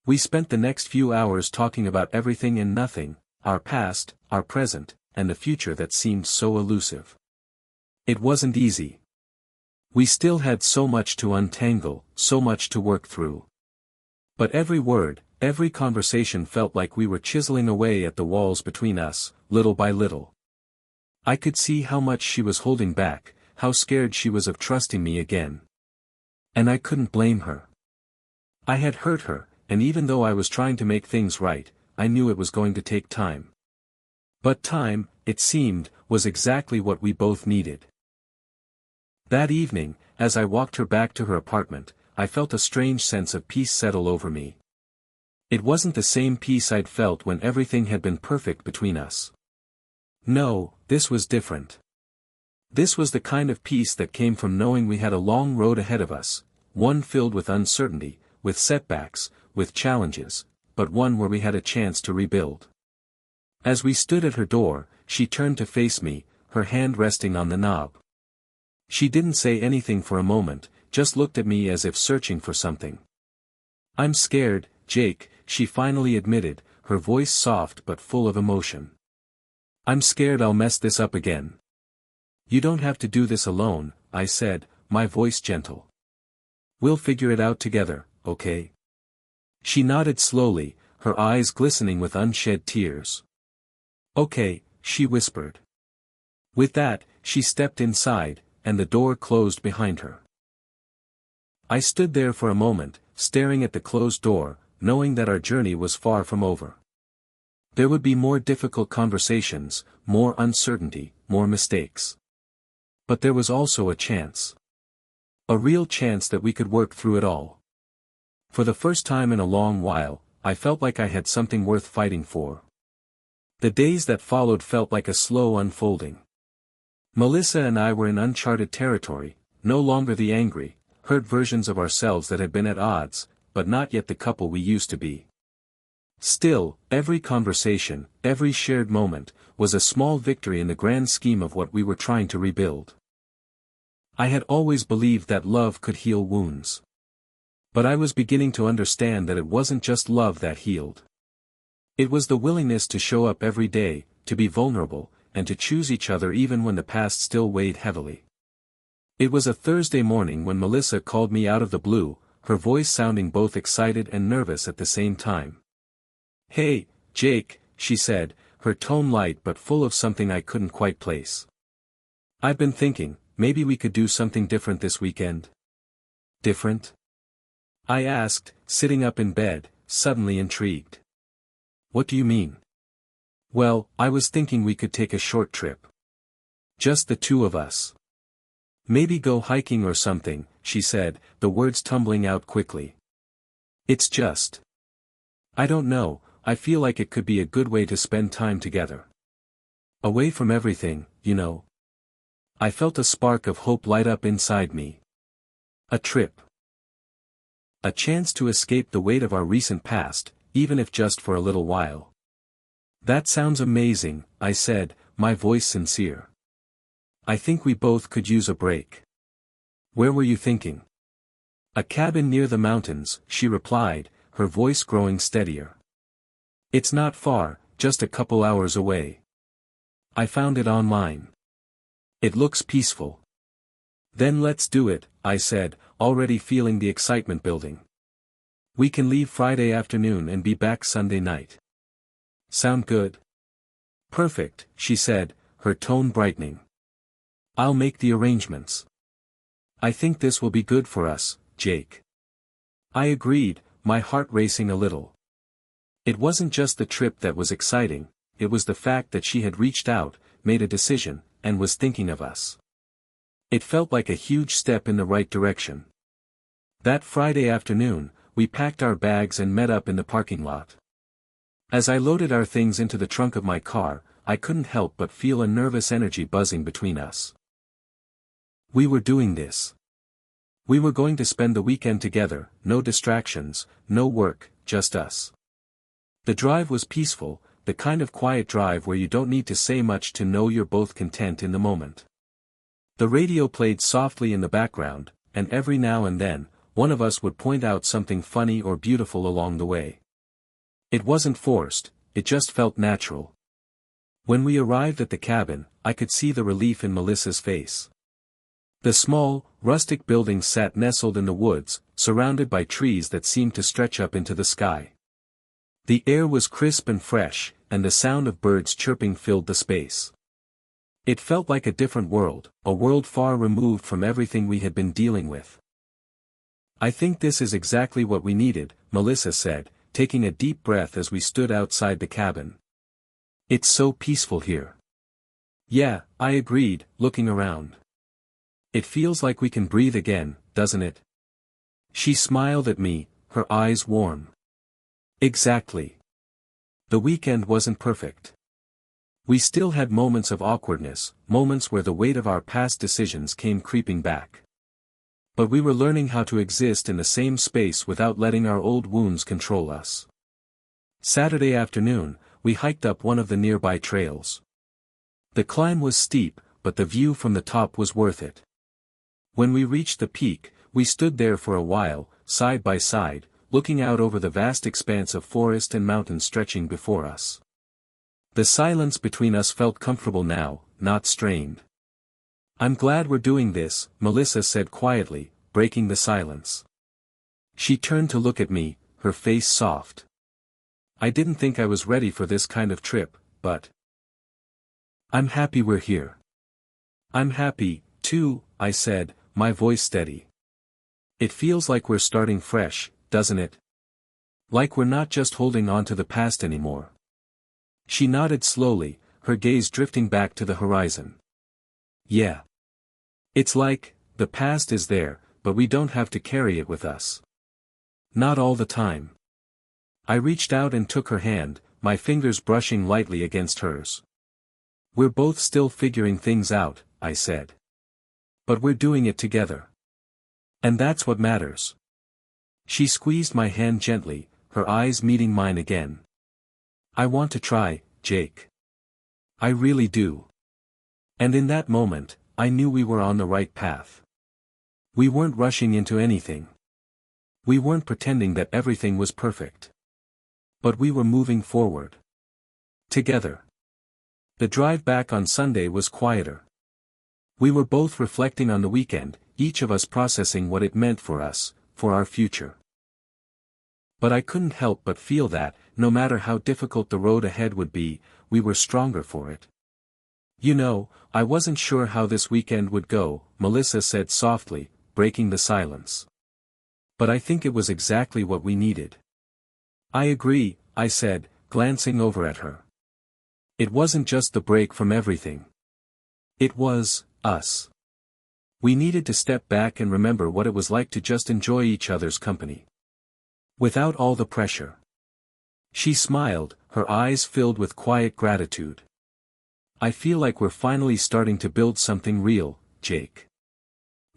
We spent the next few hours talking about everything and nothing, our past, our present, and the future that seemed so elusive. It wasn't easy. We still had so much to untangle, so much to work through. But every word, every conversation felt like we were chiseling away at the walls between us, little by little. I could see how much she was holding back, how scared she was of trusting me again. And I couldn't blame her. I had hurt her, and even though I was trying to make things right, I knew it was going to take time. But time, it seemed, was exactly what we both needed. That evening, as I walked her back to her apartment, I felt a strange sense of peace settle over me. It wasn't the same peace I'd felt when everything had been perfect between us. No, this was different. This was the kind of peace that came from knowing we had a long road ahead of us, one filled with uncertainty, with setbacks, with challenges, but one where we had a chance to rebuild. As we stood at her door, she turned to face me, her hand resting on the knob. She didn't say anything for a moment, just looked at me as if searching for something. "I'm scared, Jake," she finally admitted, her voice soft but full of emotion. "I'm scared I'll mess this up again." "You don't have to do this alone," I said, my voice gentle. "We'll figure it out together, okay?" She nodded slowly, her eyes glistening with unshed tears. "Okay," she whispered. With that, she stepped inside, and the door closed behind her. I stood there for a moment, staring at the closed door, knowing that our journey was far from over. There would be more difficult conversations, more uncertainty, more mistakes. But there was also a chance. A real chance that we could work through it all. For the first time in a long while, I felt like I had something worth fighting for. The days that followed felt like a slow unfolding. Melissa and I were in uncharted territory, no longer the angry, hurt versions of ourselves that had been at odds, but not yet the couple we used to be. Still, every conversation, every shared moment, was a small victory in the grand scheme of what we were trying to rebuild. I had always believed that love could heal wounds. But I was beginning to understand that it wasn't just love that healed. It was the willingness to show up every day, to be vulnerable, and to choose each other even when the past still weighed heavily. It was a Thursday morning when Melissa called me out of the blue, her voice sounding both excited and nervous at the same time. "Hey, Jake," she said, her tone light but full of something I couldn't quite place. "I've been thinking, maybe we could do something different this weekend." "Different?" I asked, sitting up in bed, suddenly intrigued. "What do you mean?" "Well, I was thinking we could take a short trip. Just the two of us. Maybe go hiking or something," she said, the words tumbling out quickly. "It's just. I don't know, I feel like it could be a good way to spend time together. Away from everything, you know." I felt a spark of hope light up inside me. A trip. A chance to escape the weight of our recent past, even if just for a little while. "That sounds amazing," I said, my voice sincere. "I think we both could use a break." "Where were you thinking?" "A cabin near the mountains," she replied, her voice growing steadier. "It's not far, just a couple hours away. I found it online. It looks peaceful." "Then let's do it," I said, already feeling the excitement building. "We can leave Friday afternoon and be back Sunday night. Sound good?" "Perfect," she said, her tone brightening. "I'll make the arrangements. I think this will be good for us, Jake." I agreed, my heart racing a little. It wasn't just the trip that was exciting, it was the fact that she had reached out, made a decision, and was thinking of us. It felt like a huge step in the right direction. That Friday afternoon, we packed our bags and met up in the parking lot. As I loaded our things into the trunk of my car, I couldn't help but feel a nervous energy buzzing between us. We were doing this. We were going to spend the weekend together, no distractions, no work, just us. The drive was peaceful, the kind of quiet drive where you don't need to say much to know you're both content in the moment. The radio played softly in the background, and every now and then, one of us would point out something funny or beautiful along the way. It wasn't forced, it just felt natural. When we arrived at the cabin, I could see the relief in Melissa's face. The small, rustic building sat nestled in the woods, surrounded by trees that seemed to stretch up into the sky. The air was crisp and fresh, and the sound of birds chirping filled the space. It felt like a different world, a world far removed from everything we had been dealing with. I think this is exactly what we needed, Melissa said, taking a deep breath as we stood outside the cabin. It's so peaceful here. Yeah, I agreed, looking around. It feels like we can breathe again, doesn't it? She smiled at me, her eyes warm. Exactly. The weekend wasn't perfect. We still had moments of awkwardness, moments where the weight of our past decisions came creeping back. But we were learning how to exist in the same space without letting our old wounds control us. Saturday afternoon, we hiked up one of the nearby trails. The climb was steep, but the view from the top was worth it. When we reached the peak, we stood there for a while, side by side, looking out over the vast expanse of forest and mountain stretching before us. The silence between us felt comfortable now, not strained. I'm glad we're doing this, Melissa said quietly, breaking the silence. She turned to look at me, her face soft. I didn't think I was ready for this kind of trip, but I'm happy we're here. I'm happy, too, I said, my voice steady. It feels like we're starting fresh, doesn't it? Like we're not just holding on to the past anymore. She nodded slowly, her gaze drifting back to the horizon. Yeah. It's like, the past is there, but we don't have to carry it with us. Not all the time. I reached out and took her hand, my fingers brushing lightly against hers. We're both still figuring things out, I said. But we're doing it together. And that's what matters. She squeezed my hand gently, her eyes meeting mine again. I want to try, Jake. I really do. And in that moment, I knew we were on the right path. We weren't rushing into anything. We weren't pretending that everything was perfect. But we were moving forward. Together. The drive back on Sunday was quieter. We were both reflecting on the weekend, each of us processing what it meant for us, for our future. But I couldn't help but feel that, no matter how difficult the road ahead would be, we were stronger for it. You know, I wasn't sure how this weekend would go, Melissa said softly, breaking the silence. But I think it was exactly what we needed. I agree, I said, glancing over at her. It wasn't just the break from everything. It was, us. We needed to step back and remember what it was like to just enjoy each other's company. Without all the pressure. She smiled, her eyes filled with quiet gratitude. I feel like we're finally starting to build something real, Jake.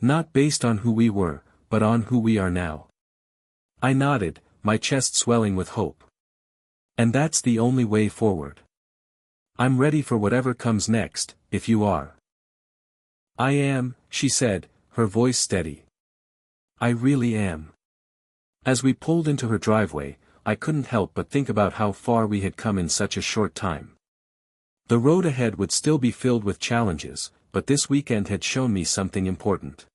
Not based on who we were, but on who we are now. I nodded, my chest swelling with hope. And that's the only way forward. I'm ready for whatever comes next, if you are. I am, she said, her voice steady. I really am. As we pulled into her driveway, I couldn't help but think about how far we had come in such a short time. The road ahead would still be filled with challenges, but this weekend had shown me something important.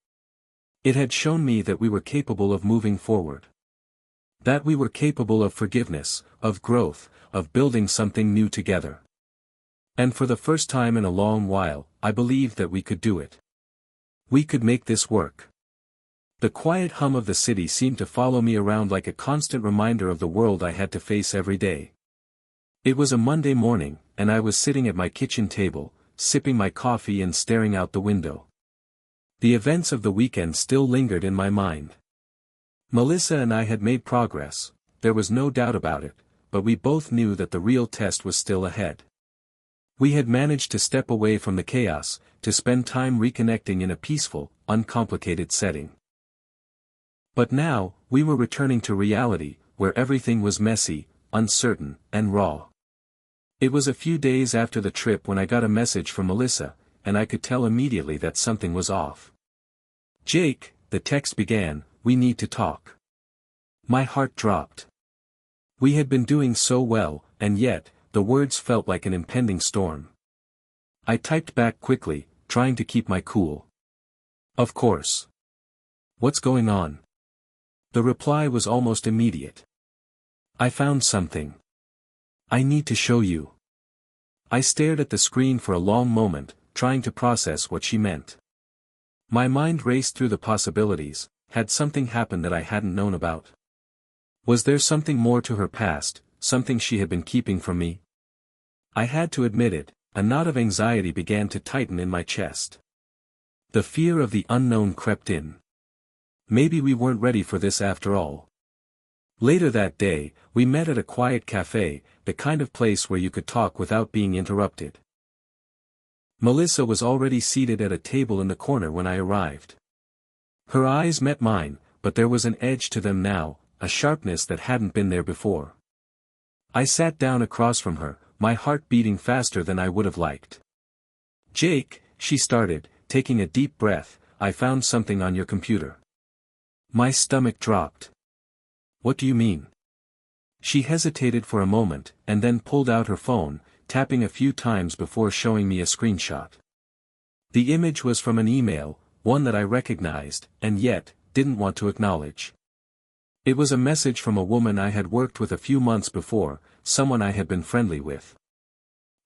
It had shown me that we were capable of moving forward. That we were capable of forgiveness, of growth, of building something new together. And for the first time in a long while, I believed that we could do it. We could make this work. The quiet hum of the city seemed to follow me around like a constant reminder of the world I had to face every day. It was a Monday morning, and I was sitting at my kitchen table, sipping my coffee and staring out the window. The events of the weekend still lingered in my mind. Melissa and I had made progress, there was no doubt about it, but we both knew that the real test was still ahead. We had managed to step away from the chaos, to spend time reconnecting in a peaceful, uncomplicated setting. But now, we were returning to reality, where everything was messy, uncertain, and raw. It was a few days after the trip when I got a message from Melissa, and I could tell immediately that something was off. Jake, the text began, we need to talk. My heart dropped. We had been doing so well, and yet, the words felt like an impending storm. I typed back quickly, trying to keep my cool. Of course. What's going on? The reply was almost immediate. I found something. I need to show you. I stared at the screen for a long moment, trying to process what she meant. My mind raced through the possibilities, had something happened that I hadn't known about? Was there something more to her past, something she had been keeping from me? I had to admit it, a knot of anxiety began to tighten in my chest. The fear of the unknown crept in. Maybe we weren't ready for this after all. Later that day, we met at a quiet cafe, the kind of place where you could talk without being interrupted. Melissa was already seated at a table in the corner when I arrived. Her eyes met mine, but there was an edge to them now, a sharpness that hadn't been there before. I sat down across from her, my heart beating faster than I would have liked. "Jake," she started, taking a deep breath, "I found something on your computer." My stomach dropped. "What do you mean?" She hesitated for a moment, and then pulled out her phone, tapping a few times before showing me a screenshot. The image was from an email, one that I recognized, and yet, didn't want to acknowledge. It was a message from a woman I had worked with a few months before, someone I had been friendly with.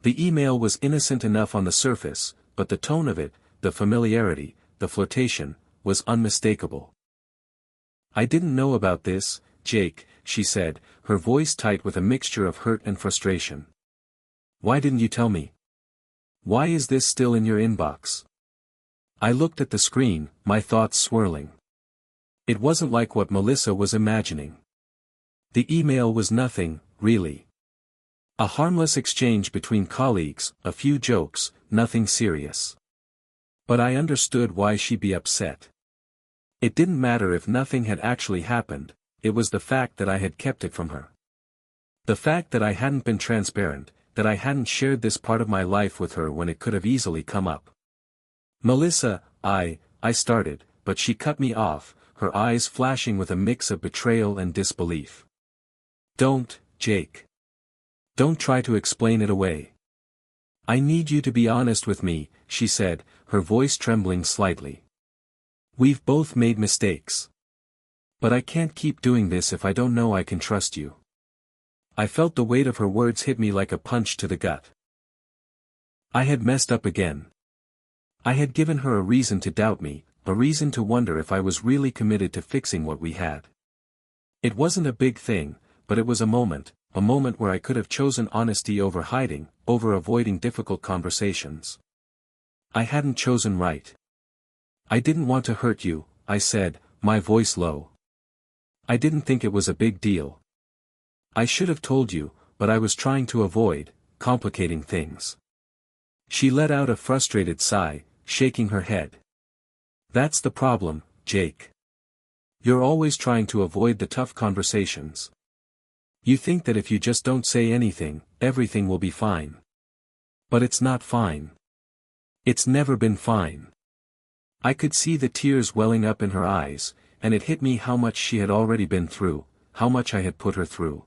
The email was innocent enough on the surface, but the tone of it, the familiarity, the flirtation, was unmistakable. "I didn't know about this, Jake," she said, her voice tight with a mixture of hurt and frustration. "Why didn't you tell me? Why is this still in your inbox?" I looked at the screen, my thoughts swirling. It wasn't like what Melissa was imagining. The email was nothing, really. A harmless exchange between colleagues, a few jokes, nothing serious. But I understood why she'd be upset. It didn't matter if nothing had actually happened, it was the fact that I had kept it from her. The fact that I hadn't been transparent, that I hadn't shared this part of my life with her when it could have easily come up. "Melissa, I started, but she cut me off, her eyes flashing with a mix of betrayal and disbelief. "Don't, Jake. Don't try to explain it away. I need you to be honest with me," she said, her voice trembling slightly. "We've both made mistakes. But I can't keep doing this if I don't know I can trust you." I felt the weight of her words hit me like a punch to the gut. I had messed up again. I had given her a reason to doubt me, a reason to wonder if I was really committed to fixing what we had. It wasn't a big thing, but it was a moment where I could have chosen honesty over hiding, over avoiding difficult conversations. I hadn't chosen right. "I didn't want to hurt you," I said, my voice low. "I didn't think it was a big deal. I should have told you, but I was trying to avoid complicating things." She let out a frustrated sigh, shaking her head. "That's the problem, Jake. You're always trying to avoid the tough conversations. You think that if you just don't say anything, everything will be fine. But it's not fine. It's never been fine." I could see the tears welling up in her eyes, and it hit me how much she had already been through, how much I had put her through.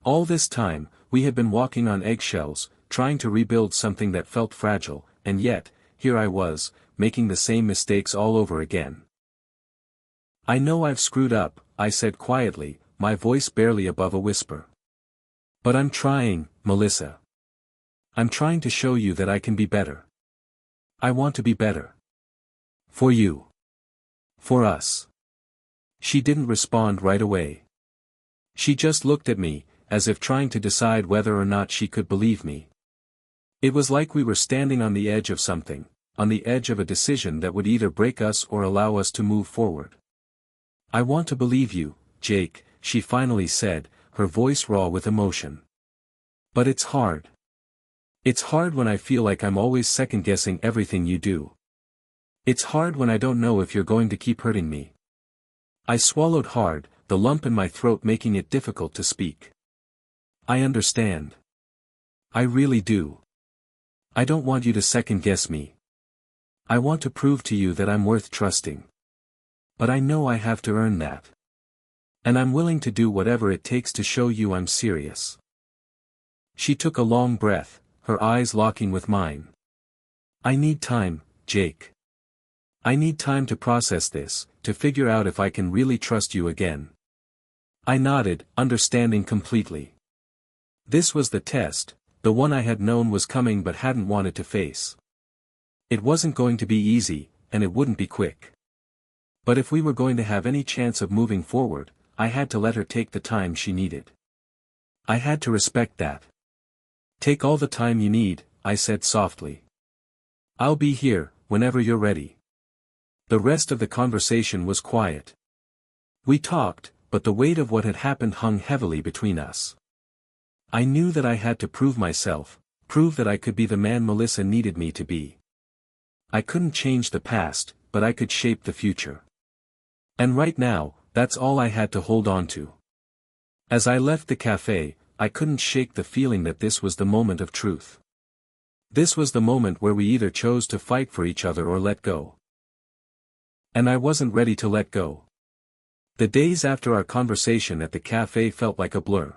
All this time, we had been walking on eggshells, trying to rebuild something that felt fragile, and yet, here I was, making the same mistakes all over again. "I know I've screwed up," I said quietly, my voice barely above a whisper. "But I'm trying, Melissa. I'm trying to show you that I can be better. I want to be better. For you. For us." She didn't respond right away. She just looked at me, as if trying to decide whether or not she could believe me. It was like we were standing on the edge of something, on the edge of a decision that would either break us or allow us to move forward. "I want to believe you, Jake," she finally said, her voice raw with emotion. "But it's hard. It's hard when I feel like I'm always second-guessing everything you do. It's hard when I don't know if you're going to keep hurting me." I swallowed hard, the lump in my throat making it difficult to speak. "I understand. I really do. I don't want you to second-guess me. I want to prove to you that I'm worth trusting. But I know I have to earn that. And I'm willing to do whatever it takes to show you I'm serious." She took a long breath, her eyes locking with mine. "I need time, Jake. I need time to process this, to figure out if I can really trust you again." I nodded, understanding completely. This was the test, the one I had known was coming but hadn't wanted to face. It wasn't going to be easy, and it wouldn't be quick. But if we were going to have any chance of moving forward, I had to let her take the time she needed. I had to respect that. Take all the time you need, I said softly. I'll be here, whenever you're ready. The rest of the conversation was quiet. We talked, but the weight of what had happened hung heavily between us. I knew that I had to prove myself, prove that I could be the man Melissa needed me to be. I couldn't change the past, but I could shape the future. And right now, that's all I had to hold on to. As I left the cafe, I couldn't shake the feeling that this was the moment of truth. This was the moment where we either chose to fight for each other or let go. And I wasn't ready to let go. The days after our conversation at the cafe felt like a blur.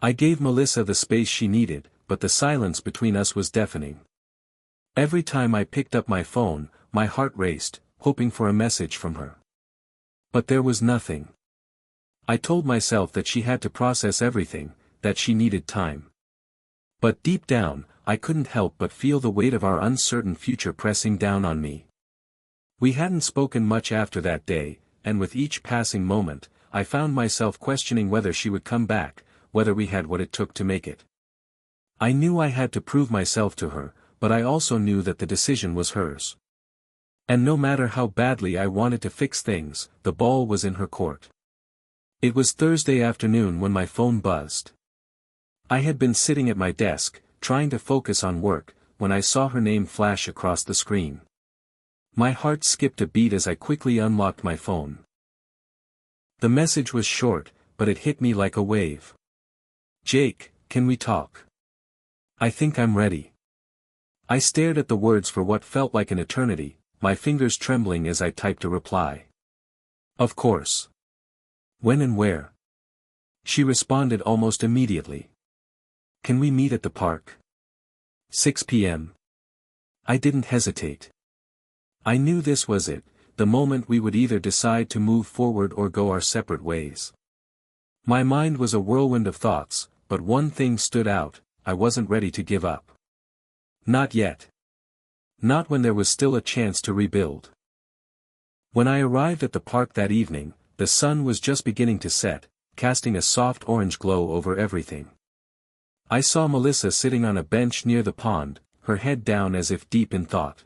I gave Melissa the space she needed, but the silence between us was deafening. Every time I picked up my phone, my heart raced, hoping for a message from her. But there was nothing. I told myself that she had to process everything, that she needed time. But deep down, I couldn't help but feel the weight of our uncertain future pressing down on me. We hadn't spoken much after that day, and with each passing moment, I found myself questioning whether she would come back, whether we had what it took to make it. I knew I had to prove myself to her, but I also knew that the decision was hers. And no matter how badly I wanted to fix things, the ball was in her court. It was Thursday afternoon when my phone buzzed. I had been sitting at my desk, trying to focus on work, when I saw her name flash across the screen. My heart skipped a beat as I quickly unlocked my phone. The message was short, but it hit me like a wave. Jake, can we talk? I think I'm ready. I stared at the words for what felt like an eternity, my fingers trembling as I typed a reply. Of course. When and where? She responded almost immediately. Can we meet at the park? 6 p.m. I didn't hesitate. I knew this was it, the moment we would either decide to move forward or go our separate ways. My mind was a whirlwind of thoughts, but one thing stood out: I wasn't ready to give up. Not yet. Not when there was still a chance to rebuild. When I arrived at the park that evening, the sun was just beginning to set, casting a soft orange glow over everything. I saw Melissa sitting on a bench near the pond, her head down as if deep in thought.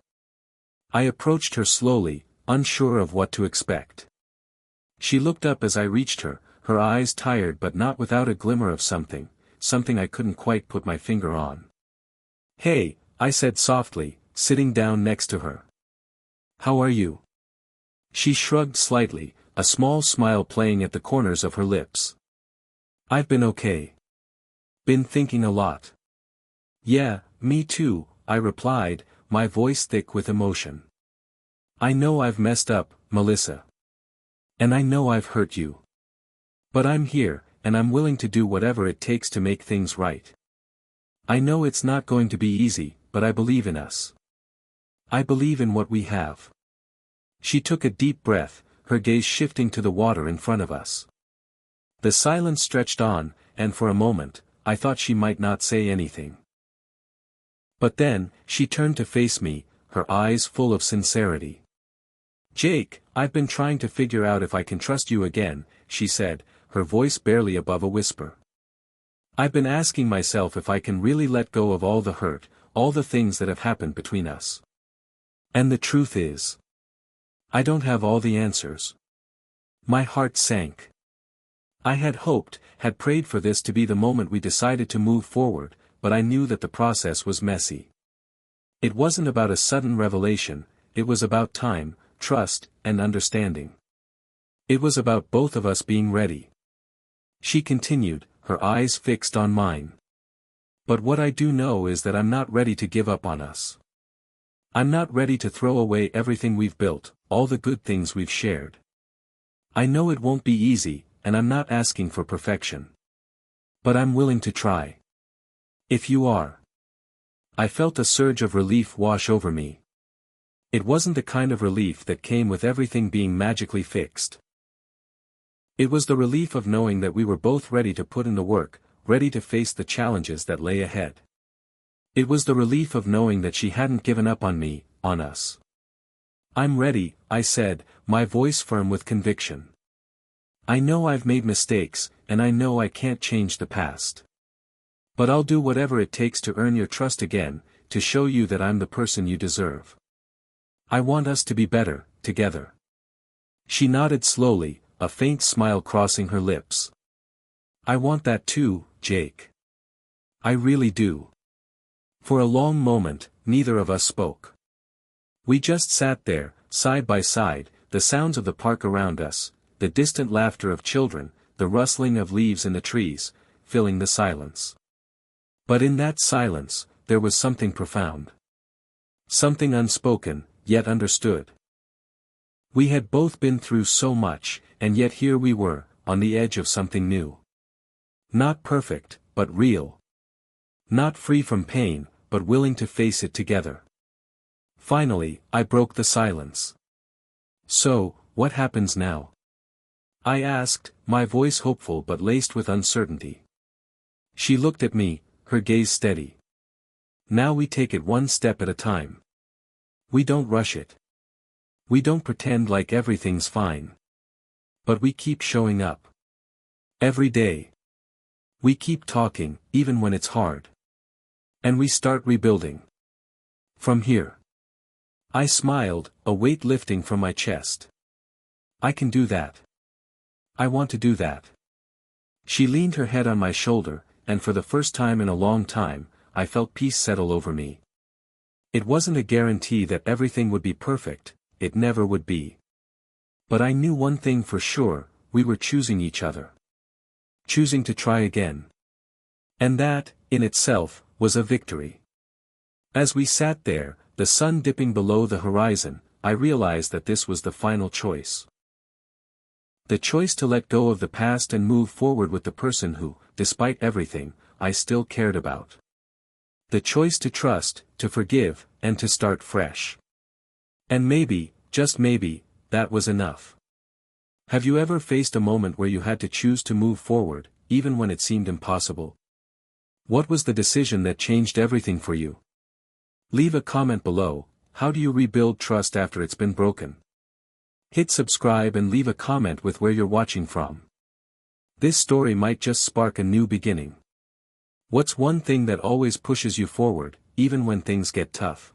I approached her slowly, unsure of what to expect. She looked up as I reached her, her eyes tired but not without a glimmer of something I couldn't quite put my finger on. Hey, I said softly, sitting down next to her. How are you? She shrugged slightly, a small smile playing at the corners of her lips. I've been okay. Been thinking a lot. Yeah, me too, I replied, my voice thick with emotion. I know I've messed up, Melissa. And I know I've hurt you. But I'm here, and I'm willing to do whatever it takes to make things right. I know it's not going to be easy, but I believe in us. I believe in what we have. She took a deep breath, her gaze shifting to the water in front of us. The silence stretched on, and for a moment, I thought she might not say anything. But then, she turned to face me, her eyes full of sincerity. Jake, I've been trying to figure out if I can trust you again, she said, her voice barely above a whisper. I've been asking myself if I can really let go of all the hurt, all the things that have happened between us. And the truth is, I don't have all the answers. My heart sank. I had hoped, had prayed for this to be the moment we decided to move forward, but I knew that the process was messy. It wasn't about a sudden revelation, it was about time, trust, and understanding. It was about both of us being ready. She continued, her eyes fixed on mine. But what I do know is that I'm not ready to give up on us. I'm not ready to throw away everything we've built, all the good things we've shared. I know it won't be easy, and I'm not asking for perfection. But I'm willing to try. If you are. I felt a surge of relief wash over me. It wasn't the kind of relief that came with everything being magically fixed. It was the relief of knowing that we were both ready to put in the work, ready to face the challenges that lay ahead. It was the relief of knowing that she hadn't given up on me, on us. I'm ready, I said, my voice firm with conviction. I know I've made mistakes, and I know I can't change the past. But I'll do whatever it takes to earn your trust again, to show you that I'm the person you deserve. I want us to be better, together. She nodded slowly, a faint smile crossing her lips. I want that too, Jake. I really do. For a long moment, neither of us spoke. We just sat there, side by side, the sounds of the park around us, the distant laughter of children, the rustling of leaves in the trees, filling the silence. But in that silence, there was something profound. Something unspoken, yet understood. We had both been through so much, and yet here we were, on the edge of something new. Not perfect, but real. Not free from pain, but willing to face it together. Finally, I broke the silence. So, what happens now? I asked, my voice hopeful but laced with uncertainty. She looked at me, her gaze steady. Now we take it one step at a time. We don't rush it. We don't pretend like everything's fine. But we keep showing up. Every day. We keep talking, even when it's hard. And we start rebuilding. From here. I smiled, a weight lifting from my chest. I can do that. I want to do that. She leaned her head on my shoulder, and for the first time in a long time, I felt peace settle over me. It wasn't a guarantee that everything would be perfect, it never would be. But I knew one thing for sure, we were choosing each other. Choosing to try again. And that, in itself, was a victory. As we sat there, the sun dipping below the horizon, I realized that this was the final choice. The choice to let go of the past and move forward with the person who, despite everything, I still cared about. The choice to trust, to forgive, and to start fresh. And maybe, just maybe, that was enough. Have you ever faced a moment where you had to choose to move forward, even when it seemed impossible? What was the decision that changed everything for you? Leave a comment below. How do you rebuild trust after it's been broken? Hit subscribe and leave a comment with where you're watching from. This story might just spark a new beginning. What's one thing that always pushes you forward, even when things get tough?